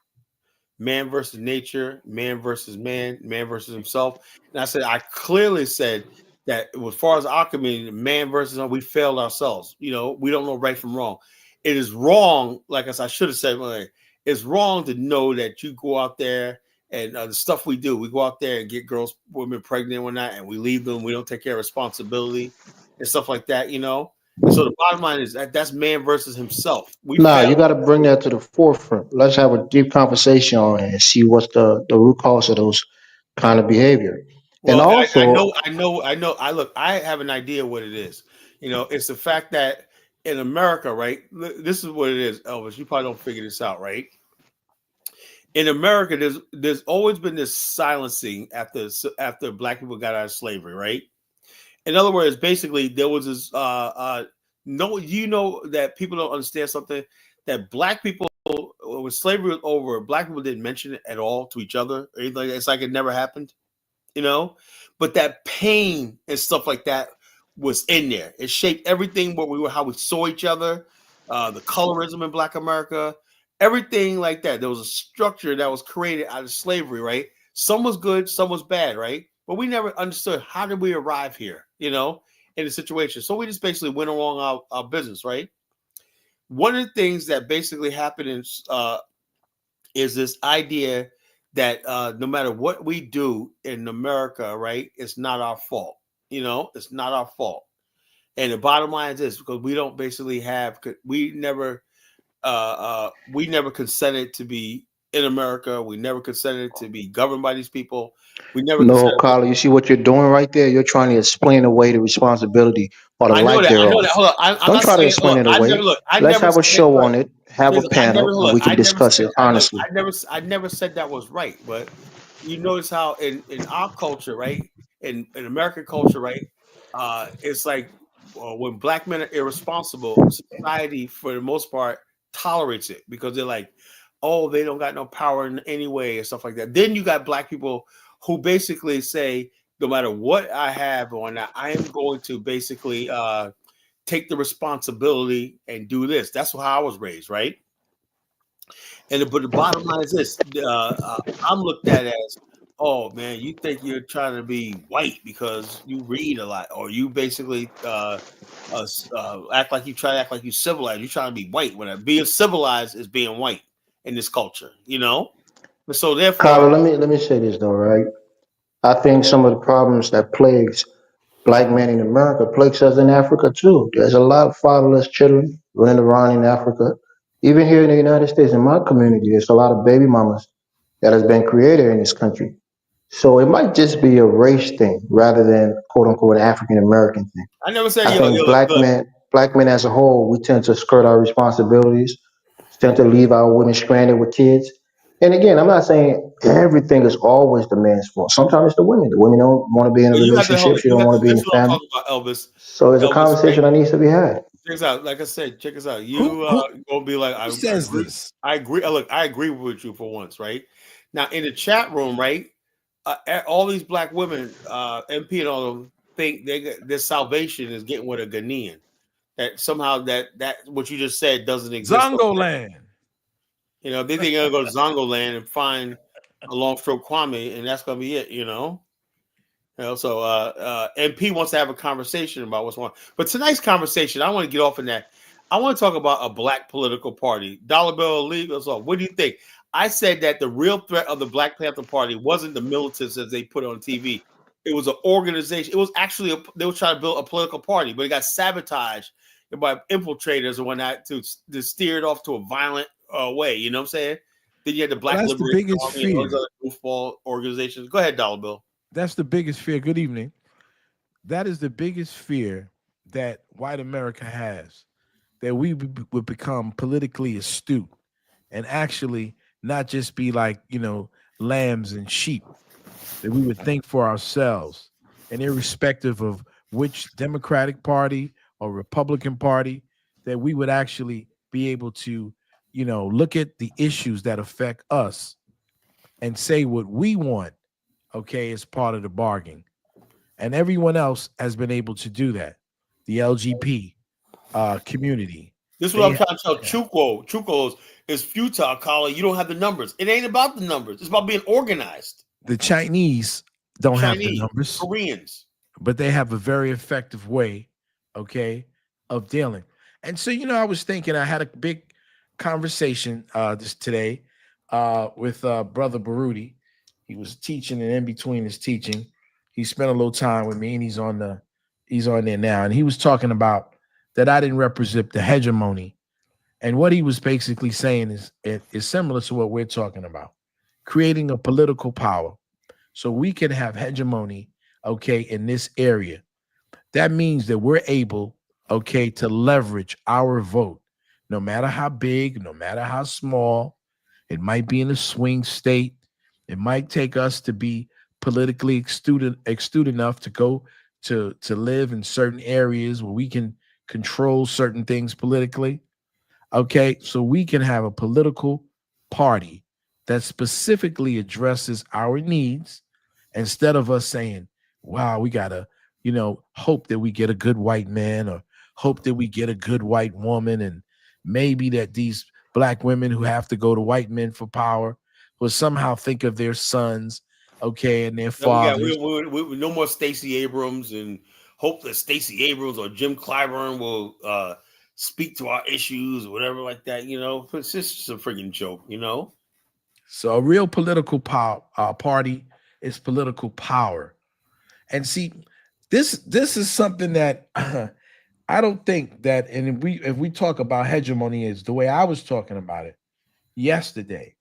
man versus nature, man versus man, man versus himself. And I said, I clearly said that as far as our community, man versus we failed ourselves. We don't know right from wrong. It is wrong, like as I should have said, it's wrong to know that you go out there and the stuff we do, we go out there and get girls, women pregnant and whatnot, and we leave them. We don't take care of responsibility and stuff like that. And so the bottom line is that's man versus himself. We Nah, fail. you got to bring that to the forefront. Let's have a deep conversation on it and see what's the root cause of those kind of behavior. And Well, I also, know, I know, I know. I look, I have an idea what it is. It's the fact that in America, right? This is what it is, Elvis. You probably don't figure this out, right? In America, there's always been this silencing after black people got out of slavery, right? In other words, basically, there was this. No, you know that people don't understand something that black people when slavery was over, black people didn't mention it at all to each other. Or anything like that. It's like it never happened you know but that pain and stuff like that was in there. It shaped everything what we were, how we saw each other, the colorism in black America, everything like that. There was a structure that was created out of slavery, right? Some was good, some was bad, right? But we never understood how did we arrive here, in the situation. So we just basically went along our business, right? One of the things that basically happened is this idea that no matter what we do in America, right, it's not our fault. It's not our fault. And the bottom line is this: because we don't basically have, we never consented to be in America. We never consented to be governed by these people. We never no, consented. Carla, you see what you're doing right there? You're trying to explain away the responsibility or the I know lack that. I know that. thereof. Hold on. I'm Don't not try to saying. explain Look, it I never away. look. I Let's never have a said. show Look, on it, have a I never panel, and look. we can discuss it honestly. I never said that was right. But you notice how in our culture, right, in American culture, right, it's like when black men are irresponsible, society for the most part tolerates it because they're like, oh, they don't got no power in any way and stuff like that. Then you got black people who basically say, no matter what I have or not, I am going to basically take the responsibility and do this. That's how I was raised, right? But the bottom line is this: I'm looked at as, oh man, you think you're trying to be white because you read a lot, or you basically act like you try to act like you civilized. You're trying to be white when being civilized is being white in this culture. And so therefore, Carla, let me say this though, right? I think some of the problems that plagues black men in America plagues us in Africa too. There's a lot of fatherless children running around in Africa. Even here in the United States, in my community, there's a lot of baby mamas that has been created in this country. So it might just be a race thing rather than quote unquote African American thing. I never said I yo think look. black men as a whole, we tend to skirt our responsibilities, tend to leave our women stranded with kids. And again, I'm not saying everything is always the man's fault. Sometimes it's the women. The women don't want to be in a But you have to hold relationship. it. She don't want to be in This the is what I'm family. talking about, Elvis. So it's a Elvis, right? conversation that needs to be had. Check this out. Like I said, check this out. Who You who gonna be like, who I says agree. this? I agree. Look, I agree with you for once, right? Now in the chat room, right? All these black women, MP and all of them think their salvation is getting with a Ghanaian. That somehow that what you just said doesn't exist over Zongo there. land. They think they're gonna go to Zongo land and find a long stroke Kwame, and that's gonna be it. So MP wants to have a conversation about what's going on. But tonight's conversation, I want to get off in that. I want to talk about a black political party. Dollar Bill, leave us off. What do you think? I said that the real threat of the Black Panther Party wasn't the militants as they put on TV. It was an organization. It was actually they were trying to build a political party, but it got sabotaged by infiltrators and whatnot to steer it off to a violent way. You know what I'm saying? Then you had the Well, Black that's the Liberation biggest Army and all these fear. other goofball organizations. Go ahead, Dollar Bill. That's the biggest fear. Good evening. That is the biggest fear that white America has. that we would become politically astute and actually not just be like, lambs and sheep, that we would think for ourselves, and irrespective of which Democratic Party or Republican Party, that we would actually be able to, look at the issues that affect us and say what we want, okay, as part of the bargain. And everyone else has been able to do that. The LGP community, This is what I'm they, trying to tell yeah, Chuko. Chuko's is futile, Carla. You don't have the numbers. It ain't about the numbers. It's about being organized. the Chinese don't have the Chinese, numbers, Koreans. but they have a very effective way, okay, of dealing. And so, I was thinking, I had a big conversation this today with Brother Baruti. He was teaching, and in between his teaching, he spent a little time with me, and he's on there now. And he was talking about that I didn't represent the hegemony. And what he was basically saying is similar to what we're talking about, creating a political power so we can have hegemony, okay, in this area. That means that we're able, okay, to leverage our vote, no matter how big, no matter how small. It might be in a swing state. It might take us to be politically astute enough to go to live in certain areas where we can control certain things politically. Okay, so we can have a political party that specifically addresses our needs instead of us saying, wow, we gotta, hope that we get a good white man or hope that we get a good white woman, and maybe that these black women who have to go to white men for power will somehow think of their sons, okay, and their Now we got fathers. no more Stacey Abrams, and hope that Stacey Abrams or Jim Clyburn will speak to our issues or whatever like that. It's just a freaking joke. So a real political party is political power. And see, this is something that I don't think that, and if we talk about hegemony is the way I was talking about it yesterday,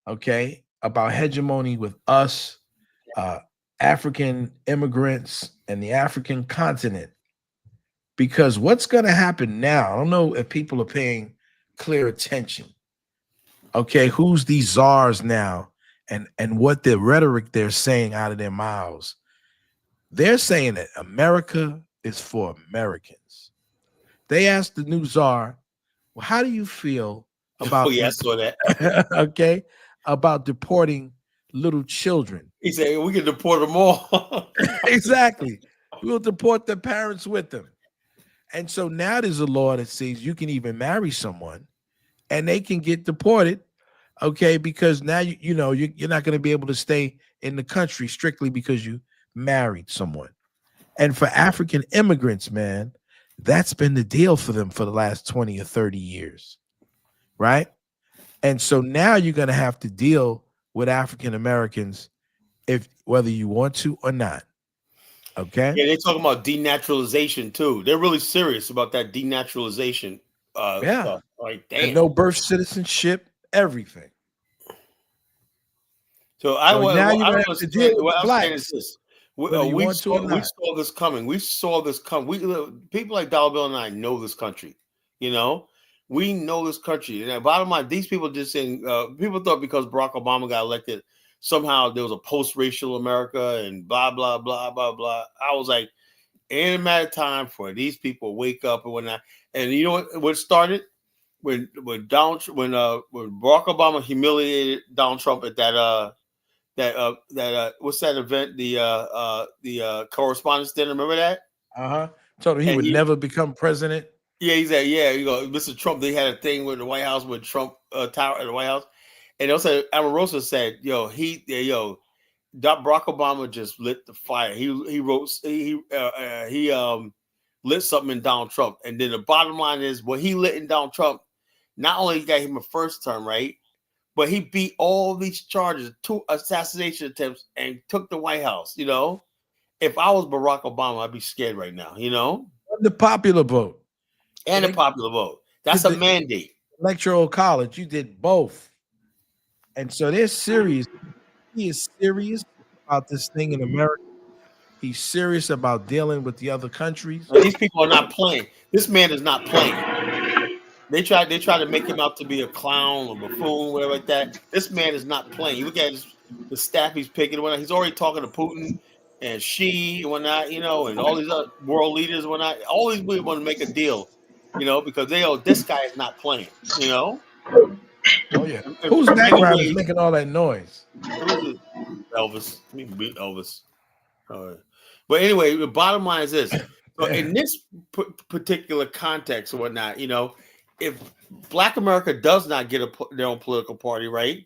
okay, about hegemony with us, uh, African immigrants and the African continent. Because what's going to happen now? I don't know if people are paying clear attention. Okay, who's these czars now, and what the rhetoric they're saying out of their mouths? They're saying that America is for Americans. They asked the new czar, well, how do you feel Oh about yeah, I saw that. okay, about deporting little children? He said we can deport them all. Exactly. We'll deport their parents with them. And so now there's a law that says you can even marry someone and they can get deported, okay, because now you're not going to be able to stay in the country strictly because you married someone. And for African immigrants, man, that's been the deal for them for the last 20 or 30 years, right? And so now you're going to have to deal with African Americans if whether you want to or not. Okay? Yeah, they're talking about denaturalization too. They're really serious about that denaturalization Yeah. stuff. Like, And damn. no birth citizenship, everything. So I So what now you're I going don't to have to deal understand. with What the I'm saying is blacks, this: whether you want to or we not. saw this coming. We saw this come. People like Dollar Bill and I know this country. We know this country. And the bottom line, these people just saying people thought because Barack Obama got elected, somehow there was a post-racial America and blah blah blah blah blah. I was like, ain't a matter of time for these people to wake up and whatnot. And you know what started when Barack Obama humiliated Donald Trump at that what's that event, the correspondence dinner, remember that? Told him he And would never become president. he said, yeah, Mr. Trump, they had a thing with the White House with Trump tower at the White House, and also Amarosa said, Barack Obama just lit the fire. He wrote he lit something in Donald Trump, and then the bottom line is what he lit in Donald Trump. Not only got him a first term, right, but he beat all these charges, 2 assassination attempts, and took the White House. If I was Barack Obama, I'd be scared right now. The popular vote. And a popular vote. That's a mandate. Electoral college, you did both. And so they're serious. He is serious about this thing in America. He's serious about dealing with the other countries. These people are not playing. This man is not playing. They try to make him out to be a clown or buffoon, whatever like that. This man is not playing. You look at the staff he's picking and whatnot. He's already talking to Putin and Xi and whatnot, and all these other world leaders and whatnot. All these people want to make a deal, because this guy is not playing. Oh yeah. In Whose many background is ways, making all that noise? who's it? Elvis. Me beat Elvis. All right. But anyway, the bottom line is this. So in this particular context or whatnot, if Black America does not get their own political party, right?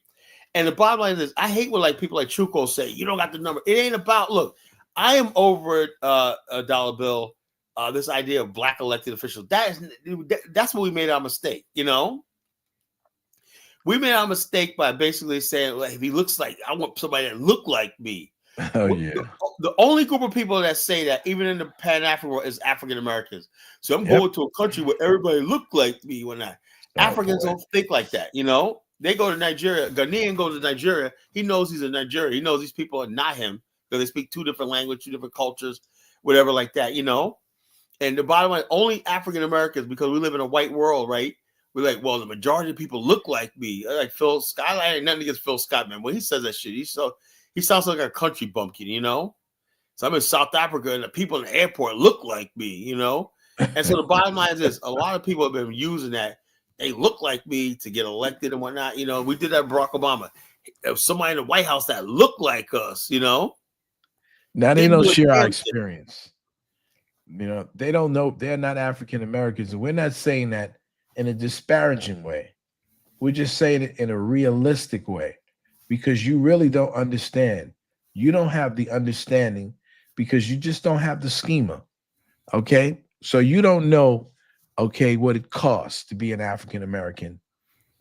And the bottom line is, I hate when people like Chuko say, you don't got the number. It ain't about, look, I am over it, a dollar bill, this idea of Black elected officials. That's what we made our mistake, We made our mistake by basically saying, if he looks like, I want somebody that look like me. Oh yeah. The only group of people that say that, even in the Pan-African world, is African Americans. So I'm going to a country where everybody look like me when Africans don't think like that. They go to Nigeria. Ghanaian goes to Nigeria. He knows he's in Nigeria. He knows these people are not him because they speak two different languages, two different cultures, whatever like that. And the bottom line, only African Americans, because we live in a white world, right? We're like, well, the majority of people look like me. Like Phil Scott. I ain't nothing against Phil Scott, man. When he says that shit, he sounds like a country bumpkin, So I'm in South Africa and the people in the airport look like me, And so the bottom line is this: a lot of people have been using that. They look like me to get elected and whatnot. We did that with Barack Obama. There was somebody in the White House that looked like us, Now they don't share our experience. They don't know, they're not African Americans. And we're not saying that in a disparaging way. We're just saying it in a realistic way, because you really don't understand. You don't have the understanding because you just don't have the schema. Okay. So you don't know, what it costs to be an African American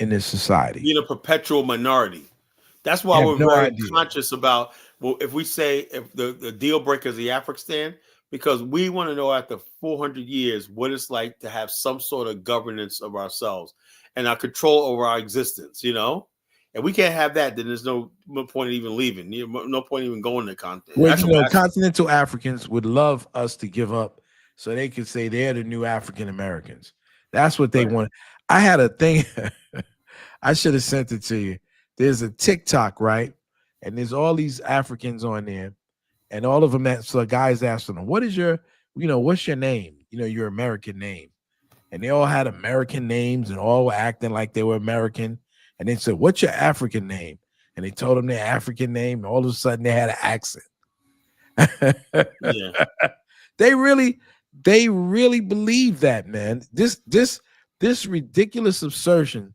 in this society. Being a perpetual minority. That's why we're very conscious about, if we say if the deal breaker is the Afghanistan, because we want to know after 400 years what it's like to have some sort of governance of ourselves and our control over our existence, And we can't have that, then there's no point even leaving. No point even going to continent. Well, continental Africans would love us to give up so they could say they're the new African Americans. That's what they want. I had a thing. I should have sent it to you. There's a TikTok, right? And there's all these Africans on there. And all of them, so a guy's asking them, what's your name? Your American name. And they all had American names and all were acting like they were American. And they said, what's your African name? And they told them their African name. And all of a sudden they had an accent. Yeah. They really believe that, man. This ridiculous assertion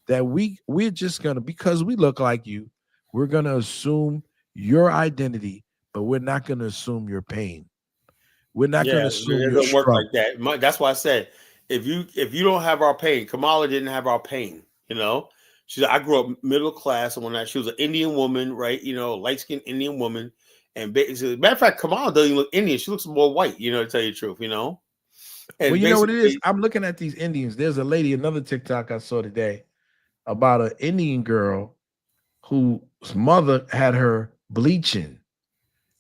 that we're just gonna, because we look like you, we're gonna assume your identity, but we're not gonna assume your pain. We're not gonna assume your struggle. Work like that. That's why I said, if you don't have our pain, Kamala didn't have our pain. She said, I grew up middle class, and when she was an Indian woman, right? Light skinned Indian woman. And matter of fact, Kamala doesn't even look Indian. She looks more white, to tell you the truth, And well, you know what it is? I'm looking at these Indians. There's a lady, another TikTok I saw today about an Indian girl whose mother had her bleaching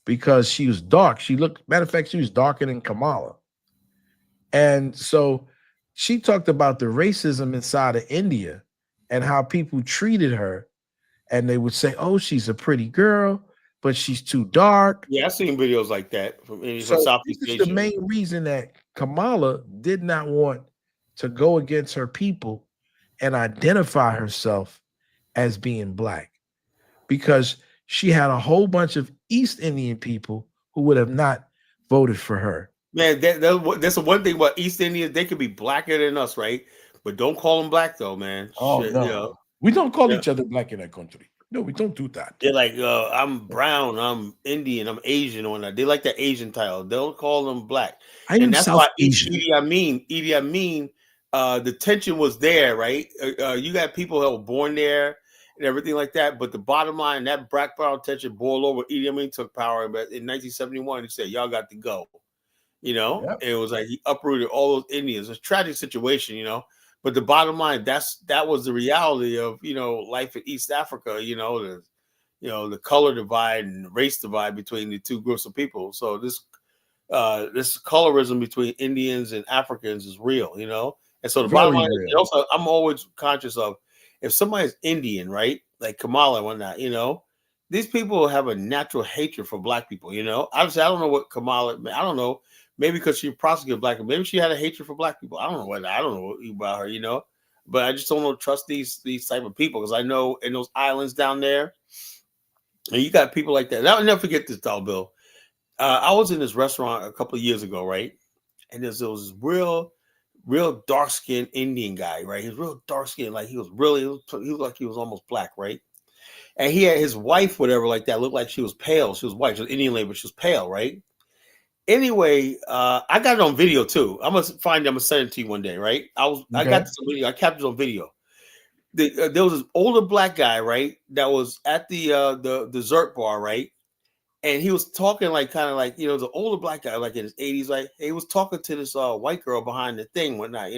because she was dark. Matter of fact, she was darker than Kamala. And so she talked about the racism inside of India and how people treated her. And they would say, oh, she's a pretty girl, but she's too dark. Yeah, I've seen videos like that from Southeast Asia. This is the main reason that Kamala did not want to go against her people and identify herself as being Black, because she had a whole bunch of East Indian people who would have not voted for her. Man, that's the one thing about East Indians. They could be blacker than us, right? But don't call them Black, though, man. Oh, no. We don't call each other Black in that country. No, we don't do that. They're like, I'm brown, I'm Indian, I'm Asian, or not. They like that Asian title. They'll call them Black. And that's why Idi Amin, the tension was there, right? You got people that were born there and everything like that. But the bottom line, that black power tension boiled over. Idi Amin took power, but in 1971, he said, y'all got to go. Yep. It was like he uprooted all those Indians. It's a tragic situation, But the bottom line, that was the reality of life in East Africa. The color divide and the race divide between the two groups of people. So this colorism between Indians and Africans is real. And so the bottom Very line is, and real. also I'm always conscious of if somebody's Indian, right? Like Kamala and whatnot, these people have a natural hatred for black people, Obviously, I don't know what Kamala, I don't know. Maybe because she prosecuted black people. Maybe she had a hatred for black people. I don't know what I don't know about her. But I just don't trust these type of people because I know in those islands down there, and you got people like that. And I'll never forget this, Dollar Bill. I was in this restaurant a couple of years ago, right? And there was this real dark skinned Indian guy, right? He was real dark skinned, like he was like he was almost black, right? And he had his wife, whatever, like that, looked like she was pale. She was white, she was Indian lady, but she was pale, right? Anyway, I got it on video too. I'm gonna send it to you one day, right? I got Okay. this on video. I captured it on video. There was this older black guy, right, that was at the dessert bar, right? And he was talking like kind of like the older black guy, like in his 80s, like he was talking to this white girl behind the thing, whatnot.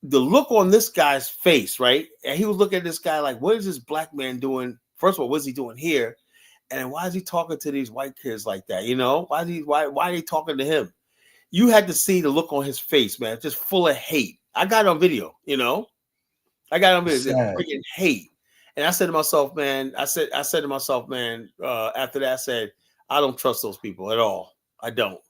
The look on this guy's face, right? And he was looking at this guy like, what is this black man doing? First of all, what's he doing here? And why is he talking to these white kids like that? Why are they talking to him? You had to see the look on his face, man, just full of hate. I got it on video. I got on video, Sad. freaking hate. And I said to myself, man, after that, I said, I don't trust those people at all. I don't.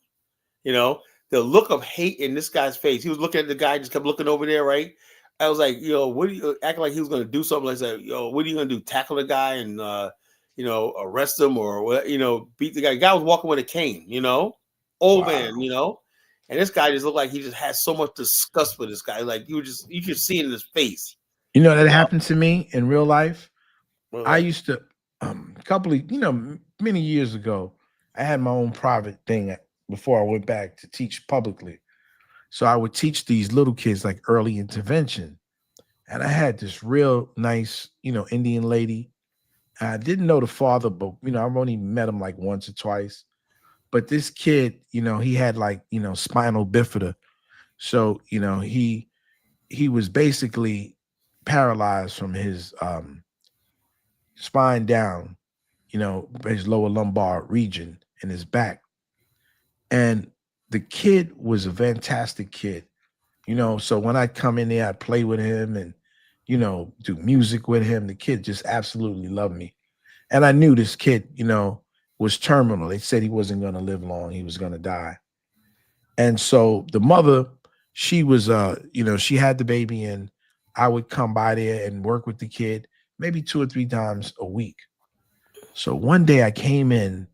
The look of hate in this guy's face. He was looking at the guy, just kept looking over there, right? I was like, what do you acting like he was gonna do something like that? What are you gonna do? Tackle the guy and arrest him or what, beat the guy. The guy was walking with a cane, old Wow. man, and this guy just looked like he just had so much disgust for this guy. Like you could see it in his face. That happened to me in real life. I Okay. used to, a couple of, many years ago, I had my own private thing before I went back to teach publicly. So I would teach these little kids like early intervention. And I had this real nice, Indian lady. I didn't know the father, but, I've only met him like once or twice. But this kid, he had like, spinal bifida. So, he was basically paralyzed from his spine down, his lower lumbar region in his back. And the kid was a fantastic kid, So when I come in there, I play with him and, do music with him. The kid just absolutely loved me. And I knew this kid, was terminal. They said he wasn't going to live long. He was going to die. And so the mother, she was, she had the baby and I would come by there and work with the kid maybe 2 or 3 times a week. So one day I came in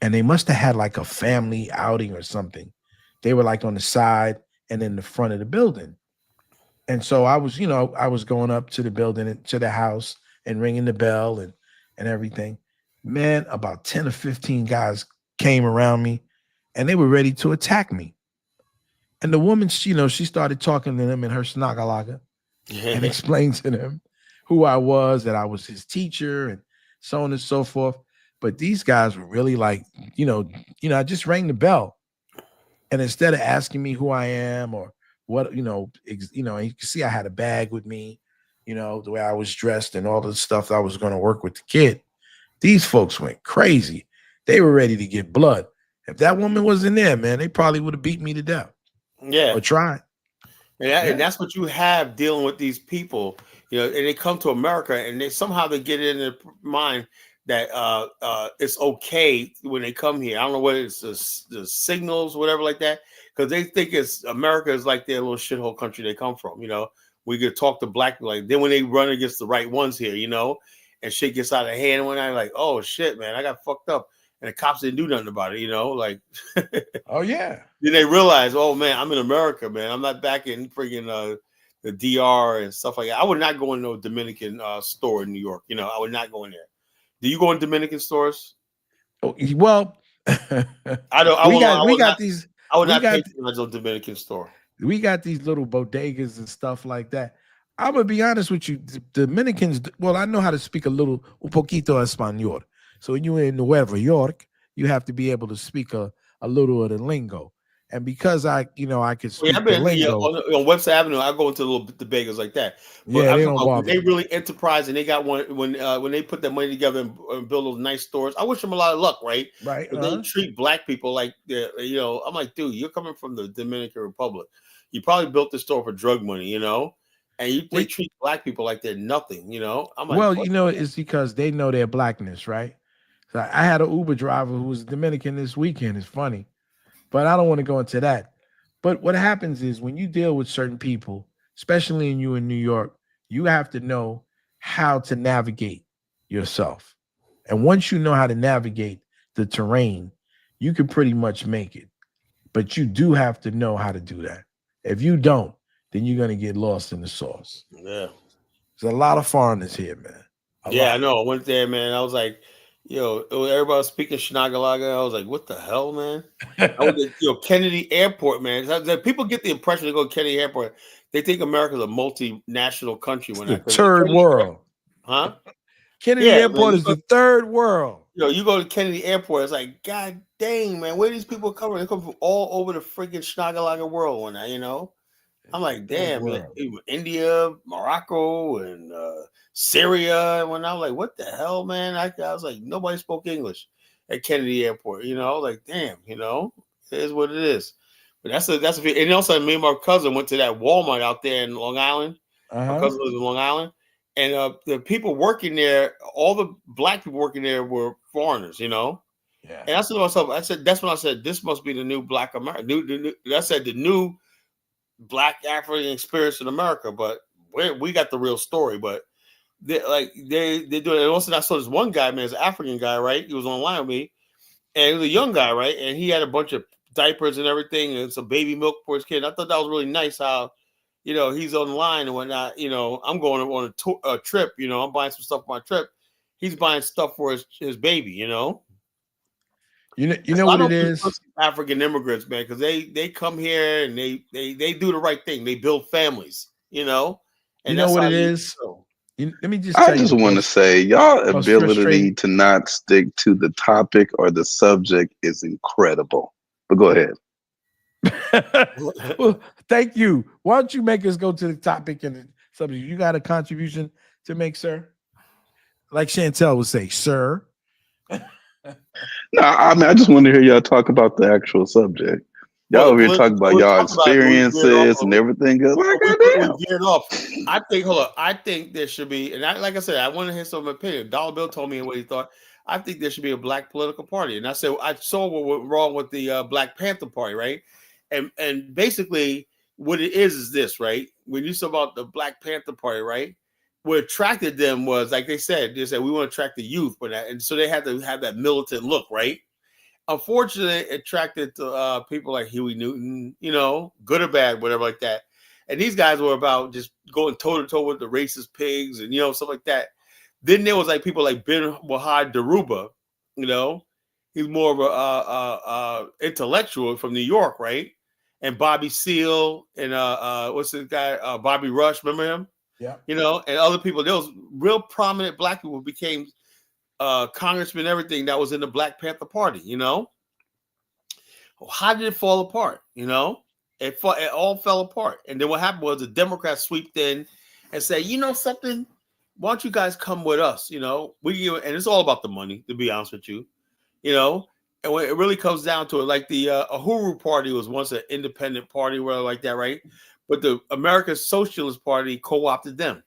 and they must have had like a family outing or something. They were like on the side and in the front of the building. And so I was going up to the building and to the house and ringing the bell and everything. Man, about 10 or 15 guys came around me and they were ready to attack me. And the woman, she started talking to them in her Snagalaga and explained to them who I was, that I was his teacher and so on and so forth. But these guys were really like, I just rang the bell. And instead of asking me who I am or what, you can see I had a bag with me, the way I was dressed and all the stuff that I was going to work with the kid. These folks went crazy. They were ready to get blood. If that woman wasn't there, man, they probably would have beat me to death. Yeah. Or tried. And that's what you have dealing with these people, and they come to America and they get it in their mind that it's okay when they come here. I don't know what it's the signals, whatever like that, because they think America is like their little shithole country they come from. We could talk to black people, like then when they run against the right ones here, and shit gets out of hand one night, like, oh shit, man, I got fucked up, and the cops didn't do nothing about it, like. Oh yeah. Then they realize, oh man, I'm in America, man. I'm not back in friggin' the DR and stuff like that. I would not go in no Dominican store in New York. I would not go in there. Do you go in Dominican stores? Oh, well, I don't. we got these. I would we not got patronize a Dominican store. we got these little bodegas and stuff like that. I'm gonna be honest with you, Dominicans. Well, I know how to speak a poquito español. So when you're in Nueva York, you have to be able to speak a little of the lingo. And because I could Yeah, speak I've the been lingo, on Webster Avenue. I go into little the beggars like that, but yeah, I'm they talking don't about when bother they me. really enterprise and they got one when they put their money together and build those nice stores. I wish them a lot of luck, right? Right? But they treat black people like I'm like, dude, you're coming from the Dominican Republic. You probably built this store for drug money, and they Well, treat black people like they're nothing. I'm like, well, what? it's because they know their blackness, right? So I had an Uber driver who was Dominican this weekend. It's funny, but I don't want to go into that. But what happens is when you deal with certain people, especially in New York, you have to know how to navigate yourself. And once you know how to navigate the terrain, you can pretty much make it. But you do have to know how to do that. If you don't, then you're going to get lost in the sauce. Yeah. There's a lot of foreigners here, man. A Yeah, I lot. know. I went there, man. I was like, everybody was speaking Shinagalaga. I was like, what the hell, man? I was at Kennedy Airport, man. People get the impression they go to Kennedy Airport, they think America's a multinational country It's when the because third Kennedy, world. huh? Kennedy Yeah, man. Airport is the third world. You go to Kennedy Airport, it's like, God dang, man, where these people coming? They come from all over the freaking Shinagalaga world when I'm like, Third damn, world. India, Morocco, and Syria. And when I was like, what the hell, man? I was like, nobody spoke English at Kennedy Airport. I was like, damn, it is what it is. But that's a. And also, me and my cousin went to that Walmart out there in Long Island. My Uh-huh. cousin lives in Long Island, and the people working there, all the black people working there were foreigners. Yeah. And I said to myself, that's when I said, this must be the new Black America. I said the new Black African experience in America, but we got the real story. But they do it. And also, I saw this one guy, man, this African guy, right? He was online with me, and he was a young guy, right? And he had a bunch of diapers and everything, and some baby milk for his kid. I thought that was really nice. How he's online and whatnot. I'm going on a trip. I'm buying some stuff for my trip. He's buying stuff for his baby. You know So I what it don't really is? trust African immigrants, man, because they come here and they do the right thing. They build families, You and know that's what how it you is? go. Let me just I tell you just the want to most say, y'all ability frustrating. to not stick to the topic or the subject is incredible. But go ahead. Well, thank you. Why don't you make us go to the topic and the subject? You got a contribution to make, sir? Like Chantel would say, sir. No, I mean, I just want to hear y'all talk about the actual subject. Y'all Well, the over here political talking about we y'all talked about it, but we veered off. experiences and everything else. Like, We goddamn. veered off. I think. Hold up. I think there should be, and like I said, I want to hear some opinion. Dollar Bill told me what he thought. I think there should be a black political party, and I said I saw what went wrong with the Black Panther Party, right? And basically, what it is this, right? When you saw about the Black Panther Party, right? What attracted them was, like they said we want to attract the youth, and so they had to have that militant look, right? Unfortunately, it attracted to people like Huey Newton, good or bad, whatever like that. And these guys were about just going toe to toe with the racist pigs and stuff like that. Then there was like people like Ben Wahad Daruba, he's more of a intellectual from New York, right? And Bobby Seale and what's this guy Bobby Rush, remember him? Yeah. And other people. There was real prominent black people who became congressman, everything that was in the Black Panther Party. How did it fall apart? It all fell apart. And then what happened was the Democrats sweeped in and say, something, why don't you guys come with us? And it's all about the money, to be honest with you. And when it really comes down to it, like the Uhuru Party was once an independent party, whatever like that, right? But the American Socialist Party co-opted them.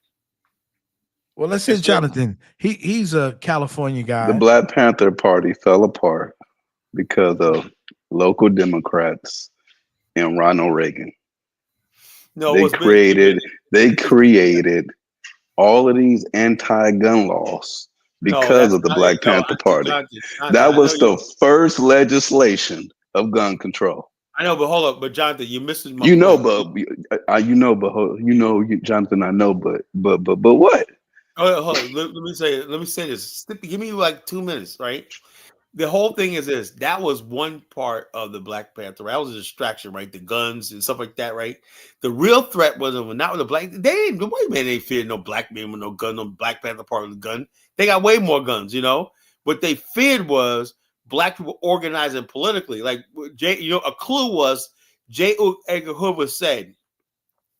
Well, let's say Jonathan. He's a California guy. The Black Panther Party fell apart because of local Democrats and Ronald Reagan. No, they created all of these anti-gun laws because of the Black Panther Party. That was the first legislation of gun control. I know, but hold up, but Jonathan, you're missing my point. Jonathan, I know, but what? Hold on. Let me say this. Give me like 2 minutes, right? The whole thing is this. That was one part of the Black Panther. That was a distraction, right? The guns and stuff like that, right? The real threat was not with the black. The white man ain't feared no black man with no gun, no Black Panther part of the gun. They got way more guns, What they feared was black people organizing politically. Like a clue was J. Edgar Hoover said.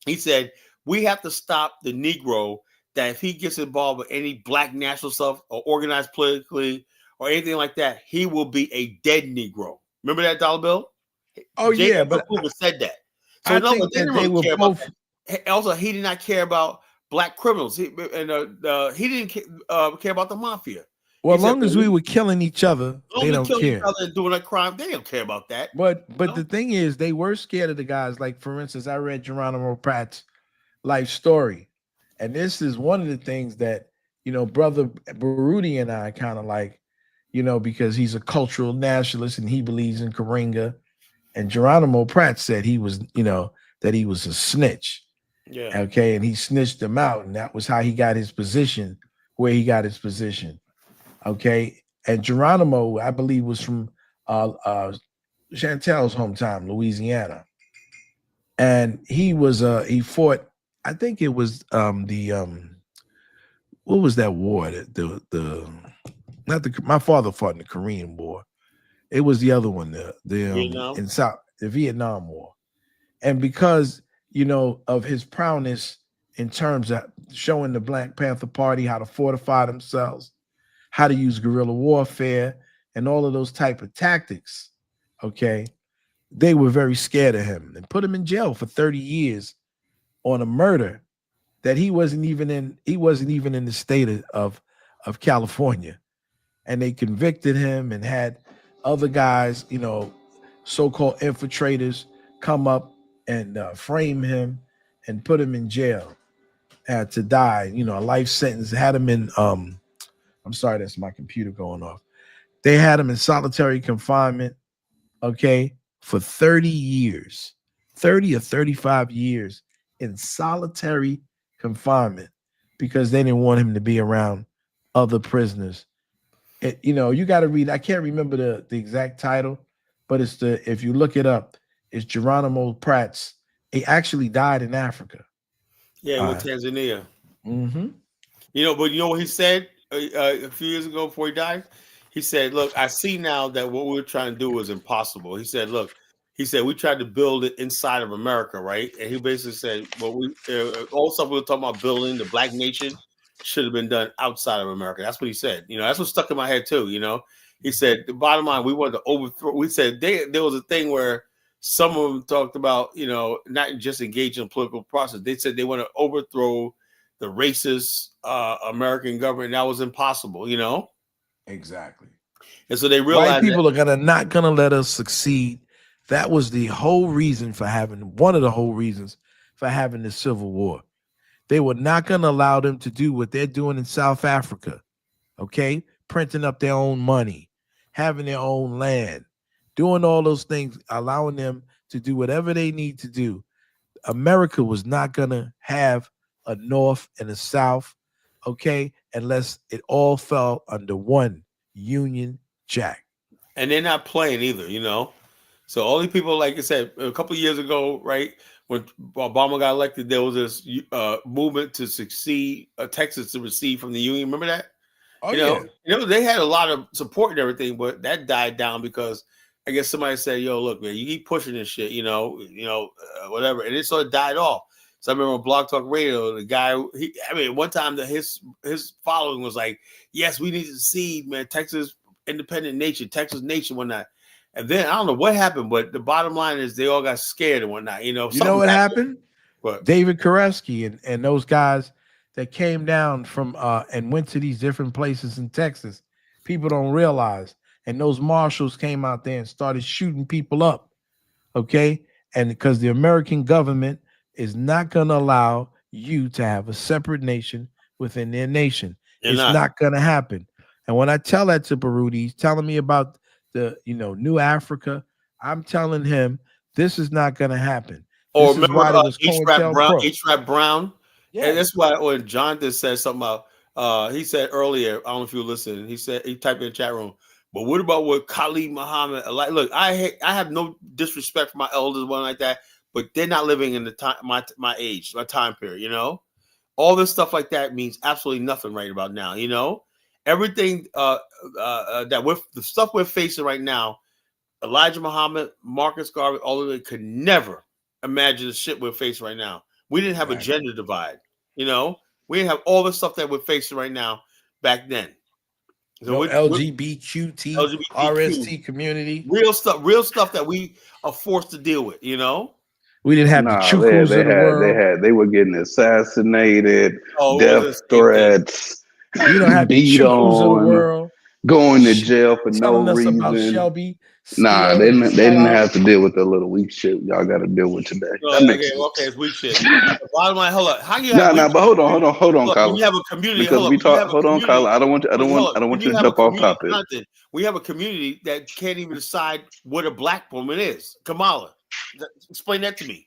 He said we have to stop the Negro. That if he gets involved with any black national stuff or organized politically or anything like that, he will be a dead Negro. Remember that dollar bill? Oh J. yeah, Edgar but Hoover said that. So I no, think they that didn't they really were care both. about that. Also, he did not care about black criminals. He didn't care about the mafia. Well, as long as we were killing each other, they don't killing each care. other and doing a crime, they don't care about that. But the thing is, they were scared of the guys. Like, for instance, I read Geronimo Pratt's life story, and this is one of the things that Brother Baruti and I kind of like, because he's a cultural nationalist and he believes in Karinga. And Geronimo Pratt said he was, that he was a snitch. Yeah. Okay, and he snitched them out, and that was how he got his position, where he got his position. Okay, and Geronimo, I believe, was from Chantel's hometown, Louisiana, and he fought. I think it was what was that war? My father fought in the Korean War. It was the other one, the Vietnam War, and because of his prowess in terms of showing the Black Panther Party how to fortify themselves, how to use guerrilla warfare, and all of those type of tactics. Okay, they were very scared of him and put him in jail for 30 years on a murder that he wasn't even in the state of California. And they convicted him and had other guys, so-called infiltrators, come up and frame him and put him in jail to die, a life sentence. Had him in I'm sorry, that's my computer going off. They had him in solitary confinement, okay, for 30 years, 30 or 35 years in solitary confinement because they didn't want him to be around other prisoners. You got to read. I can't remember the exact title, but if you look it up, it's Geronimo Pratt's. He actually died in Africa. Yeah, with Tanzania. Mm-hmm. But what he said a few years ago before he died? He said, "Look, I see now that what we were trying to do was impossible." He said, "Look," he said, "we tried to build it inside of America, right?" And he basically said, "Well, all stuff we were talking about building the Black nation should have been done outside of America." That's what he said. That's what stuck in my head too. He said, "The bottom line, we wanted to overthrow." We said there was a thing where some of them talked about, not just engaging in the political process. They said they want to overthrow the racist American government. That was impossible, Exactly. And so they realized white people are not gonna let us succeed. That was one of the whole reasons for having the Civil War. They were not gonna allow them to do what they're doing in South Africa. Okay, printing up their own money, having their own land, doing all those things, allowing them to do whatever they need to do. America was not gonna have a North and a South, okay, unless it all fell under one Union Jack. And they're not playing either, So all these people, like I said, a couple of years ago, right, when Obama got elected, there was this movement to succeed, Texas to recede from the Union. Remember that? They had a lot of support and everything, but that died down because I guess somebody said, "Yo, look, man, you keep pushing this shit, whatever," and it sort of died off. So I remember on Blog Talk Radio, the guy, one time his following was like, "Yes, we need to secede, man. Texas independent nation, Texas nation, whatnot." And then I don't know what happened, but the bottom line is they all got scared and whatnot. You know what happened? What? David Koreski and those guys that came down from and went to these different places in Texas. People don't realize. And those marshals came out there and started shooting people up. Okay. And because the American government is not going to allow you to have a separate nation within their nation. It's not going to happen. And when I tell that to Baruti, he's telling me about the, New Africa. I'm telling him this is not going to happen. Or this remember H-Rap Brown? Yeah. And that's why when Jonathan said something about, he said earlier, I don't know if you listened, he typed in the chat room, but what about what Khalid Muhammad, like, look, I have no disrespect for my elders, one like that, but they're not living in the time, my age, my time period, All this stuff like that means absolutely nothing right about now, Everything that the stuff we're facing right now, Elijah Muhammad, Marcus Garvey, all of it could never imagine the shit we're facing right now. We didn't have a gender divide, we didn't have all the stuff that we're facing right now back then. So no LGBTQ, RST community, real stuff that we are forced to deal with. We didn't have the Chukus of the world. They were getting assassinated, death threats. We don't have the Chukus of the world going to jail for no reason. About Shelby. Nah, they didn't have to deal with the little weak shit y'all got to deal with today. Okay, it's weak shit. Bottom line, hold up. How you have? But hold on, Kyle. When you have a community, because we talk. Hold on, Kyle. I don't want you to jump off topic. We have a community that can't even decide what a black woman is. Kamala, explain that to me.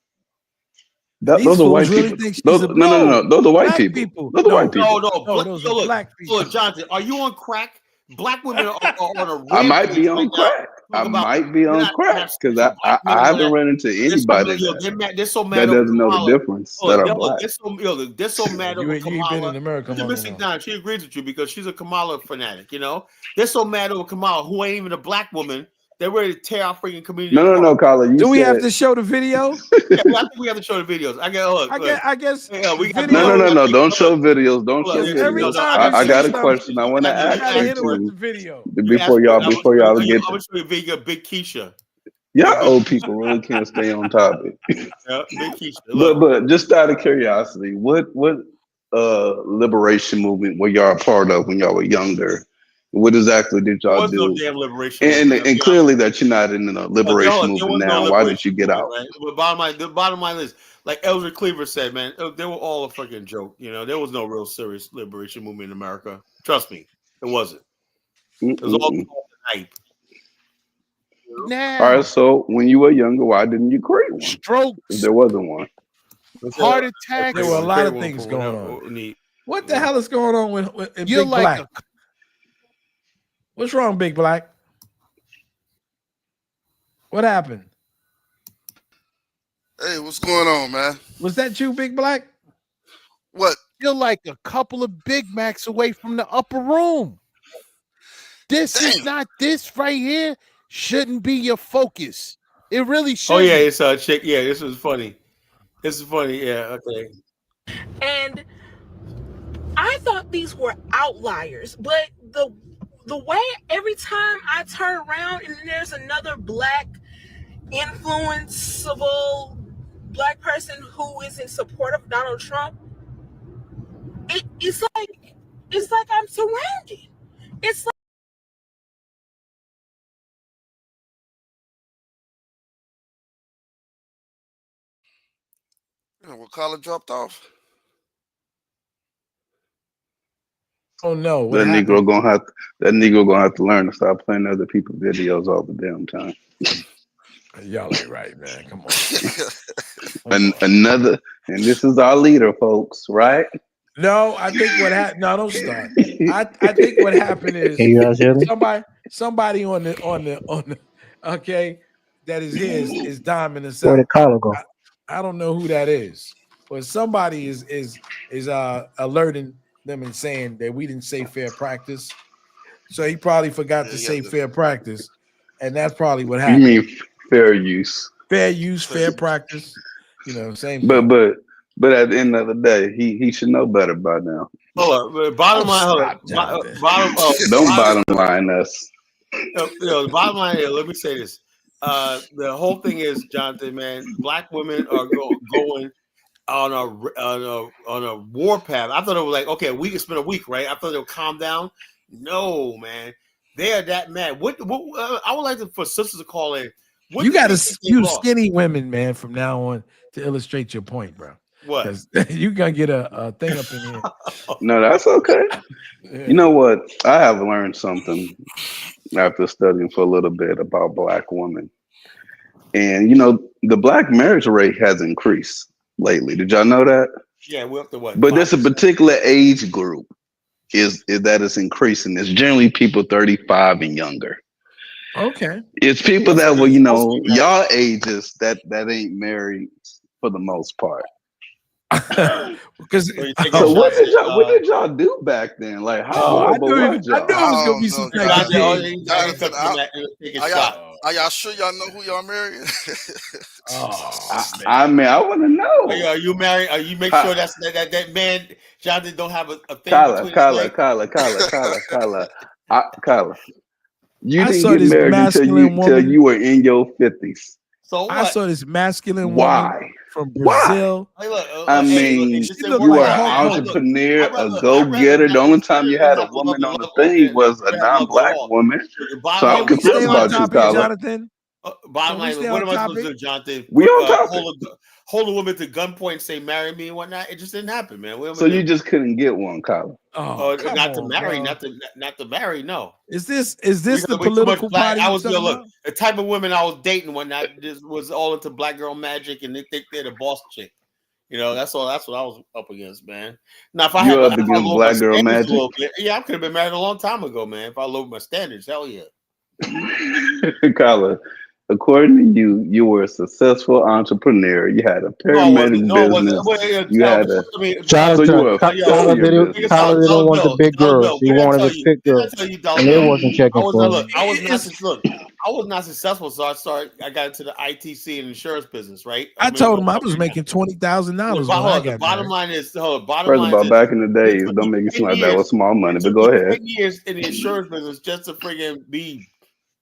Those are white people. No. Those are white people. Those are white people. No, those are black people. Look, Jonathan, are you on crack? Black women are on a. I might be on crack. Because I haven't run into anybody they're so mad that doesn't know the difference that are black. They're so mad over Kamala. You ain't been in America. You're missing down. She agrees with you because she's a Kamala fanatic. They're so mad over Kamala, who ain't even a black woman. They're ready to tear our freaking community. No, Colin. Do we have to show the video? Yeah, I think we have to show the videos. I guess. No. Don't show videos. Don't show videos. I got a question. I want to ask you before y'all get. I'm gonna show you a video of Big Keisha. Y'all old people really can't stay on topic. Yeah, Big Keisha. But just out of curiosity, what liberation movement were y'all a part of when y'all were younger? What exactly did y'all do? No damn liberation and clearly that you're not in the liberation movement now. Why did you get out? Right? The bottom line is, like Elder Cleaver said, man, they were all a fucking joke. There was no real serious liberation movement in America. Trust me, it wasn't. It was all hype. Now, all right, so when you were younger, why didn't you create one? Strokes. If there wasn't one. Heart attacks. There were a lot of things going on. What the hell is going on with You're Big like Black? What's wrong, Big Black? What happened? Hey, what's going on, man? Was that you, Big Black? What? You're like a couple of Big Macs away from the upper room. This is not this right here. Shouldn't be your focus. It really should. Oh yeah, it's a chick. Yeah, this was funny. This is funny. Yeah, okay. And I thought these were outliers, but the way every time I turn around and there's another black influenceable black person who is in support of Donald Trump, it's like I'm surrounded. It's like Well, Colin dropped off. Oh no! That Negro gonna have to learn to stop playing other people's videos all the damn time. Y'all ain't right, man. Come on. Another, and this is our leader, folks, right? No, I think what happened. No, don't start. I think what happened is somebody on the okay, that is his is diming us out. Where the collar go? I don't know who that is, but somebody is alerting them and saying that we didn't say fair practice. So he probably forgot to say fair practice, and that's probably what happened. You mean fair use? Fair use, fair practice. Same. But at the end of the day, he should know better by now. Hold on, bottom line. Don't bottom line us. The bottom line here. Let me say this. The whole thing is, Jonathan, man, black women are going on a war path. I thought it was like, okay, it's been a week, right? I thought they'll calm down. No, man, they are that mad. What I would like for sisters to call in. You got to use skinny women, man, from now on to illustrate your point, bro. What? Because you gonna get a thing up in here. No, that's okay. Yeah. You know what? I have learned something after studying for a little bit about black women, and the black marriage rate has increased lately. Did y'all know that? Yeah, we're up to what? But there's a particular age group is that is increasing. It's generally people 35 and younger. Okay. It's people that were, y'all ages that ain't married for the most part. Because So you taking So what shots did at what did y'all do back then? Like how I horrible knew was I knew it y'all? was I gonna be don't some know, type of Jonathan, Jonathan. oh, dig. he Jonathan, comes from that taking are y'all shot. are y'all sure y'all know who y'all marrying? Oh man. I mean, I want to know. Are you married? Are you make sure Ka- that man Jonathan don't have a thing Kyla, between his Kyla, legs? Kyla, Kyla, Kyla, Kyla, Kyla. You I didn't saw get this married until masculine woman. you were in your 50s. So I what? saw this masculine woman Why? from Why? Brazil. Hey, look, I hey, mean, this She didn't looked work you like are out. an Hulk Hey, Hogan. look, entrepreneur, a I'd rather go-getter. The only time you had a have the love woman to on the love thing than was a have love to non-black walk. woman. The So I'm Can we stay confused on about you, topic, Kyla. Jonathan? Bottom Can we line, stay what on am I supposed to topic? do, Jonathan? We on topic. Hold a woman to gunpoint and say marry me and whatnot? It just didn't happen, man. What am I So you do? just couldn't get one, Kyla. Oh, come Not to on, marry, bro. not to marry. No, Is this the we too much political black. party I you was talking look about? the type of women I was dating when I just was all into black girl magic, and they think they're the boss chick. You know, that's all. That's what I was up against, man. Now, if You're up I against lowered my black girl standards a magic. little bit, yeah, I could have been married a long time ago, man. If I lowered my standards, hell yeah. Kyla, according to you, you were a successful entrepreneur. You had a No, I wasn't. paramedic No, I wasn't. business. You had a I mean, so you Jonathan, were a fool yo, to your nigga, business. Tyler didn't want the big Dollar girls. Bill. He What did I wanted tell the you? thick What did I girls, tell you, Dollar and they Bill? wasn't checking for him. I was not. It's, Look, I was not successful, so I got into the ITC and insurance business, right? I told him I was making $20,000 when I The got bottom married. line is, bottom First of line is all, this. back in the It days, took don't me make it seem 10 like that was years. small money, It but took go me ahead. 10 years in the insurance business just to friggin' be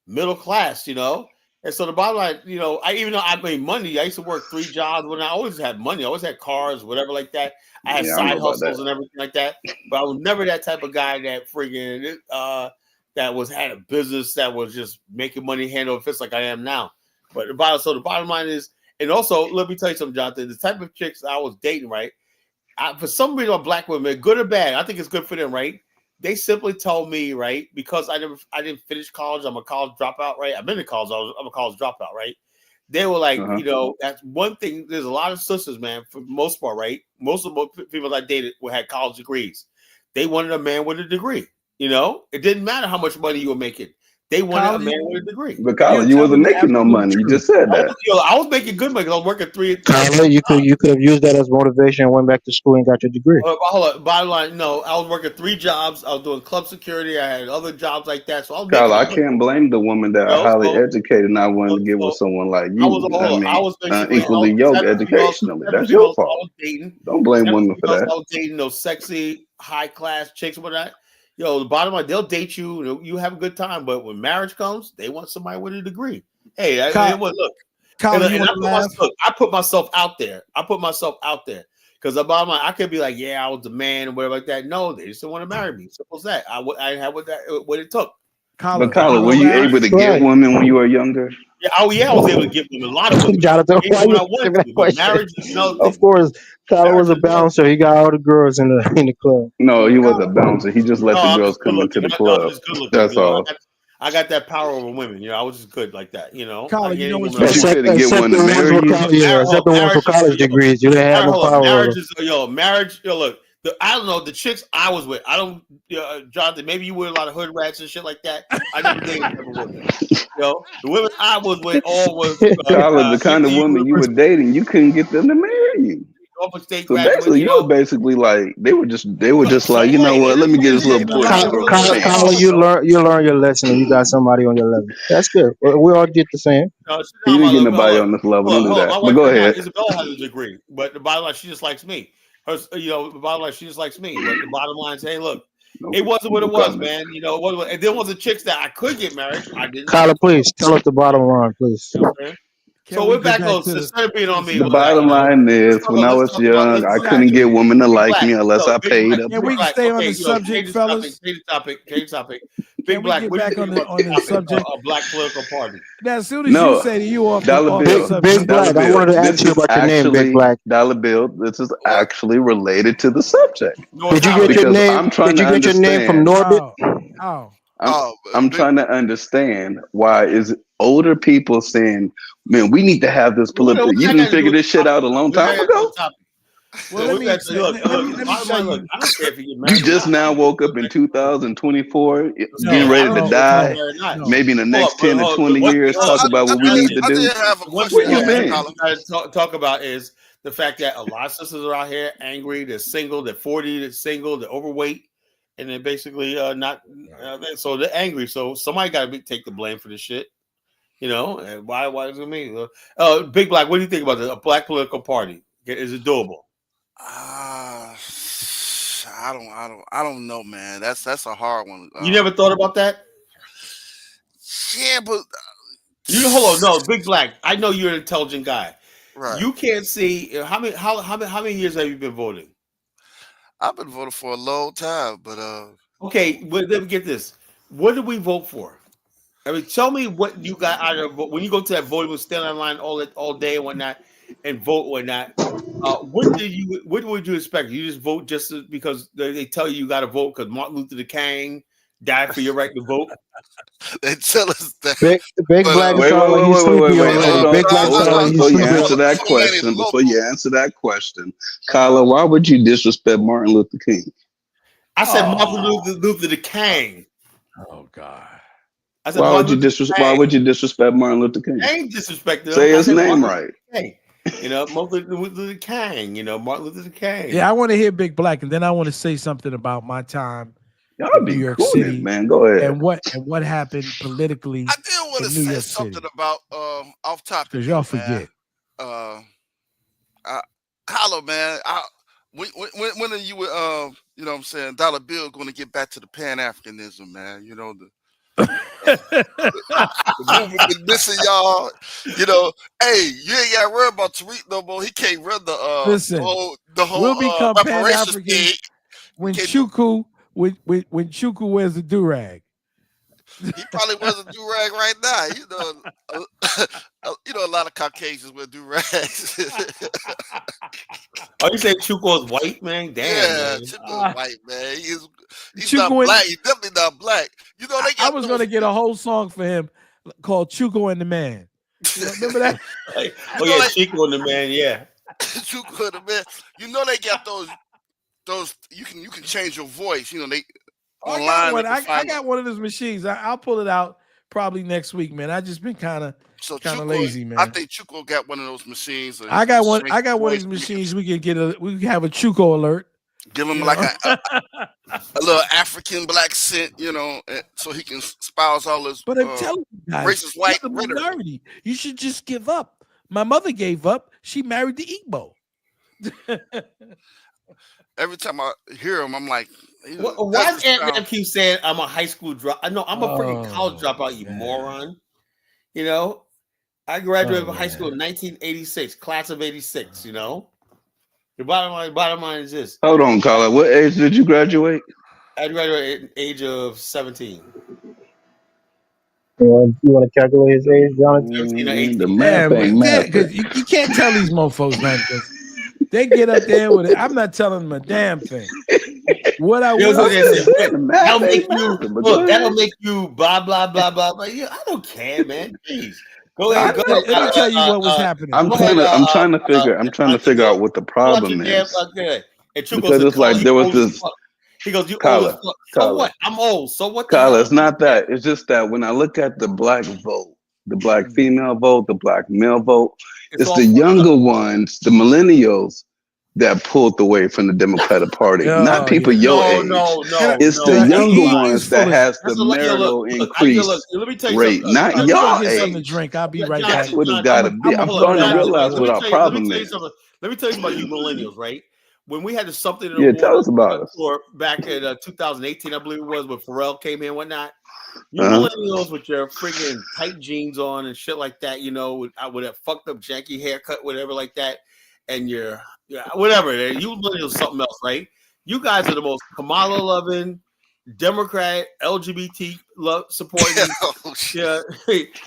middle class, you know? And so the bottom line, even though I made money, I used to work 3 jobs when I always had money. I always had cars, whatever like that. I had Yeah, I don't know side about hustles that. and everything like that. But I was never that type of guy that friggin' had a business that was just making money hand over fist like I am now. But the bottom line is, and also let me tell you something, Jonathan. The type of chicks I was dating, right? For some reason, black women, good or bad, I think it's good for them, right? They simply told me, right, because I didn't finish college. I'm a college dropout, right? I've been to college. I'm a college dropout, right? They were like, Uh-huh. that's one thing. There's a lot of sisters, man, for the most part, right? Most of the people I dated had college degrees. They wanted a man with a degree. It didn't matter how much money you were making. They wanted a Kyla, man with a degree. But Kyla, you're you wasn't telling the making no absolute money. You truth. just said that. I was making good money because I was working three. Tyler, you could have used that as motivation and went back to school and got your degree. Hold on. Bottom line, no, I was working 3 jobs. I was doing club security. I had other jobs like that. So I was making Kyla, a I good, can't blame the women that are highly so, educated not wanting to get with so someone like I was you. I hold on. I mean, was basically equally yoked educationally. That's your I fault. was dating. Don't blame Seven women for females that. I was dating, those sexy, high class chicks, whatnot. The bottom line, they'll date you. You have a good time, but when marriage comes, they want somebody with a degree. Hey, look. Kyla, you want to laugh? I put myself out there. Because the bottom line, I could be like, yeah, I was the man or whatever like that. No, they just don't want to marry me. Simple as that. I had what it took. Kyla, But you Kyla, want were to you laugh? able to get Right. women when you were younger? Yeah, I was able to get women, a lot of women, Jonathan, even why when you I wanted asking me that to. But question? marriage is another Of thing. course, Tyler Marriage was a is another bouncer. thing. He got all the girls in the club. No, he was a bouncer. He just let No, the I'm girls just good come into looking. the I was club. just good looking. That's all. I got that power over women. I was just good like that. Kyla, Like you any know what's woman I But you funny? want. couldn't get one to marry you. Except the ones with college degrees. You didn't have no Hold on, power over. marriage. Look, I don't know the chicks I was with. I don't, Jonathan. Maybe you were a lot of hood rats and shit like that. I never dated type of women. The women I was with all was Kyla, the kind of NYU woman you were University, dating, you couldn't get them to marry you. Norfolk State So graduate. basically, you were basically like they were just So like, you know hey, what? it Let is me what get it this little is. A boy lot some of girl a women. Kyler, chance. you learn your lesson, and you got somebody on your level. That's good. We all did the same. She's He not didn't my get level. nobody on this level. Don't do Hold on. that. My But wife go right now, ahead. Isabella, has a degree, but the bottom line, she just likes me. The bottom line, she just likes me. But the bottom line is, hey, look, No, it wasn't what no it was, comment. man. And there was a chicks that I could get married. I didn't have the Kyler, courage. please tell us the bottom line, please. You know what I'm saying? Can So we we're get back back on. to So the instead of being to the on me, The we're back. subject, bottom man? line is, when I Let's was talk about. young, I Let's couldn't get women to Big like Black. me unless I Big paid Black. a Can Big we price. Black. stay on Okay, the subject, fellas? change the topic. Can Big we Black. get What do you back think on about the subject? subject? A black political party. Now, as soon as you No, say that you Dollar off the Bill, Big subject, Dollar Black, I Bill. wanted to This ask you is about your name, Big actually Black. Dollar Bill. This is What? actually related to the subject No, it's Did you not get related. your because name? I'm trying Did to you get your name from understand. Norbit? oh, oh, I'm Oh, I'm big. trying to understand why is older people saying, "Man, we need to have this political." What You that got didn't to do figure with this the shit topic? out a long What time that got to do ago. with the topic? well, let We me got to say, look. let me Bottom tell line, look. you. I don't care if you get You married or just not. now I don't woke up in care. 2024, No, getting I ready don't to No, care if you get die. no, married or not. no. Maybe in the next 10 to Hold 20 on. years, Oh, talk about what we need to I do. did have a The one question thing Where for you you, that Big been? Collar. you got to talk about is the fact that a lot of sisters are out here angry, they're single, they're 40, they're single, they're overweight, and they're basically not. So they're angry. So somebody got to take the blame for this shit. You know, and why is it me? Big Black, what do you think about a black political party? Is it doable? I don't know, man. That's a hard one. You never thought about that? Yeah, but you hold on. No, Big Black. I know you're an intelligent guy. right. You can't see how many years have you been voting? I've been voting for a long time, but okay. Well, let me get this. What did we vote for? I mean, tell me what you got out of when you go to that voting, you stand online all day and whatnot, and vote whatnot. What would you expect? You just vote just because they tell you got to vote because Martin Luther King died for your right to vote? They tell us that. Big Black sound like he's sleepy already. Big Black sound like he's Before you sleepy. answer that question, Kyla, why would you disrespect Martin Luther King? I said Martin Luther King. Oh God. I said, why would you disrespect Martin Luther King? I ain't disrespecting him. Say his name right. You know, Martin Luther King. You know, Martin Luther King. Yeah, I want to hear Big Black, and then I want to say something about my time Y'all in be New York cool, City, man. Go ahead. And what happened politically. I did want to say something about off topic because y'all forget. Kylo, man. When are you you know what I'm saying, Dollar Bill going to get back to the Pan-Africanism, man? You know, the movement been missing y'all. You know, hey, you ain't got to worry about Tariq no more. He can't run the whole we'll become reparations Pan-African thing. when Chuku when Chuku wears a do-rag. He probably wears a do-rag right now. You know, a lot of Caucasians wear do-rags. Oh, you say Chuko's white, man? Damn, yeah, man. Chuko's white, man. He's not black. He's definitely not black. You know, I was going to get a whole song for him called Chuko and the Man. You know, remember that? Chico and the Man, yeah. Chuko and the Man. You know they got those. You can change your voice. You know they. Online, I got one of those machines. I'll pull it out probably next week, man. I just been kind of lazy, man. I think Chuko got one of those machines. I got one of these machines. We can have a Chuko alert. Give him like a little African black scent, you know, so he can spouse all his. But I'm telling you guys, racist white the minority. You should just give up. My mother gave up. She married the Igbo. Every time I hear him, I'm like, why does Ant-Man keep saying I'm a high school drop? I know I'm a freaking college dropout, you moron. You know, I graduated from high school in 1986, class of 86, you know. The bottom line is this. Hold on, Carla. What age did you graduate? I graduated at the age of 17. You want to calculate his age, Jonathan? 17 or 18. The math ain't math. Because you can't tell these mofos nothing because they get up there with it. I'm not telling them a damn thing. What I will say, that'll make you blah blah blah blah blah. Yeah, I don't care, man. Jeez. Go ahead. Let me tell you what was happening. I'm trying to figure out what the problem is. Because it's like there was this. He goes, "You old as fuck." So what? I'm old. So what? Kyla, it's not that. It's just that when I look at the black vote, the black female vote, the black male vote, it's the younger ones, the millennials, that pulled away from the Democratic Party. Not people your age. No. It's the younger ones that has the marital increase rate. Not your age. Something to drink. I'll be right back. That's what it's got to be. I'm starting to realize what our problem is. Let me tell you about you millennials, right? When we had something in the tell us about us. Back in 2018, I believe it was, when Pharrell came in and whatnot. You millennials with your freaking tight jeans on and shit like that, you know, with a fucked up janky haircut, whatever like that, and your whatever. You millennials something else, right? You guys are the most Kamala loving, Democrat, LGBT supporting. Yeah,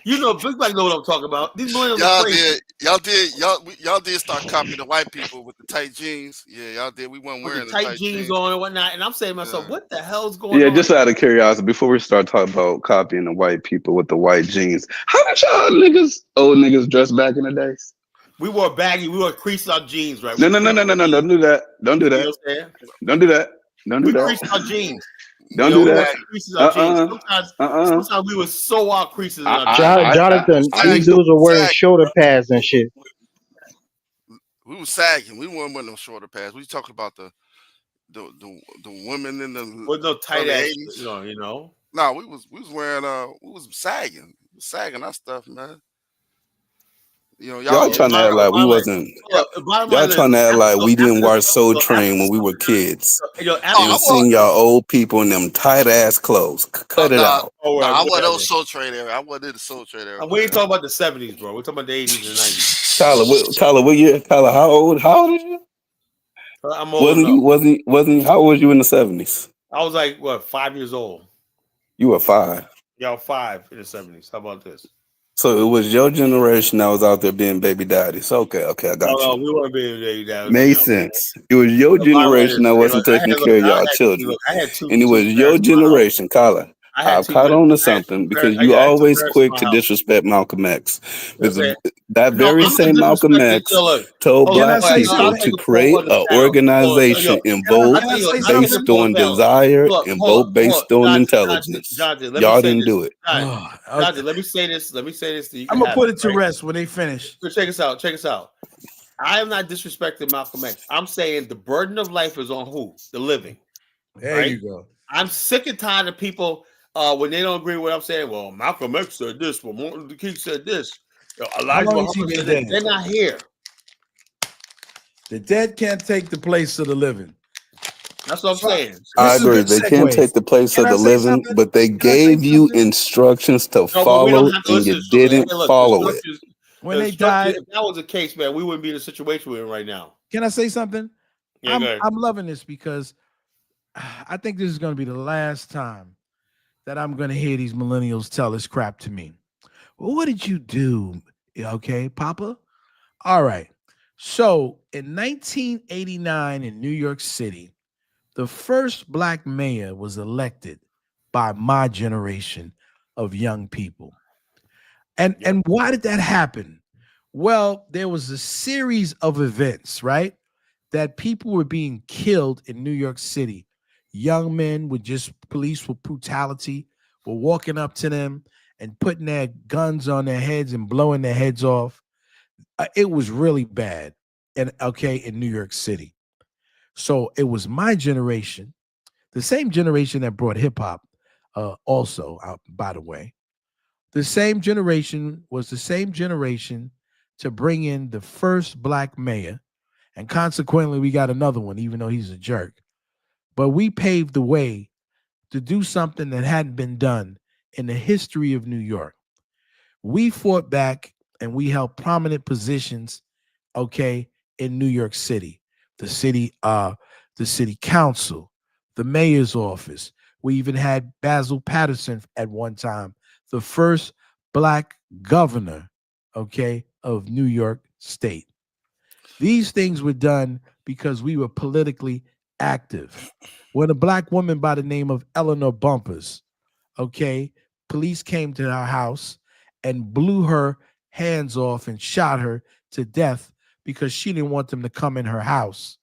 you know, Big Black know what I'm talking about. These millennials are crazy. Y'all did start copying the white people with the tight jeans. Yeah, y'all did. We weren't wearing the tight jeans on and whatnot. And I'm saying to myself, what the hell's going on? Yeah, just out of curiosity, before we start talking about copying the white people with the white jeans, how did y'all old niggas dress back in the days? We wore baggy. We wore creased our jeans, right? No. Don't do that. Don't do that. You know don't do that. Don't do that. We creased our jeans. Don't do that. Sometimes we were so out creases. Jonathan, these dudes are wearing shoulder pads and shit. We was sagging. We weren't with no shorter pants. We talking about the women in the With no tight early ass, '80s. you know. No, we was wearing we was sagging our stuff, man. You know, Y'all y'all Look, trying to y'all act bottom, like we bottom line, wasn't. bottom Y'all line is trying to act like we didn't watch Soul after Train when we were kids after and I the was seen party. y'all old people in them tight ass clothes. Cut it nah, out. Oh, nah, I wasn't whatever. on Soul Trade era. I wasn't in the Soul Trade era, We ain't man. talking about the 70s, bro. We're talking about the 80s and 90s. Tyler, what year? Tyler, how old are you? I'm old enough. Wasn't how old was you in the 70s? I was like, what, 5 years old? You were 5. Y'all 5 in the 70s. How about this? So it was your generation that was out there being baby daddies. Okay, I got No, you. we weren't being there. Made sense. It was your The bottom line generation is, that hey, wasn't look, taking care of y'all children. I had two And it was parents your in my house. generation, Kyla. I had I've two caught on to I had two something because parents. you I had two always parents in quick my to house. disrespect Malcolm X. You know what I'm Because saying? that No, very I'm not same Malcolm disrespecting. X Yo, look, told hold Can on. I black say I'll people tell something? to you a quote create on the an panel. Hold on, yo, organization and vote Can I say I'll tell you a based something? quote on on the panel. desire Look, and hold vote on, hold on. based on Jonathan, intelligence. Jonathan, let me Y'all say didn't this. do it. Jonathan, Oh, Jonathan, let me say this. Let me say this so you can I'm gonna have put it, it to right? rest when they finish. So check us out. Check us out. I am not disrespecting Malcolm X. I'm saying the burden of life is on who? The living, There right? you go. I'm sick and tired of people when they don't agree with what I'm saying. Well, Malcolm X said this. Well, Martin Luther King said this. How Elijah long has he Muhammad been said this. dead? They're not here. The dead can't take the place of the living. That's what I'm So saying. I this is a agree. good They can't segue. take the place Can of I the say living, something? but they Can I say gave you something? instructions to No, but we don't follow have to and you listen. So, hey, didn't look, the follow it. structures, When they died, if that was the case, man, we wouldn't be in the situation we're in right now. can I say something? Yeah, go ahead. I'm loving this because I think this is going to be the last time that I'm going to hear these millennials tell this crap to me. Well, what did you do? Okay, Papa? All right. So in 1989 in New York City, the first black mayor was elected by my generation of young people. And Yep. and why did that happen? Well, there was a series of events, right? That people were being killed in New York City. Young men with just police with brutality were walking up to them and putting their guns on their heads and blowing their heads off. It was really bad. And okay, in New York City. So it was my generation, the same generation that brought hip hop, also, by the way. The same generation was the same generation to bring in the first black mayor. And consequently, we got another one, even though he's a jerk. But we paved the way to do something that hadn't been done in the history of New York. We fought back and we held prominent positions, okay, in New York City. The city council, the mayor's office. We even had Basil Patterson at one time, the first black governor, okay, of New York State. These things were done because we were politically active. When a black woman by the name of Eleanor Bumpers, okay, police came to our house and blew her hands off and shot her to death because she didn't want them to come in her house.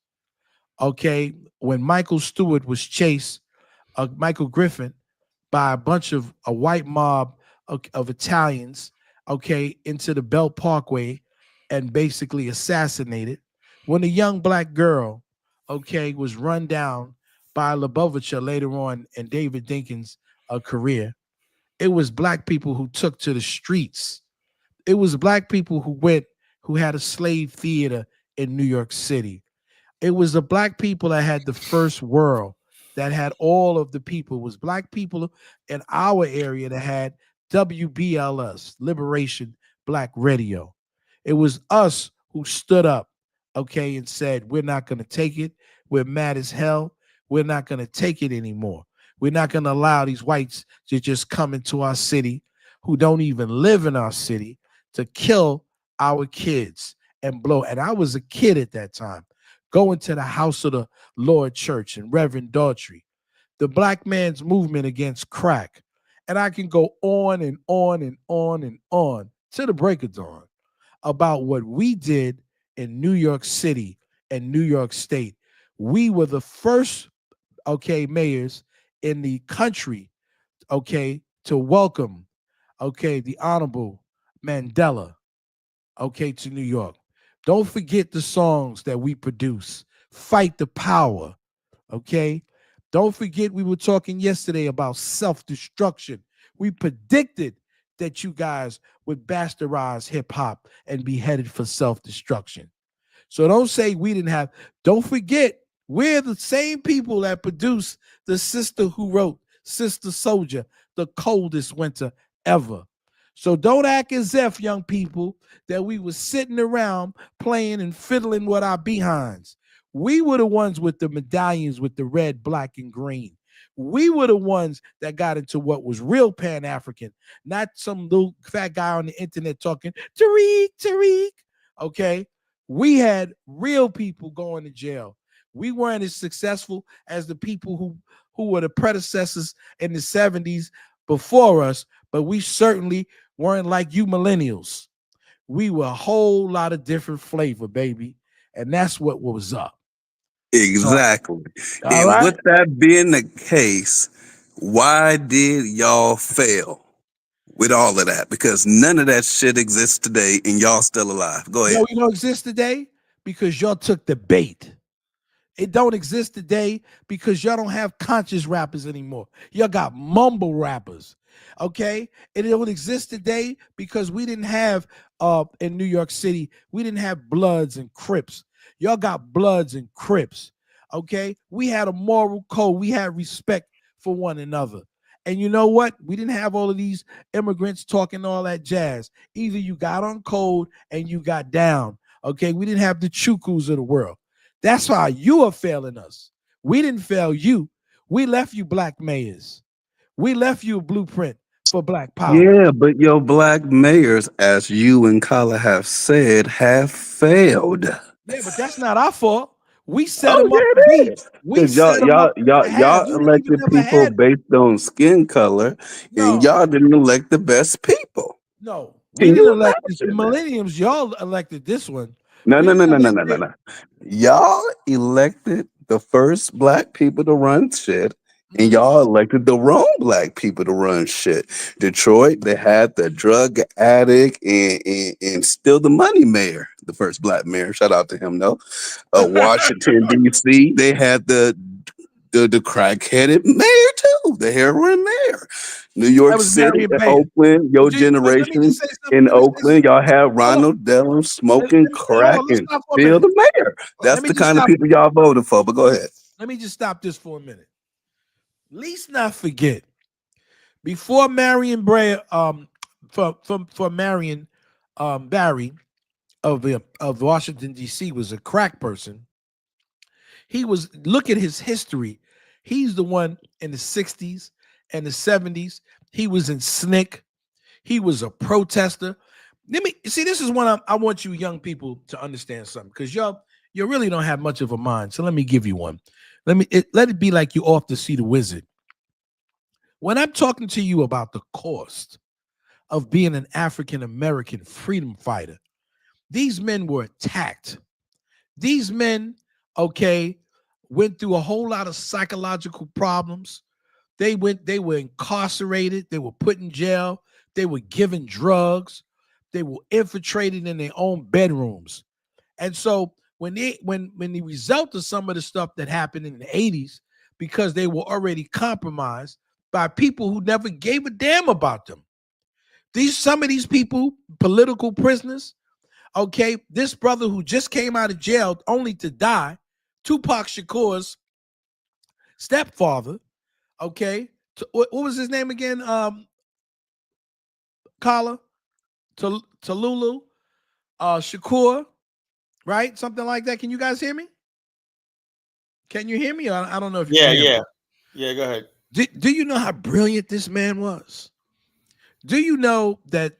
Okay, when Michael Stewart was chased, Michael Griffin, by a bunch of a white mob of Italians, okay, into the Belt Parkway and basically assassinated. When a young black girl, okay, was run down by Lubavitcher later on in David Dinkins' career, it was black people who took to the streets. It was black people who had a slave theater in New York City. It was the black people that had the first world, that had all of the people. It was black people in our area that had WBLS, Liberation Black Radio. It was us who stood up, okay, and said, we're not going to take it. We're mad as hell. We're not going to take it anymore. We're not going to allow these whites to just come into our city who don't even live in our city to kill our kids and blow. And I was a kid at that time going to the House of the Lord Church and Reverend Daughtry, the black man's movement against crack. And I can go on and on and on and on to the break of dawn about what we did in New York City and New York State. We were the first, okay, mayors in the country, okay, to welcome, okay, the Honorable Mandela, okay, to New York. Don't forget the songs that we produce. Fight the power. Okay. Don't forget we were talking yesterday about self-destruction. We predicted that you guys would bastardize hip hop and be headed for self-destruction. So don't say we didn't have. Don't forget, we're the same people that produced the sister who wrote Sister Soldier, the coldest winter ever. So don't act as if, young people, that we were sitting around playing and fiddling with our behinds. We were the ones with the medallions with the red, black, and green. We were the ones that got into what was real Pan-African, not some little fat guy on the internet talking, Tariq, Tariq. Okay? We had real people going to jail. We weren't as successful as the people who were the predecessors in the 70s before us, but we certainly weren't like you millennials. We were a whole lot of different flavor, baby. And that's what was up. Exactly. All And right. with that being the case, why did y'all fail with all of that? Because none of that shit exists today and y'all still alive. Go ahead. No, you don't exist today because y'all took the bait. It don't exist today because y'all don't have conscious rappers anymore. Y'all got mumble rappers. Okay? It don't exist today because we didn't have in New York City, we didn't have Bloods and Crips. Y'all got Bloods and Crips. Okay? We had a moral code. We had respect for one another. And you know what? We didn't have all of these immigrants talking all that jazz. Either you got on code and you got down. Okay? We didn't have the chukus of the world. That's why you are failing us. We didn't fail you. We left you black mayors. We left you a blueprint for black power. Yeah, but your black mayors, as you and Kala have said, have failed. Yeah, but that's not our fault. We set Oh them yeah, up to it be. is. We Because set them up to have. y'all We didn't even elected never people had. based on skin color, and No, y'all didn't elect the best people. no. We Can didn't you elect this. The imagine? millenniums, y'all elected this one. No, We no, no, didn't no, no, elect no, no, it. no. Y'all elected the first black people to run shit, and Mhm. y'all elected the wrong black people to run shit. Detroit, they had the drug addict and still the money mayor, the first black mayor. Shout out to him, though. Washington, D.C., they had the crack-headed mayor too, the heroin mayor. New That York was City, Marion Bayer. Oakland, your But let me generation just say something. in Let me say Oakland, something. y'all had Hold on. Ronald Dellum Let smoking me say, hold crack on. Let's and stop for a still minute. the mayor. That's Let me the just kind of stop. people y'all voted for. But go ahead. Let me just stop this for a minute. Let's not forget before Marion Bray, for Marion Barry of Washington D.C. was a crack person. He was look at his history. He's the one in the '60s and the '70s. He was in SNCC. He was a protester. Let me see. This is one I want you young people to understand something because you really don't have much of a mind. So let me give you one. Let it be like you off to see the wizard. When I'm talking to you about the cost of being an African American freedom fighter, these men were attacked. These men, okay, went through a whole lot of psychological problems. They were incarcerated, they were put in jail, they were given drugs, they were infiltrated in their own bedrooms. And so when the result of some of the stuff that happened in the 80s, because they were already compromised by people who never gave a damn about them. Some of these people, political prisoners, okay, this brother who just came out of jail only to die, Tupac Shakur's stepfather, okay, what was his name again? Kala, Talulu, Shakur, right? Something like that. Can you guys hear me? Can you hear me? I don't know if you can Yeah, hear me. yeah, yeah. Go ahead. Do you know how brilliant this man was? Do you know that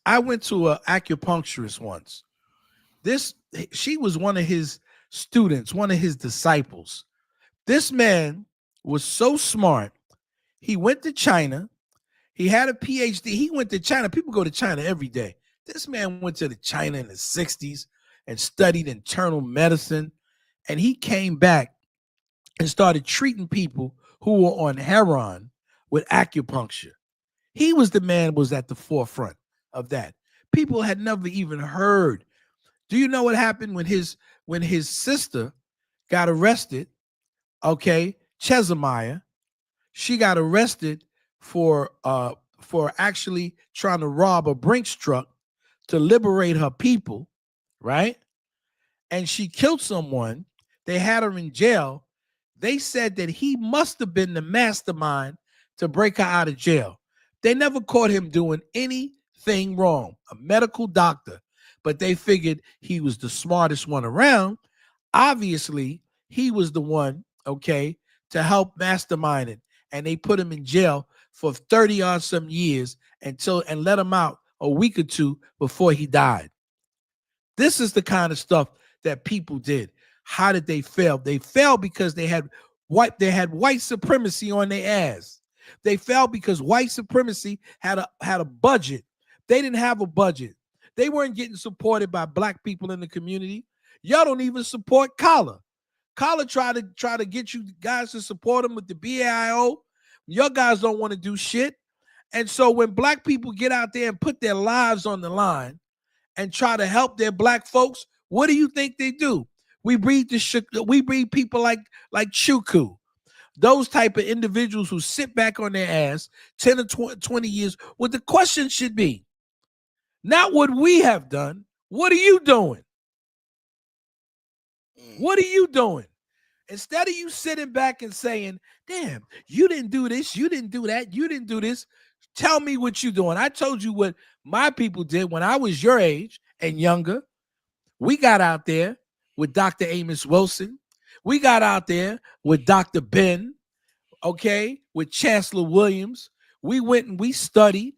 I went to an acupuncturist once. She was one of his students, one of his disciples. This man was so smart. He went to China. He had a PhD. He went to China. People go to China every day. This man went to China in the 60s and studied internal medicine. And he came back and started treating people who were on heroin with acupuncture. He was the man was at the forefront of that. People had never even heard Do you know what happened when his sister got arrested? Okay, Chesamaya, she got arrested for actually trying to rob a Brinks truck to liberate her people, right? And she killed someone. They had her in jail. They said that he must have been the mastermind to break her out of jail. They never caught him doing anything wrong, a medical doctor, but they figured he was the smartest one around. Obviously, he was the one, okay, to help mastermind it. And they put him in jail for 30 odd some years and let him out a week or two before he died. This is the kind of stuff that people did. How did they fail? They failed because they had white supremacy on their ass. They failed because white supremacy had a budget. They didn't have a budget. They weren't getting supported by black people in the community. Y'all don't even support Kala. Kala try to get you guys to support him with the BAIO. Your guys don't want to do shit. And so when black people get out there and put their lives on the line and try to help their black folks, what do you think they do? We breed people like Chuku, those type of individuals who sit back on their ass 10 or 20 years. What the question should be, not what we have done. What are you doing? What are you doing? Instead of you sitting back and saying, damn, you didn't do this, you didn't do that, you didn't do this. Tell me what you're doing. I told you what my people did when I was your age and younger. We got out there with Dr. Amos Wilson. We got out there with Dr. Ben, okay, with Chancellor Williams. We went and we studied,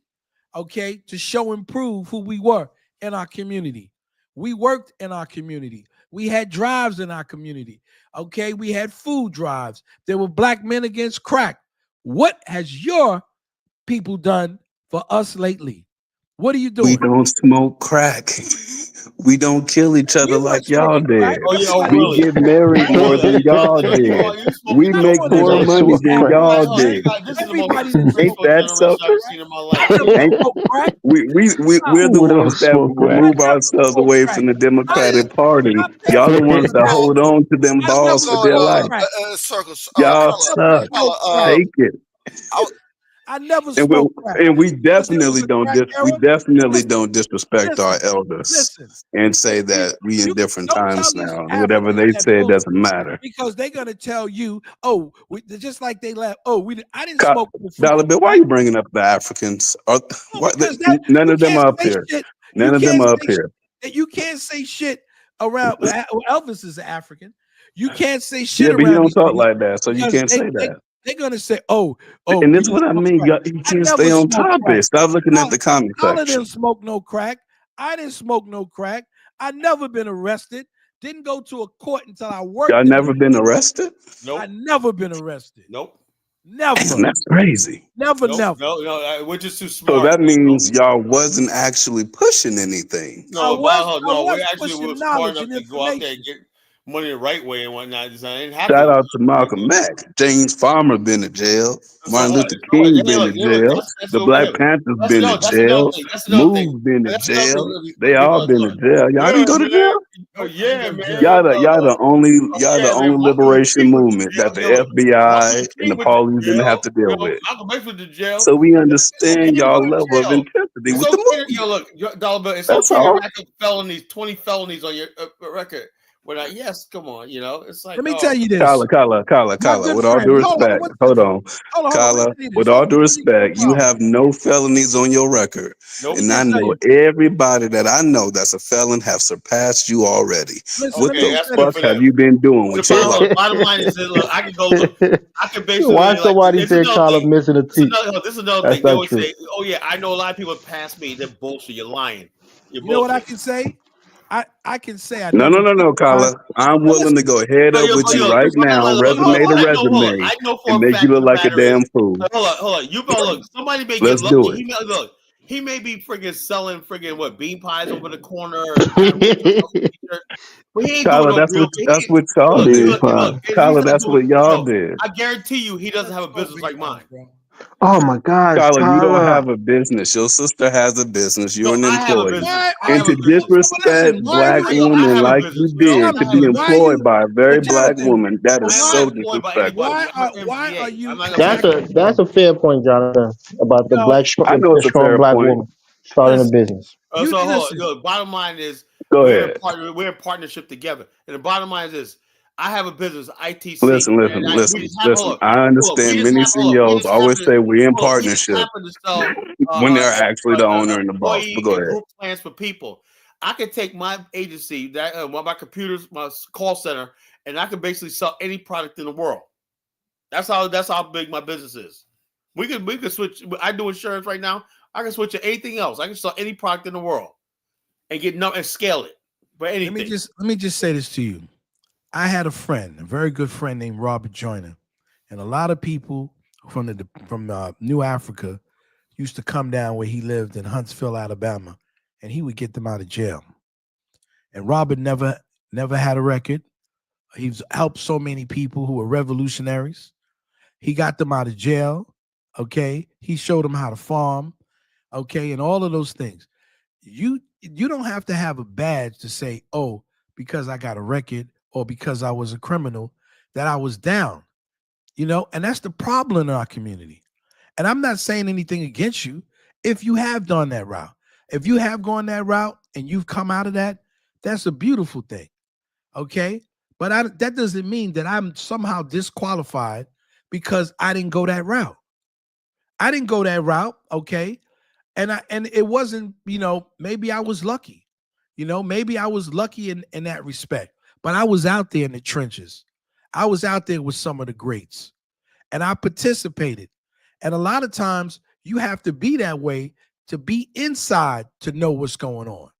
okay, to show and prove who we were in our community. We worked in our community. We had drives in our community, okay? We had food drives. There were Black Men Against Crack. What has your people done for us lately? What are you doing? We don't smoke crack. We don't kill each other like y'all did. Oh, yeah, oh, We really? get married more than y'all did. We make more don't money smoke than crack. y'all did. This is the Everybody most Ain't disrespectful that generation something? I've seen in my life. I never Ain't smoked crack. we're the We don't ones that smoke crack. remove I never ourselves smoked away crack. from the Democratic Party. I'm Y'all the definitely ones that crack. hold on to them I balls never for So, dear smoked life. crack. Circles, Y'all Carla, suck. Smoked crack. Take it. I never And we smoked crack. and we Because there was definitely a don't crack we era. definitely Listen, don't disrespect our listen, elders listen. and say We, that we in different don't tell times these now. Whatever Africans they that say, it bullshit doesn't matter. because they're gonna tell you, oh, just like they laugh. Oh, I didn't Co- smoke no Dollar freaking Bill, why are crack. you bringing up the Africans? No, because None you of them can't are up say here. shit. You None of them can't are up say here. shit. You can't say shit around. Elvis is an African. You can't say shit Yeah, but he around don't these talk niggas like that, so you because can't say that. they're gonna say, oh, And you this is didn't what I smoke mean. crack. You I can't stay never on smoked crack. topic. Stop looking at the comment Colin didn't section. smoke no crack. I didn't smoke no crack. I never been arrested. Didn't go to a court until I worked Y'all in the never been arrested? Nope. I never been arrested. Nope. Never. Damn, that's crazy. Never, Nope. never. No. We're just too So smart. that means y'all wasn't actually pushing anything. No, but I no, we was actually pushing were smart knowledge enough and to go out there and information. get money the right way and whatnot. So I didn't have Shout to. out to Malcolm X. James Farmer been in jail. So Martin Luther hold on. King Yeah, been look, in yeah, look. jail. That's The what Black we're. Panthers That's been no. in That's another jail. thing. That's another thing. Move been in That's another jail. thing. They all been in jail. Y'all didn't Yeah, go to man. jail. Oh Nope, I didn't yeah, go to man. jail. Y'all the Yeah, man. only Martin Luther liberation King went to movement jail. that the Look, Martin FBI Luther and King the went to police didn't have jail. to deal with. Malcolm X went to jail. So we It's okay understand to y'all go to level of jail. intensity It's with the okay to, movement. look, Dollar Bill, it's That's okay to all. rack up felonies, 20 felonies on your record. When yes, come on, it's like, Let me tell oh, you this. My Kala, good with all friend. due Hold on respect, one hold second. on. Hold on. Kala, Listen to this. with Hold all on. due Let me get respect, you power. have no felonies on your record. nope. And Let I me tell know you. everybody that I know that's a felon have surpassed you already. Listen, What let me Okay, the just that's say good fuck for this. have them. you been doing with your life? Bottom line is that, look, I can go look. I can Why basically, like, somebody it's said another Carla thing. missing a teeth? This is another That's thing. They not always true. say, oh yeah, I know a lot of people past me. They're bullshit. You're lying. You're You know what I bullshit. can say? I can say I No, never no, no, been no, around. Kala. I'm But willing listen, to go head No, up with you right bottom now, line, look, hold resume to on. resume, I know for and a make you fact look of the like a matter is, damn fool. hold on. You better look. Somebody may get Let's lucky. do it. He may be friggin' selling friggin' what bean pies over the corner or trying to sell a t-shirt, but he ain't doing Kala, no real. that's what y'all Look, Big did. look. pie. If he's Kala, not that's doing, what y'all did. I guarantee you, he doesn't Never have a smoked business bean like pies, mine. bro. Oh my gosh, Tyler, you don't Tyler. have a business. Your sister has a business. You're No, an I have a employee. business. What? I And have to a business. But listen, disrespect why are black you? Yo, I women have a like you business. You know, did, to I have be a Jonathan, why are business. employed you? by a very But black Jonathan, woman, that but is I am why? not so employed by disrespectful. anybody. Why I'm an are? Why are MGA. I'm you not gonna That's flex a on attacking? you. that's a fair point, Jonathan, about the Yo, I know the it's a strong fair black point. woman starting a listen. business. You So hold on. listen. Look, bottom line is Go we're in ahead. partner. We're in partnership together. And the bottom line is this: I have a business, ITC, Listen, and listen, we listen, just have listen. hold up. I Hold up. We understand just many have hold up. We CEOs just always happen to say we're in hold up. We just partnership happen to sell when they're actually the owner and the boss. But employee go and ahead. group plans for people. I can take my agency, that my computers, my call center, and I can basically sell any product in the world. That's how big my business is. We could switch. I do insurance right now. I can switch to anything else. I can sell any product in the world and get and scale it for anything. Let me just say this to you. I had a friend, a very good friend named Robert Joyner, and a lot of people from New Africa used to come down where he lived in Huntsville, Alabama, and he would get them out of jail. And Robert never had a record. He's helped so many people who were revolutionaries. He got them out of jail. Okay, he showed them how to farm. Okay, and all of those things. You don't have to have a badge to say, oh, because I got a record or because I was a criminal, that I was down. And that's the problem in our community. And I'm not saying anything against you if you have done that route. If you have gone that route and you've come out of that, that's a beautiful thing. Okay. But that doesn't mean that I'm somehow disqualified because I didn't go that route. I didn't go that route. Okay. And it wasn't, maybe I was lucky. Maybe I was lucky in that respect. But I was out there in the trenches. I was out there with some of the greats and I participated. And a lot of times you have to be that way to be inside to know what's going on.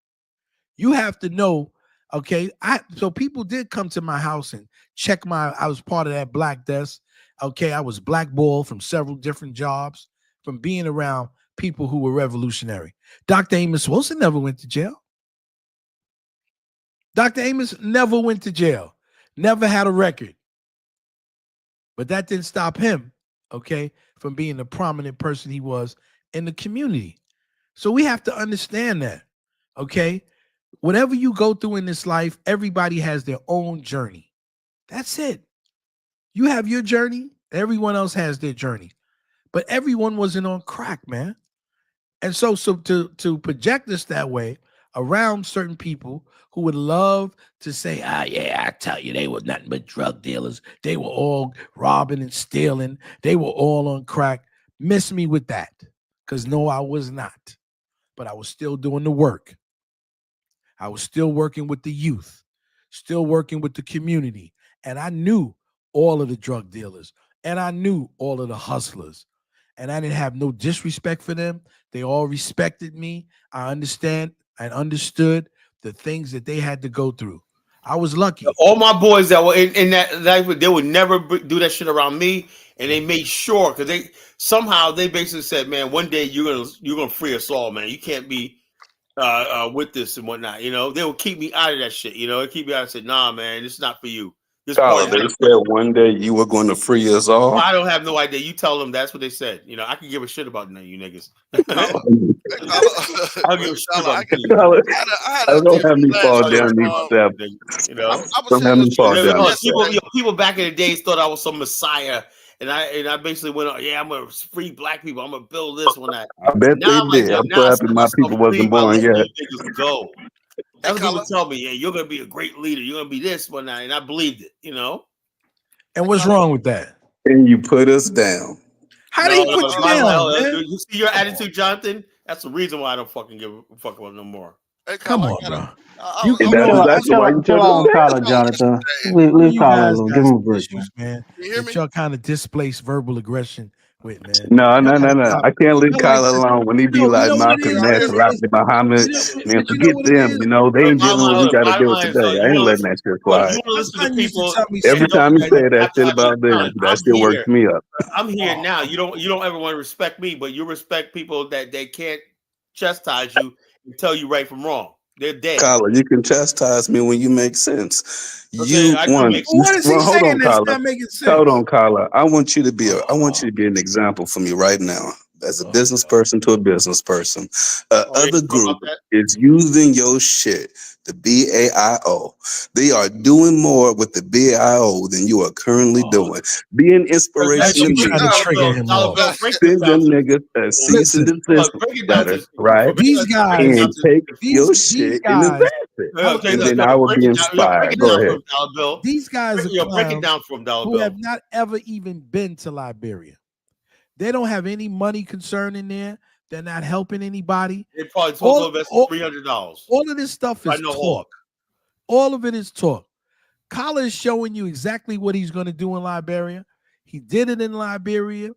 You have to know, okay. So people did come to my house and check I was part of that black desk. Okay, I was blackballed from several different jobs from being around people who were revolutionary. Dr. Amos Wilson never went to jail. Dr. Amos never went to jail, never had a record. But that didn't stop him, okay, from being the prominent person he was in the community. So we have to understand that, okay? Whatever you go through in this life, everybody has their own journey. That's it. You have your journey, everyone else has their journey. But everyone wasn't on crack, man. And so to project this that way around certain people who would love to say, yeah, I tell you, they were nothing but drug dealers. They were all robbing and stealing. They were all on crack. Miss me with that. Because no, I was not. But I was still doing the work. I was still working with the youth, still working with the community. And I knew all of the drug dealers and I knew all of the hustlers. And I didn't have no disrespect for them. They all respected me. I understood the things that they had to go through. I was lucky. All my boys that were in that life, they would never do that shit around me, and they made sure because they basically said, "Man, one day you're gonna free us all, man. You can't be with this and whatnot." They would keep me out of that shit. They keep me out and said, "Nah, man, it's not for you. This part Tyler, is they not for said you." one day you were going to free us all. I don't have no idea. You tell them that's what they said. I can give a shit about none of you niggas. Hey, Carla. Hey, I Carla. don't give a shit Carla, about I, none of you Tyler, niggas. I had I a don't dear have friend me last fall I don't year. give a down shit these about steps. none of you niggas. I was Don't sitting have in the me fall street down these yesterday. People back in the days thought I was some messiah, and I basically went on. Yeah, I'm gonna free black people. I'm gonna build this one that. I bet Now they I'm like, did. yo, I'm now so I happy set my myself people free wasn't by born letting yet. you niggas go. Hey, That's what people Carla. tell me. Yeah, you're gonna be a great leader. You're gonna be this one night, and I believed it. And Hey, what's Carla. wrong with that? And you put us down. How did No, he no. put The you bottom line, down, man? you see your Come on. attitude, Jonathan. That's the reason why I don't fucking give a fuck about no more. Hey, Come Carla, I on, got a. bro. I, You I And you was that's know just I, exactly why you Chill put us out, down. Collar, calling Jonathan. yesterday. some of Leave you Collar guys alone. got Give him a some break, man. issues, man, You hear that me? y'all kind of displace verbal aggression with, man. No, Y'all no, no, gotta no. stop I it. can't leave Y'all like Kyler this. alone when he be You like know what it Malcolm is? Y'all X, hear me? Lapti Muhammad. Man, But you know forget what it them. is? You know, they Look, ain't dealing with what we got to bottom deal with line is, today. I you ain't want to letting listen. that shit You fly. want to My listen to son used to people tell me, Every say, that time you say don't that have to shit have your about them, talent. that shit works me up. I'm here oh, now. You don't ever want to respect me, but you respect people that they can't chastise you and tell you right from wrong. They're dead. Kyler, you can chastise me when you make sense. Okay, You I do want make What is he well, hold saying on, that's Kyler. not making Hold sense? on, Kyler. I want you to be an example for me right now. As a business person to a business person. Oh, yeah, Other you know about group that? is using your shit, the BAIO. They are doing more with the BAIO than you are currently doing. Be an That's inspiration to you me. trying to trigger him Dollar off. Bill, break this Send down them to niggas a cease and Listen, desist break it down letter, to right? these break it guys, down And to take your these shit and guys, advance it. okay, And look, then I will break be it down. Break inspired. it Go down for ahead. him, Dollar Bill. these guys are Break it clowns down for him, Dollar who Bill. have not ever even been to Liberia. They don't have any money concern in there. They're not helping anybody. They probably told to invest $300. All of this stuff is no talk. hawk. All of it is talk. Kala is showing you exactly what he's going to do in Liberia. He did it in Liberia.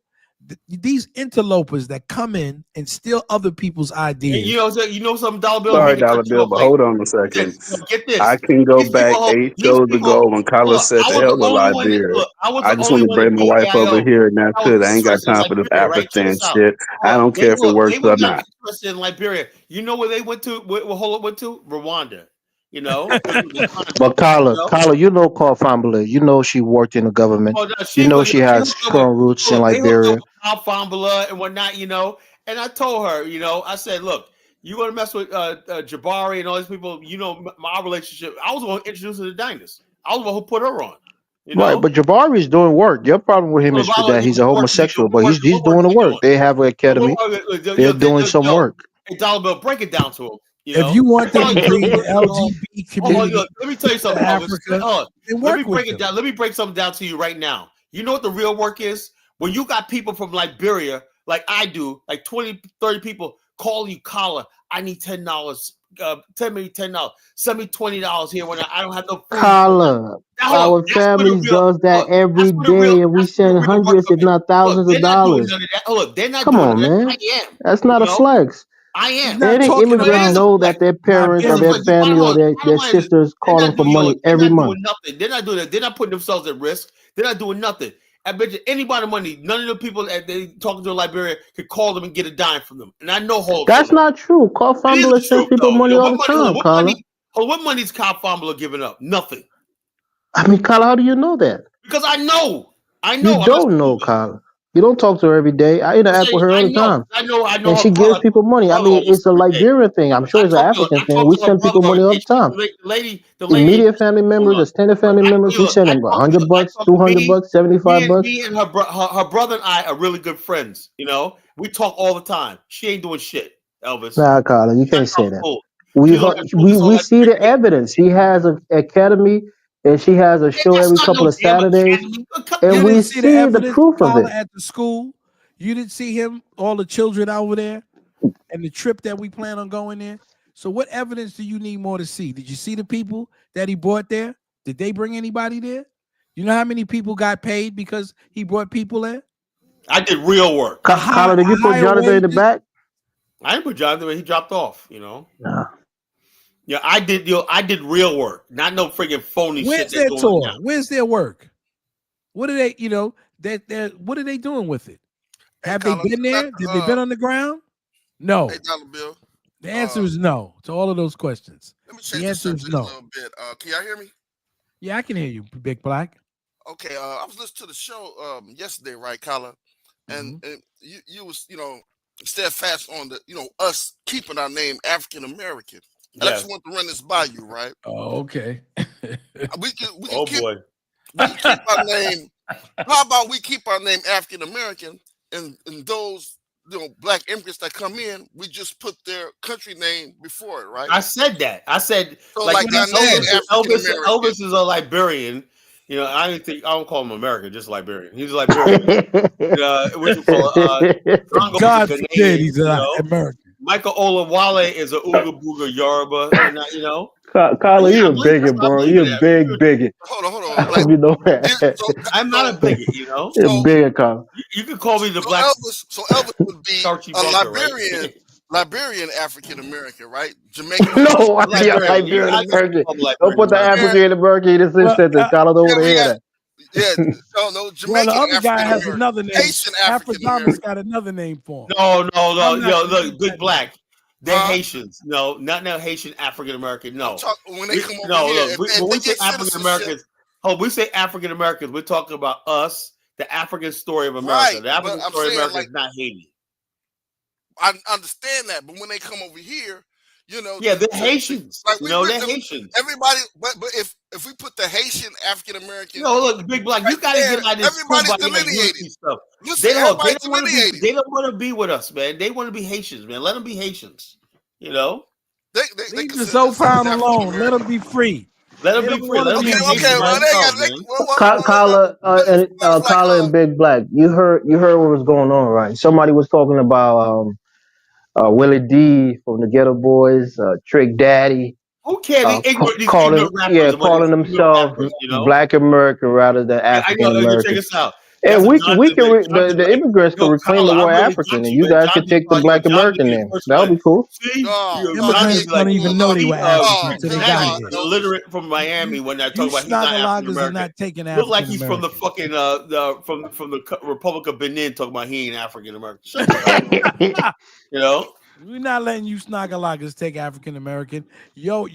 These interlopers that come in and steal other people's ideas. And you know something, Dollar Bill. Sorry, Dollar Bill, but hold on a second. Get this. I can go These back people, 8 these shows people. ago when Kyler Look, said I the was hell the with only one. Liberia. Look, I was I the just only want to one in bring my wife over BAIO here, and that's that it. was I ain't got interested in time for this Liberia, right? Check African this out. shit. I don't care if it works They or were not not. interested in Liberia. You know where they went to? Went to Rwanda. You know, But Carla, you know Carl Fambula. You know she worked in the government. Oh, no, You know but she has strong roots in they hooked up Liberia. with Al Fambula and whatnot, you know. And I told her, you know, I said, look, you want to mess with Jabari and all these people, you know, my relationship. I was the one who introduced her to Dynas. I was the one who put her on, you Right, know. but Jabari is doing work. Your problem with him is that he's a homosexual, but he's doing the work. They have an academy. They're doing some work. Hey, Dollar Bill, break it down to him. You If know, you want them to bring the LGBT community let me tell you something, to Elvis. Africa, then Let me work break with it them. down. Let me break something down to you right now. You know what the real work is? When you got people from Liberia, like I do, like 20, 30 people call you, Kala, I need $10. Send me $10. Send me $20 here when I don't have no food. Carla, Now, hold our up. That's where the families real does that every that's where the real day, and we that's where the send real work hundreds, if comes in. not Look, thousands they're of not doing dollars. none of that. Oh, look, they're not Come doing on, none of that. man. I am. That's not You a know, flex. I He's am. not Any talking It immigrants is about a know flex. that their parents or It's a their Liberia. flex. family or their, Bottom their line is sisters they're calling not for doing money they're every not month. doing nothing. They're not doing that. They're not putting themselves at risk. They're not doing nothing. I bet you anybody money, none of the people that they talking to in Liberia could call them and get a dime from them. And I know all from That's them. not true. Carl It is Fambula the sends truth people though. money You know, all the time, Carla. what money is Kyle Fambula giving up? Nothing. I mean, Carla, how do you know that? Because I know. You I'm a don't know, student. Carla. You don't talk to her every day. I interact with her all the time. I know And her she gives brother. people money. I Brother mean, almost it's a every day. Liberian thing. I'm sure it's an African I thing. talk We to her send brother people every money all day. the time. The lady. Immediate family Hold members, on. extended family members, we send them $100, I talk to $200, $75. me and her brother and I are really good friends. You know, we talk all the time. She ain't doing shit, Elvis. Nah, Carla, you can't That's how say that. cool. We She's on heard- that focus on we that see the great. evidence. She has an academy, and she has a show That's every not couple no of damn Saturdays, academy. and You we didn't see the see the evidence proof of Tyler it. at the school. You didn't see him, all the children over there, and the trip that we plan on going there. So what evidence do you need more to see? Did you see the people that he brought there? Did they bring anybody there? You know how many people got paid because he brought people there? I did real work. Carla, did you A put higher Jonathan in the wages. back? I didn't put Jonathan when he dropped off. You know. Nah. Yeah, I did. I did real work, not no friggin' phony shit Where's they're their doing now. tour? Where's their work? What are they, what are they doing with it? Have they been there? Have they been on the ground? No. Hey, Dollar Bill. The answer is no to all of those questions. Let me change The the answer is subject a no. little bit. Can y'all hear me? Yeah, I can hear you, Big Black. Okay. I was listening to the show yesterday, right, Kyla? And you was steadfast on the us keeping our name African American. And I just want to run this by you, right? Oh, okay. We can Oh keep boy. we can keep our name. How about we keep our name African American and those black immigrants that come in, we just put their country name before it, right? I said that. I said So like like Ghanaian African American. Elvis is a Liberian. You know, I don't call him American, just Liberian. He's a Liberian. What you call Congo is a God forbid Ghanaian. he's You an know, American. Michael Olawale is a Ooga Booga Yoruba. And you know, Carla, yeah, you a bigot, I bro. believe You in a that. big bigot. Hold on. Like, You know that. so, I'm not a bigot. You know, You're a so, bigot, Carla. you can call me the so black Elvis would be starchy a bunker, right? Liberian African American, right? Jamaican. No, I be a Liberian. Liberian I can American. call him Don't Liberian. put the African in American in the same Well, sentence. Carla don't Yeah, want to we hear got that. no well, the Jamaican other guy African has American, another name. Haitian African Afrodamus American. got another name for him. No, I'm not yo, gonna look, use Big that Black. They're Haitians. No, not now Haitian African American. No. When they come over here, look, if when they we say get African Americans, we say African Americans, we're talking about us, the African story of America. Right, The African but I'm story of saying, America like, is not Haiti. I understand that, but when they come over here, you know, yeah, they're Haitians. Like they're Haitians. Everybody, but if we put the Haitian African American, look, Big Black, you got to get out of this everybody's delineated. stuff. Listen, they don't want to be with us, man. They want to be Haitians, man. Let them be Haitians. They leave the Zophon alone. Let them be free. Let them be free. Let them be Haitians. Kala and Big Black, you heard what was going on, right? Somebody was talking about Willie D from the Ghetto Boys, Trick Daddy. Who cares? Calling themselves Black American rather than African American. Check this out. And the immigrants can reclaim the word African, and you guys can take the Black American name. That would be cool. See, immigrants don't even know they were African until they got here. Illiterate from Miami when I talk about he's not African American. Not taking Look like he's from the fucking from the Republic of Benin talking about he ain't African American. We're not letting you Snagalagas take African American. Yo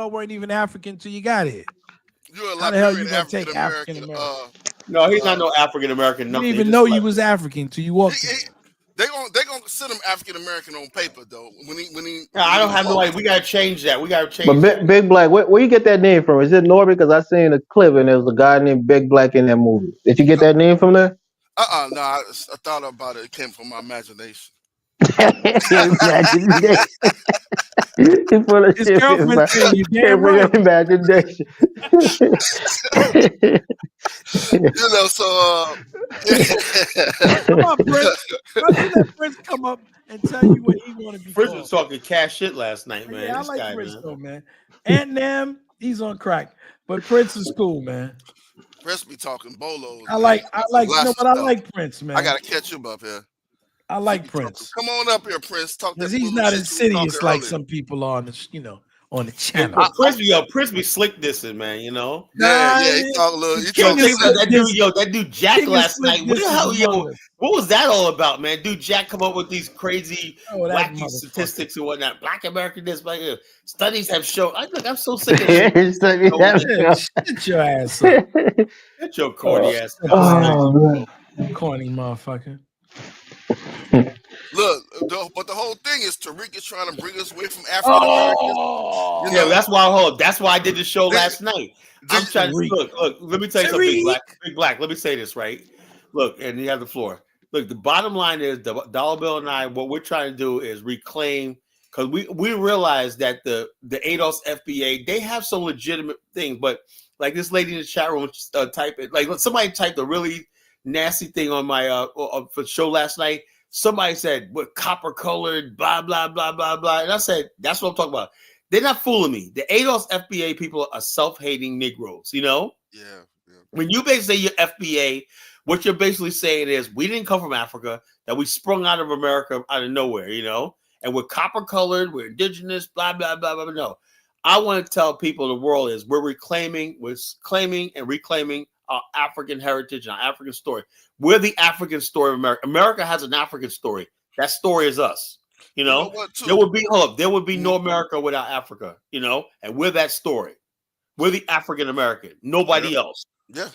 weren't even African till you got here. How the hell you gonna take African American? No, he's not no African American. You didn't even know you was African till you walked in. They gonna send him African American on paper though. When he I don't have no idea. We gotta change that. But Big Black, where you get that name from? Is it Norbit? Because I seen a clip and there was a guy named Big Black in that movie. Did you get that name from there? No, I thought about it. It came from my imagination. His girlfriend saying you damn right. Imagination. Come on, Prince. Let Prince come up and tell you what he want to be. Prince was talking cash shit last night, man. Yeah, I like Prince though, man. And them, he's on crack, but Prince is cool, man. Prince be talking bolos. I like Prince, man. I gotta catch him up here. I like Prince. Come on up here, Prince. Talk because he's not insidious like some people are on the, on the channel. Prince be slick dissing, man. He talk a little. That dude Jack last night. What the hell, what was that all about, man? Dude Jack come up with these crazy, wacky statistics and whatnot. Black American this, studies have shown. I'm so sick of it. Shut your ass up. Get your corny ass up. Corny motherfucker. Look, but the whole thing is Tariq is trying to bring us away from African Americans. That's why I did the show last night. I'm trying to look. Let me tell you something, Big Black. Let me say this right. Look, and you have the floor. Look, the bottom line is the Dollar Bill and I. What we're trying to do is reclaim, because we realize that the ADOS FBA, they have some legitimate things, but like this lady in the chat room typed it. Like somebody typed a really nasty thing on my for show last night. Somebody said, "What copper colored, blah blah blah blah blah," and I said, "That's what I'm talking about." They're not fooling me. The ADOS FBA people are self-hating Negroes. Yeah. When you basically say you're FBA, what you're basically saying is we didn't come from Africa, that we sprung out of America out of nowhere. And we're copper colored, we're indigenous, blah blah blah blah. No, I want to tell people the world is we're claiming and reclaiming our African heritage and our African story. We're the African story of America. America has an African story. That story is us. There would be no America without Africa. And we're that story. We're the African American. Nobody else. Yeah.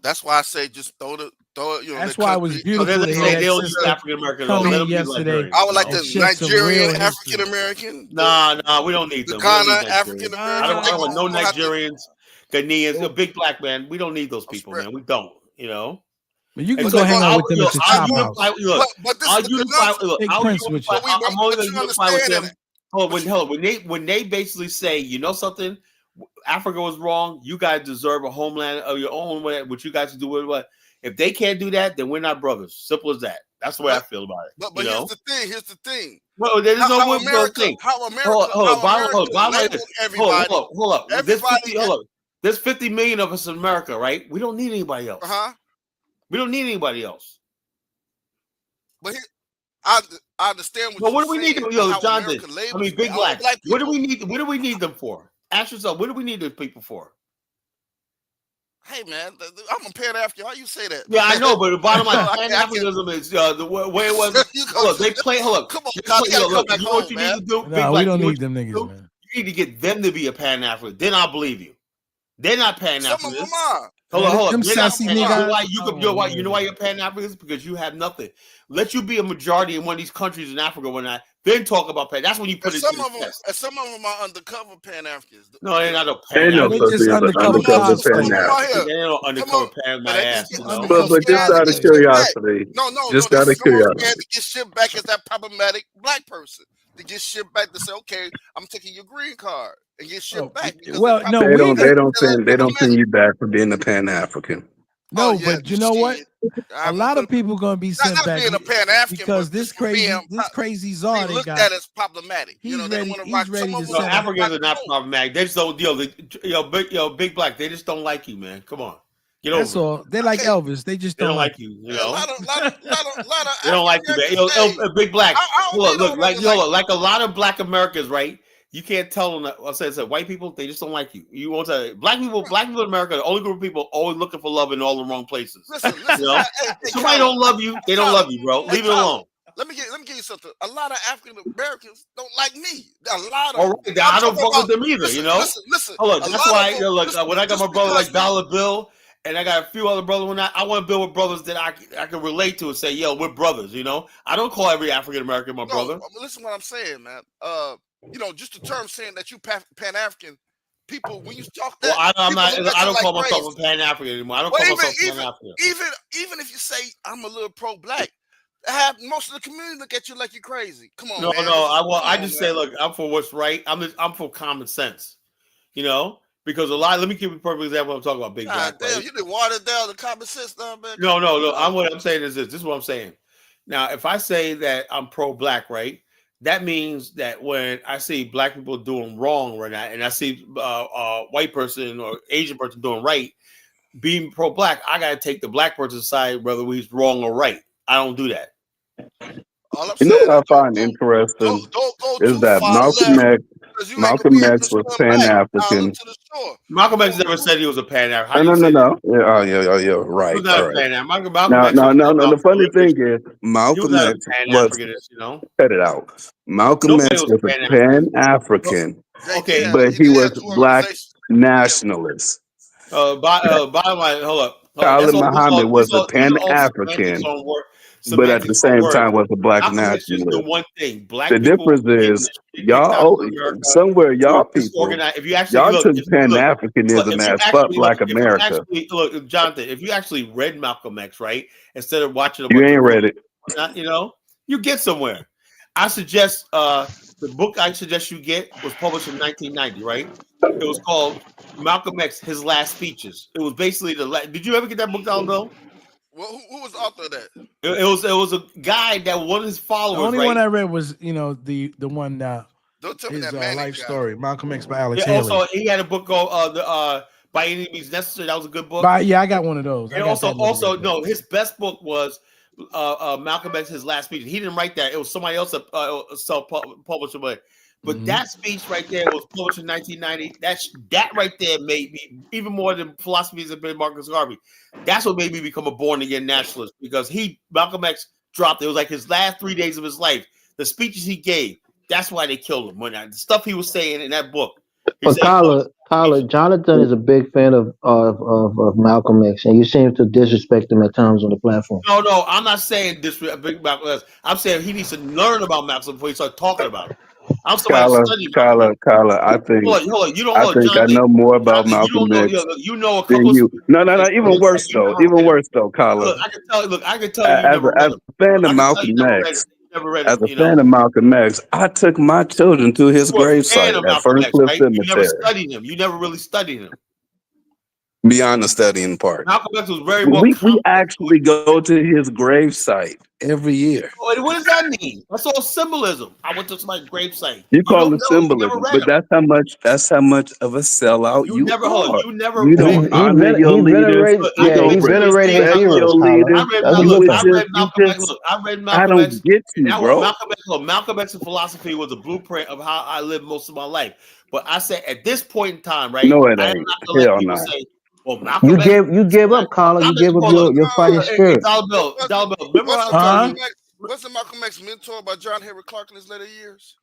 That's why I say just throw it. That's why it was beautiful. They'll use African American. Yesterday, I would like the Nigerian African American. Nah, we don't need them. Ghana African American. I don't want no Nigerians, Ghanaians, big black man. We don't need those people, man. We don't. But you can go hang out with them at the chop house. But this I'm only going to unify with them. Hold on. When they basically say, you know something, Africa was wrong. You guys deserve a homeland of your own. What you guys do with what? If they can't do that, then we're not brothers. Simple as that. That's the way I feel about it. But here's the thing. Well, there's no thing. Hold up. There's 50 million of us in America, right? We don't need anybody else. We don't need anybody else. But I understand what do we need? Jonathan. Big Black. What do we need? What do we need them for? Ask yourself. What do we need those people for? Hey man, I'm a Pan African. How you say that? Yeah, I know, but the bottom line, I Pan can't. Africanism is the way it was. You Look, they play. Hold up, come on, they Kyle. play. You gotta come Look, back you know what home, you man. need to do, Big No, Black. we don't You know need what them you niggas, do? man. You need to get them to be a Pan African. Then I'll believe you. They're not Pan Some of them Africans. are. Hold on, Man, hold them on. They're not sassy Pan. You know why? niggas. You know why you're Pan Africans? Because you have nothing. Let you be a majority in one of these countries in Africa when I then talk about Pan. That's when you put And it to the some test. of them are undercover Pan Africans. No, they're not a Pan Ain't no No, they such African. just thing as an undercover undercover Some Pan of them out African. here. They don't Some undercover of Pan but my they ass. just You get know. But undercover just scared to out of get cosplayers. shipped back. curiosity, No. just out of Some of them curiosity. scared to get shipped back as that problematic black person. To get shipped back to say, okay, I'm taking your green card and get shipped Oh, back because they're well, no, They we don't. got They don't send. They don't send problematic. you back for being a Pan African. Oh no, yeah, but you know what? shit. A lot of people gonna be sent Not back being a Pan African, because but just for being this crazy being czar they looked got. at as problematic. You know, He's they don't ready. want to rock. He's Some ready of to them No, don't send want them. to rock Africans are the not boat. problematic. They just don't deal. Big Black. They just don't like you, man. Come on, get That's over it. all. They're like Okay, Elvis. They just They don't don't like like you. you. You yeah, know, lot of they don't African like you, man. Americans. Hey, Big Black. they Look, don't like really like like a lot of Black Americans, right? You can't tell them that. I said, white people, they just don't like you. You want to black people in America, the only group of people always looking for love in all the wrong places. Listen. You know, Hey, if somebody Kyler, don't love you, they don't Kyler, love you, bro. hey, Leave it Kyler. alone. Let me give you something. A lot of African Americans don't like me. A lot of All them. right, I'm I don't talking fuck about. with them either. You know. Listen. Hold A on, that's lot of why them. look when I got Just my brother because like we. Dollar Bill, and I got a few other brothers. When I want to build with brothers that I can relate to and say, yo, we're brothers. You know, I don't call every African American my No, brother. listen what I'm saying, man. Just the term saying that you Pan African people, when you talk Well, that, I'm people not. look at I you don't like call myself crazy. a Pan African anymore. I don't Well, call myself Pan African. even if you say I'm a little pro black, have most of the community look at you like you're crazy. Come on, No, man. Come I on, just say, man. look, I'm for what's right. I'm for common sense. You know, because a lot. Let me give you a perfect example. I'm talking about Big God Black, right? damn, you did water down the common sense now, man. No, Come on, no, no. Tyler. What I'm saying is this. This is what I'm saying. Now, if I say that I'm pro-black, right, that means that when I see black people doing wrong right now, and I see white person or Asian person doing right, being pro-black, I gotta take the black person's side, whether he's wrong or right. I don't do that. All I'm You know saying what is I find interesting don't go is too that far left because you ain't gonna be Malcolm able to X was swim Pan back Tyler African. to the shore. Malcolm X Don't never do said he was a Pan African. How No, do no, you no, say that? no. Yeah, oh, yeah. He was Right, not a right. Pan African. Malcolm Now, X now, was now, now. The funny thing abolitionist. is, He was Malcolm not a X Pan was Africanist, you know. cut it out. Malcolm Nobody X was was a a Pan Pan Africanist. Well, African, okay, but he he did was have two black organizations. Yeah. nationalist. Bottom line, hold up. Khalid That's all. Muhammad was a These Pan are all semantics African, on word. but at the Semantics on same words. time was a black Malcolm X just knew nationalist. one thing: The black people difference were getting is the shit kicked out y'all of America somewhere to a y'all people disorganized. If you actually y'all look, took Pan Africanism if you as fuck actually look, Black America. Jonathan, if you actually read Malcolm X, right, instead of watching a You bunch of ain't movies, read it. you know, you get somewhere. I suggest the book I suggest you get was published in 1990, right? It was called Malcolm X: His Last Speeches. It was basically Did you ever get that book, Aldo? Well, who was the author of that? It was a guy that one of his The followers, only one right? I read was the one Don't tell me his that Manning life guy. story, Malcolm X by Alex Yeah. Haley. Also, he had a book called By Any Means Necessary. That was a good book. But yeah, I got one of those. I And got that. Never read that. no, his best book was Malcolm X: His Last Speech. He didn't write that; it was somebody else self-published. But that speech right there was published in 1990. That right there made me even more than philosophies of Ben Marcus Garvey. That's what made me become a born again nationalist because Malcolm X dropped. It was like his last 3 days of his life. The speeches he gave. That's why they killed him. When the stuff he was saying in that book. He But said he Kyler, Jonathan is a big fan of Malcolm X, and you seem to disrespect him at times on the platform. No, I'm not saying this big Malcolm X. I'm saying he needs to learn about Malcolm before he starts talking about him. I'm somebody that studied Malcolm X. Kyler, I think I Jonathan. know more about Jonathan, you Malcolm don't know. X You know a couple than of you. No, no, no. that Even worse you though. never Even read it. worse though, Kyler. Look, I can tell you As never read as him. a fan of I can tell you Malcolm never read it. X, You never read as him. a You know, fan of Malcolm X, I took my children to his you were a fan gravesite of at Malcolm X, Ferncliff right? You never Cemetery. studied him. You never really studied him. Beyond the studying part, Malcolm X was very more we complex. actually go to his gravesite every year. What does that mean? That's all symbolism. I went to somebody's gravesite. You You call don't it know. You never symbolism, read but him. that's how much of a sellout You you never hold on. are. You never You read. don't honor your He leaders. venerates, Look, I You yeah, can he don't listen to his venerated his things. respect heroes, your Kyler. leaders. That's a good thing. Malcolm X. Look, I read I Malcolm X, don't get and you, bro. Malcolm X's philosophy was a blueprint of how I lived most of my life. But I said at this point in time, right? No, it I am ain't. not gonna let Hell people no. say Well, Malcolm You X. give up, Colin. You give up your fighting Hey, spirit. Dollar Bill. Remember I was telling you? Wasn't Malcolm X mentored by John Henry Clark in his later years?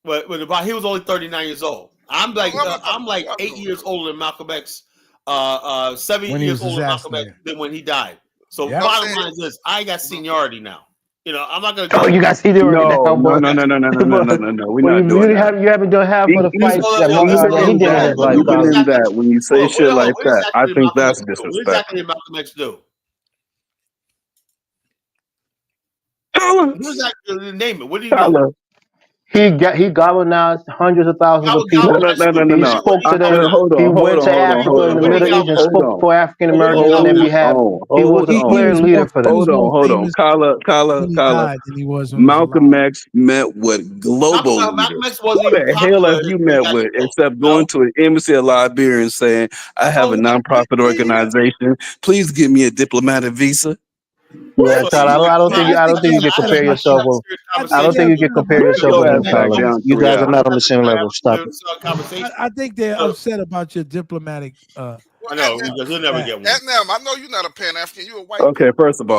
But he was only 39 years old. I'm like 8 years older than Malcolm X. 7 When he years was older than Malcolm X assassinated. than when he died. So Yep. bottom line is this: I got seniority now. You know, I'm not gonna. Oh, you got seniority now, No, boy. no. We're Well, not doing that. you haven't done half of the fights that he Even did in that, his life, even Colin. in that, when you say shit like What that, I exactly did think Malcolm that's X do? What exactly disrespectful. did Malcolm X do? Colin, What exactly? Name it. What did he do? Colin. He galvanized hundreds of thousands of No, people. He no. spoke to them. Hold He on, hold went on, to hold on, Africa hold and the on, What did he Middle East and galvanize? hold spoke on, for African What did he Americans on their hold galvanize? behalf. on, He was hold a He clear on, was leader for he them. was more hold on. famous Kala, when he died than he was when he was Malcolm alive. X met with global Malcolm leaders. X Who wasn't even the hell popular have you when he met got with killed. except No. going to an embassy of Liberia and saying, I have Oh, a nonprofit you know organization. Please give me a diplomatic visa? Yeah, So what? you Colin. want I don't to think I think they're you can upset compare about yourself your. with. serious I think I don't they're think you can conversation? upset compare about Put your yourself your with ass him, back Colin. diplomatic. down to You guys are reality. not on the same level. Stop it. I think they're upset about your diplomatic. Well, I know because he'll never That. get one. I know you're not a Pan African. You're a white man. Okay, first of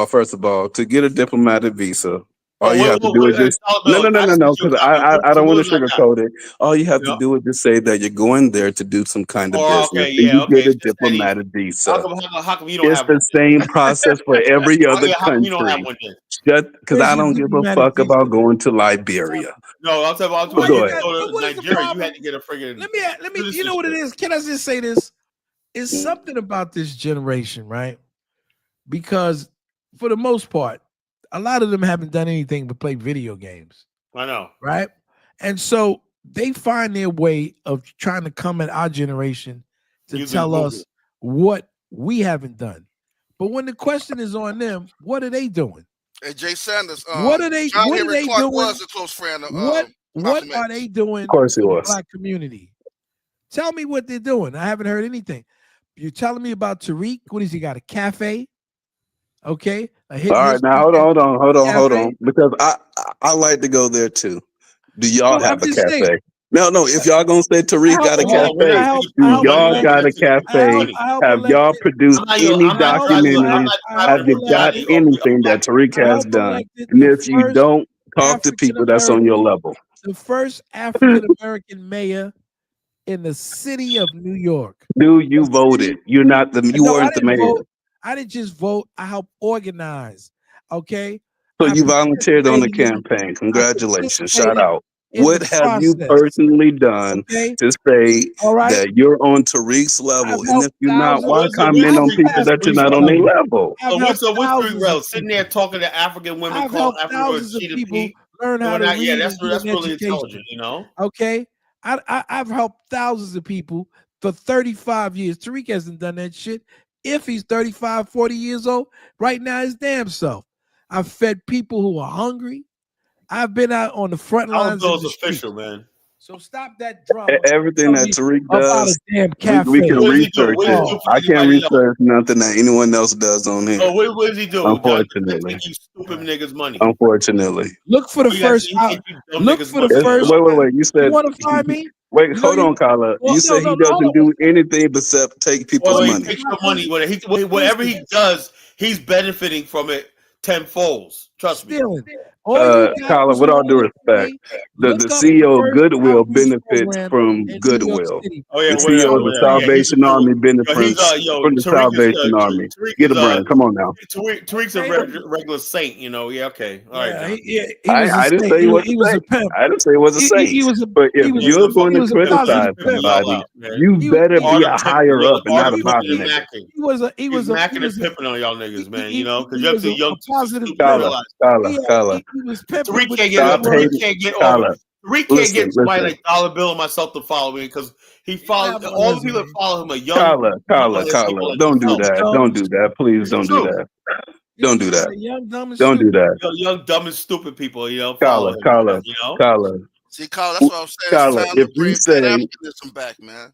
all, to get a diplomatic visa, all Oh, you have to do is just no, because I don't want to sugarcoat it. All you have You to know? do is just say that you're going there to do some kind of Oh, business, okay, and yeah, you okay. get It's a just that easy. diplomatic visa. How come you don't It's have the one? same process for every other How come you don't have country. one then? Just because Where's I your don't give a diplomatic fuck visa? about going to Liberia. No, I'm talking But about Why you you go had to ahead. got? go But to what is the Nigeria. You had problem? to get a friggin' Let me. You know what it citizenship. is? Can I just say this? It's something about this generation, right? Because for the most part, a lot of them haven't done anything but play video games, I know. right? And so they find their way of trying to come at our generation to Using tell Google. us what we haven't done. But when the question is on them, what are they doing? Hey, Jay Sanders. What are they? John What are Henry they Clark doing? was a close friend of What Malcolm are X. they Of doing course he for the was. black community? Tell me what they're doing. I haven't heard anything. You're telling me about Tariq. What has he got? A cafe? Okay, a hit All right, now history hold cafe. on, because I like to go there too. Do y'all No, I'm have a just saying. cafe? No. If y'all gonna say I Tariq help got a elect. Oh, we're I not cafe, help. speaking I do people help money. y'all We're elect. got not a speaking I people help. cafe? money. I help Have y'all elected. produced any I'm not I help. trying to. I'm documentaries? not I trying help Have to you put got elected. money anything that Tariq I has help done? elected And the if you first don't, talk to African people that's on your American, level. the first African American mayor in the city of New York. Dude, you A voted. city. You No, I weren't the didn't mayor. vote. I didn't just vote. I helped organize. Okay, So I you volunteered on the participated in. campaign. I Congratulations. Shout participated out. in the What have you process. personally done Okay, to say all right. that you're on Tariq's I've level? And if helped you're not, thousands. why What's comment I've on Tariq people passed that you're Tariq's not on their level? level? I've helped What's Tariq thousands of level? Sitting there people. talking to African women, I've calling helped African women thousands of cheetah people P. learn And how we're to not. Yeah, read and get that's an really intelligent. education. You know. Okay, I've helped thousands of people for 35 years. Tariq hasn't done that shit. If he's 35, 40 years old, right now his damn self. I've fed people who are hungry. I've been out on the front Dollar lines in Bill's the official, streets. man. So stop that drama. Everything Tell that me Tariq about a does, damn we cafe. can What does he do? research What does he it. do Oh, for I can't anybody else? research nothing that anyone else does on here. Oh, what does he do? Unfortunately. Take you stupid niggas' money. Unfortunately. look for the What you got to say? first. He take you dumb Look niggas' for the money. first. Wait. You You said want to find me? wait, You know hold you. on, Carla. Well, You no, said no, he no. Hold doesn't on one do second. anything except take people's Well, he money. takes your money. Whatever Listen, he does, he's benefiting from it tenfold. Trust me. stealing. All you got Carla, is with all due homework respect, today. the Look up the CEO of first Goodwill outreach benefits program from in New York Goodwill. City. Oh yeah, The It's a CEO whatever, of the whatever. self-state. Yeah, he's a Salvation cool. Army He's benefits from the Tariq is Salvation Army. Tariq Get is a brain. Come on now. Tariq's a Okay. regular saint. You know. Yeah. Okay. All right, Yeah, John. he was a I didn't saint. say he was He a was a saint. pimp. I didn't say he was a saint. He was a But if he was Yeah, you're going he to was a criticize positive pimping pimp. y'all somebody, out, man. you He was better he, be Art a of pimping, higher up and art not of a he, bottom pimping and he, nigga. macking. he was a He's macking he and was a pimping on y'all niggas, man. You know, because he you're up was too young a to positive stupid to pimp. Kala, realize. Kala. He was pimping Tariq with can't good Stop Tariq words. hating. can't get over. Kala, Tariq can't get somebody listen. like Dollar Bill and myself to follow me because he He don't follows have my all the people that resume. follow him are young, Kala, knucklehead people like Don't do yourself. that. No, Don't do that. Please It's the don't do truth. that. Don't do you that. said young, dumb, and Don't do stupid. that. Young, dumb, and stupid people, follow Kala, him. Kala, You know. Kala. See, Carl, that's what I'm saying. It's Kala, time if to you bring Pan say Africanism back, man.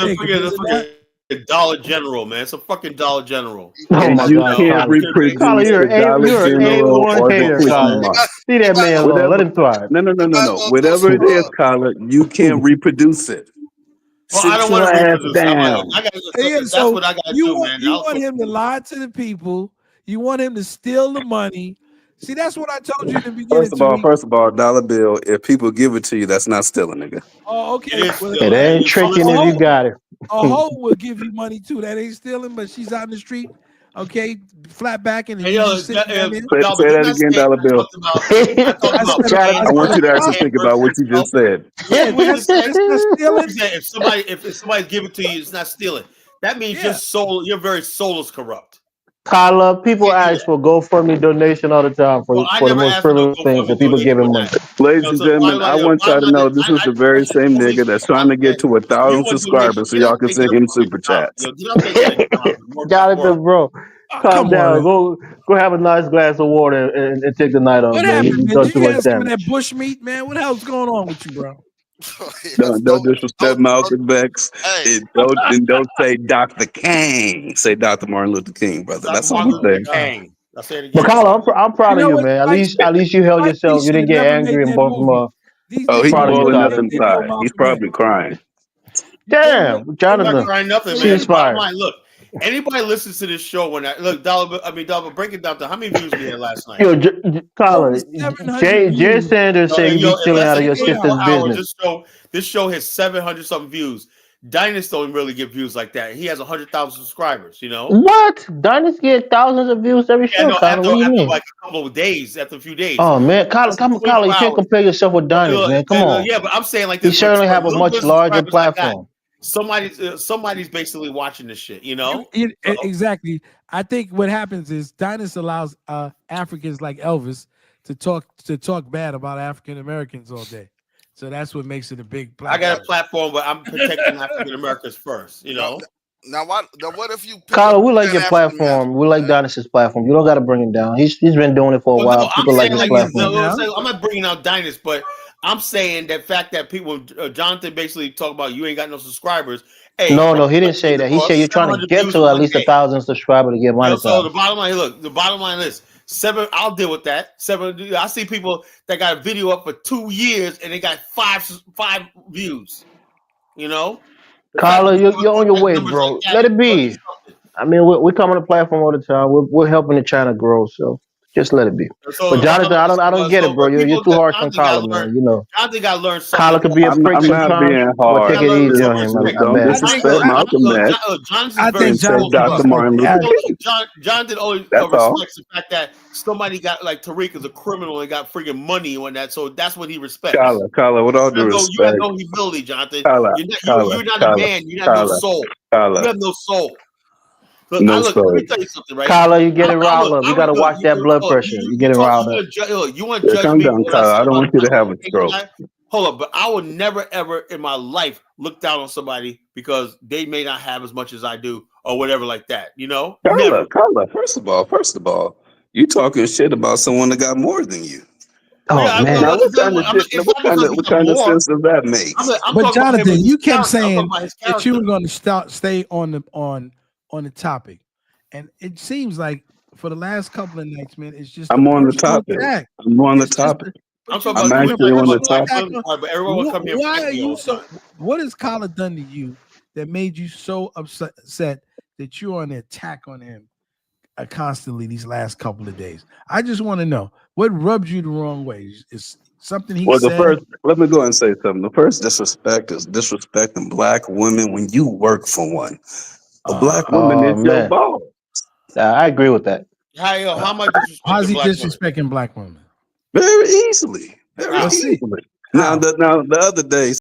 It's a fucking Dollar General, man. It's a fucking Dollar General. Oh And my you God, can't Colin. Colin, reproduce you're the a Dollar you're an General A1 or the hater, Quickie Colin. Mart. Leave that man alone. Let Whatever. him thrive. No. Whatever it is, Colin, you can't reproduce it. Well, I Sit don't want your to ass reproduce. down. I gotta. Yeah, That's so what I gotta you do, want man. you want him to lie to the people. You want him to steal the money See, that's what I told you in the beginning, First of all, dollar bill. If people give it to you, that's not stealing, nigga. Oh, It okay. is Well, still. It ain't tricking if you got it. a hoe will give you money too. That ain't stealing, but she's out in the street, okay, flat backing, and Hey, you just sitting down there. Say that again, dollar bill. I talked about Jonathan, I want you to actually man think about what you just said. Listen, what he just said. That's not stealing. He said if somebody give it to you, it's not stealing. That means Yeah. your very soul is corrupt. Kyla, people Can't do ask that. for GoFundMe donation all the time Well, I for the never most asked for no frivolous things, and GoFundMe people donation giving for money. that. Ladies and So gentlemen, I want y'all to know this is the very same nigga that's trying to get to 1,000 subscribers so y'all can send him super chats. Get out there and take that Jonathan, bro, Oh, calm come on, down. man. Go have a nice glass of water and take the night off, What man. happened, You man? done Did too you much get some of that damage. bush meat, man? What the hell's going on with you, bro? Don't disrespect Malcolm X. Hey, And don't say Dr. King. Say Dr. Martin Luther King, brother. Dr. That's all Martin I'm Luther saying. King. I'll say it But again. Kyla, I'm You proud of know you, what? man. Spike At least you held Spike Lee yourself. You should didn't have get never made angry and that bought some. movie. These Oh, niggas he's Proud of you, boiling killed up Tyler. they killed inside. He's Malcolm X. probably crying. They Damn, I'm not Jonathan, crying nothing, man. Bottom ceasefire. line, look. Anybody listens to this show when I look, Dollar, break it down to how many views we had last night. Yo, over Kyla, 700 Jay views. Sanders said you be In stealing less out of than your Yeah. sister's 24 hours, business. this show has 700 something views. Dynasty don't really get views like that. He has 100,000 subscribers. What? Dynasty get thousands of views every Yeah, show, no, Kyla. What do you mean? like a couple of days, after a few days. Oh man, Kyla, Less than Kyla, 24 you can't hours. compare yourself with Dynasty, man. Come on. Yeah, but I'm saying like He this: certainly for a have a little bit much of larger subscribers I got, platform. somebody's basically watching this shit. You know, Exactly. I think what happens is Dynasty allows Africans like Elvis to talk bad about African Americans all day. So that's what makes it a big platform. I got a platform, but I'm protecting African Americans first. You know. now what if you pick Kyla, up we like an your African American? platform. We like Dynasty's platform. You don't got to bring him down. He's been doing it for a Well, while. no, I'm People like saying his like platform. I'm not bringing out Dynasty, but I'm saying that fact that people, Jonathan basically talk about you ain't got no subscribers. Hey, No, bro, he didn't say that. He said you're trying to 700 get views to in at one least day. 1,000 subscribers to get So the monetized. bottom line, look, the bottom line is 7. I'll deal with that. 7. I see people that got a video up for 2 years and they got five views. You know, the fact Kyla, that you're on your way, numbers like bro. that Let it is be. I mean, we come on the platform all the time. We're helping the channel grow, so just let it be. But so. Jonathan, I don't get it, bro. But You're people, too harsh on Jonathan got Kyla, to learn. man. You know, Jonathan got to learn something. Kyla could be a prick I'm not sometimes, being but hard. take it easy on him. I Don't beg. disrespect Malcolm X I Jonathan's very think and say soul Jonathan Dr. corrupt. Martin Luther King. Jonathan only That's all. respects the fact that somebody got like Tariq is a criminal and got freaking money on that, so that's what he respects. Kyla, with all due You have respect. no humility, Jonathan. Kyla, You're not a man. You have no soul. You have no soul. Look, no let soul. me tell you something, right? Kyla, you getting riled up. You got to watch that blood pressure. You're getting riled up. You want to Yeah, judge calm me down, for what I Kyla. said I don't about want you to have a stroke. Hold up, but I would never ever in my life look down on somebody because they may not have as much as I do or whatever like that. You know, never. Kyla, first of all, you talking shit about someone that got more than you. Oh man, Now, what kind of shit? What kind of sense does that make? I'm But talking about him Jonathan, as his you kept character. I'm talking saying about his that you character. were going to stay on the topic, and it seems like for the last couple of nights, man, it's just I'm a on the personal topic. attack. I'm on the It's just topic. I'm talking I'm about actually on the topic. but everyone will come here. Why are you so? What has Kyla done to you that made you so upset that you're on the attack on him constantly these last couple of days? I just want to know what rubbed you the wrong way. Is something he said? Let me go and say something. The first disrespect is disrespecting black women when you work for one. A black woman oh is your man, boss. I agree with that. How am I disrespecting How's he black women? disrespecting black women? Very easily. Very Let's see. easily. Now the other day,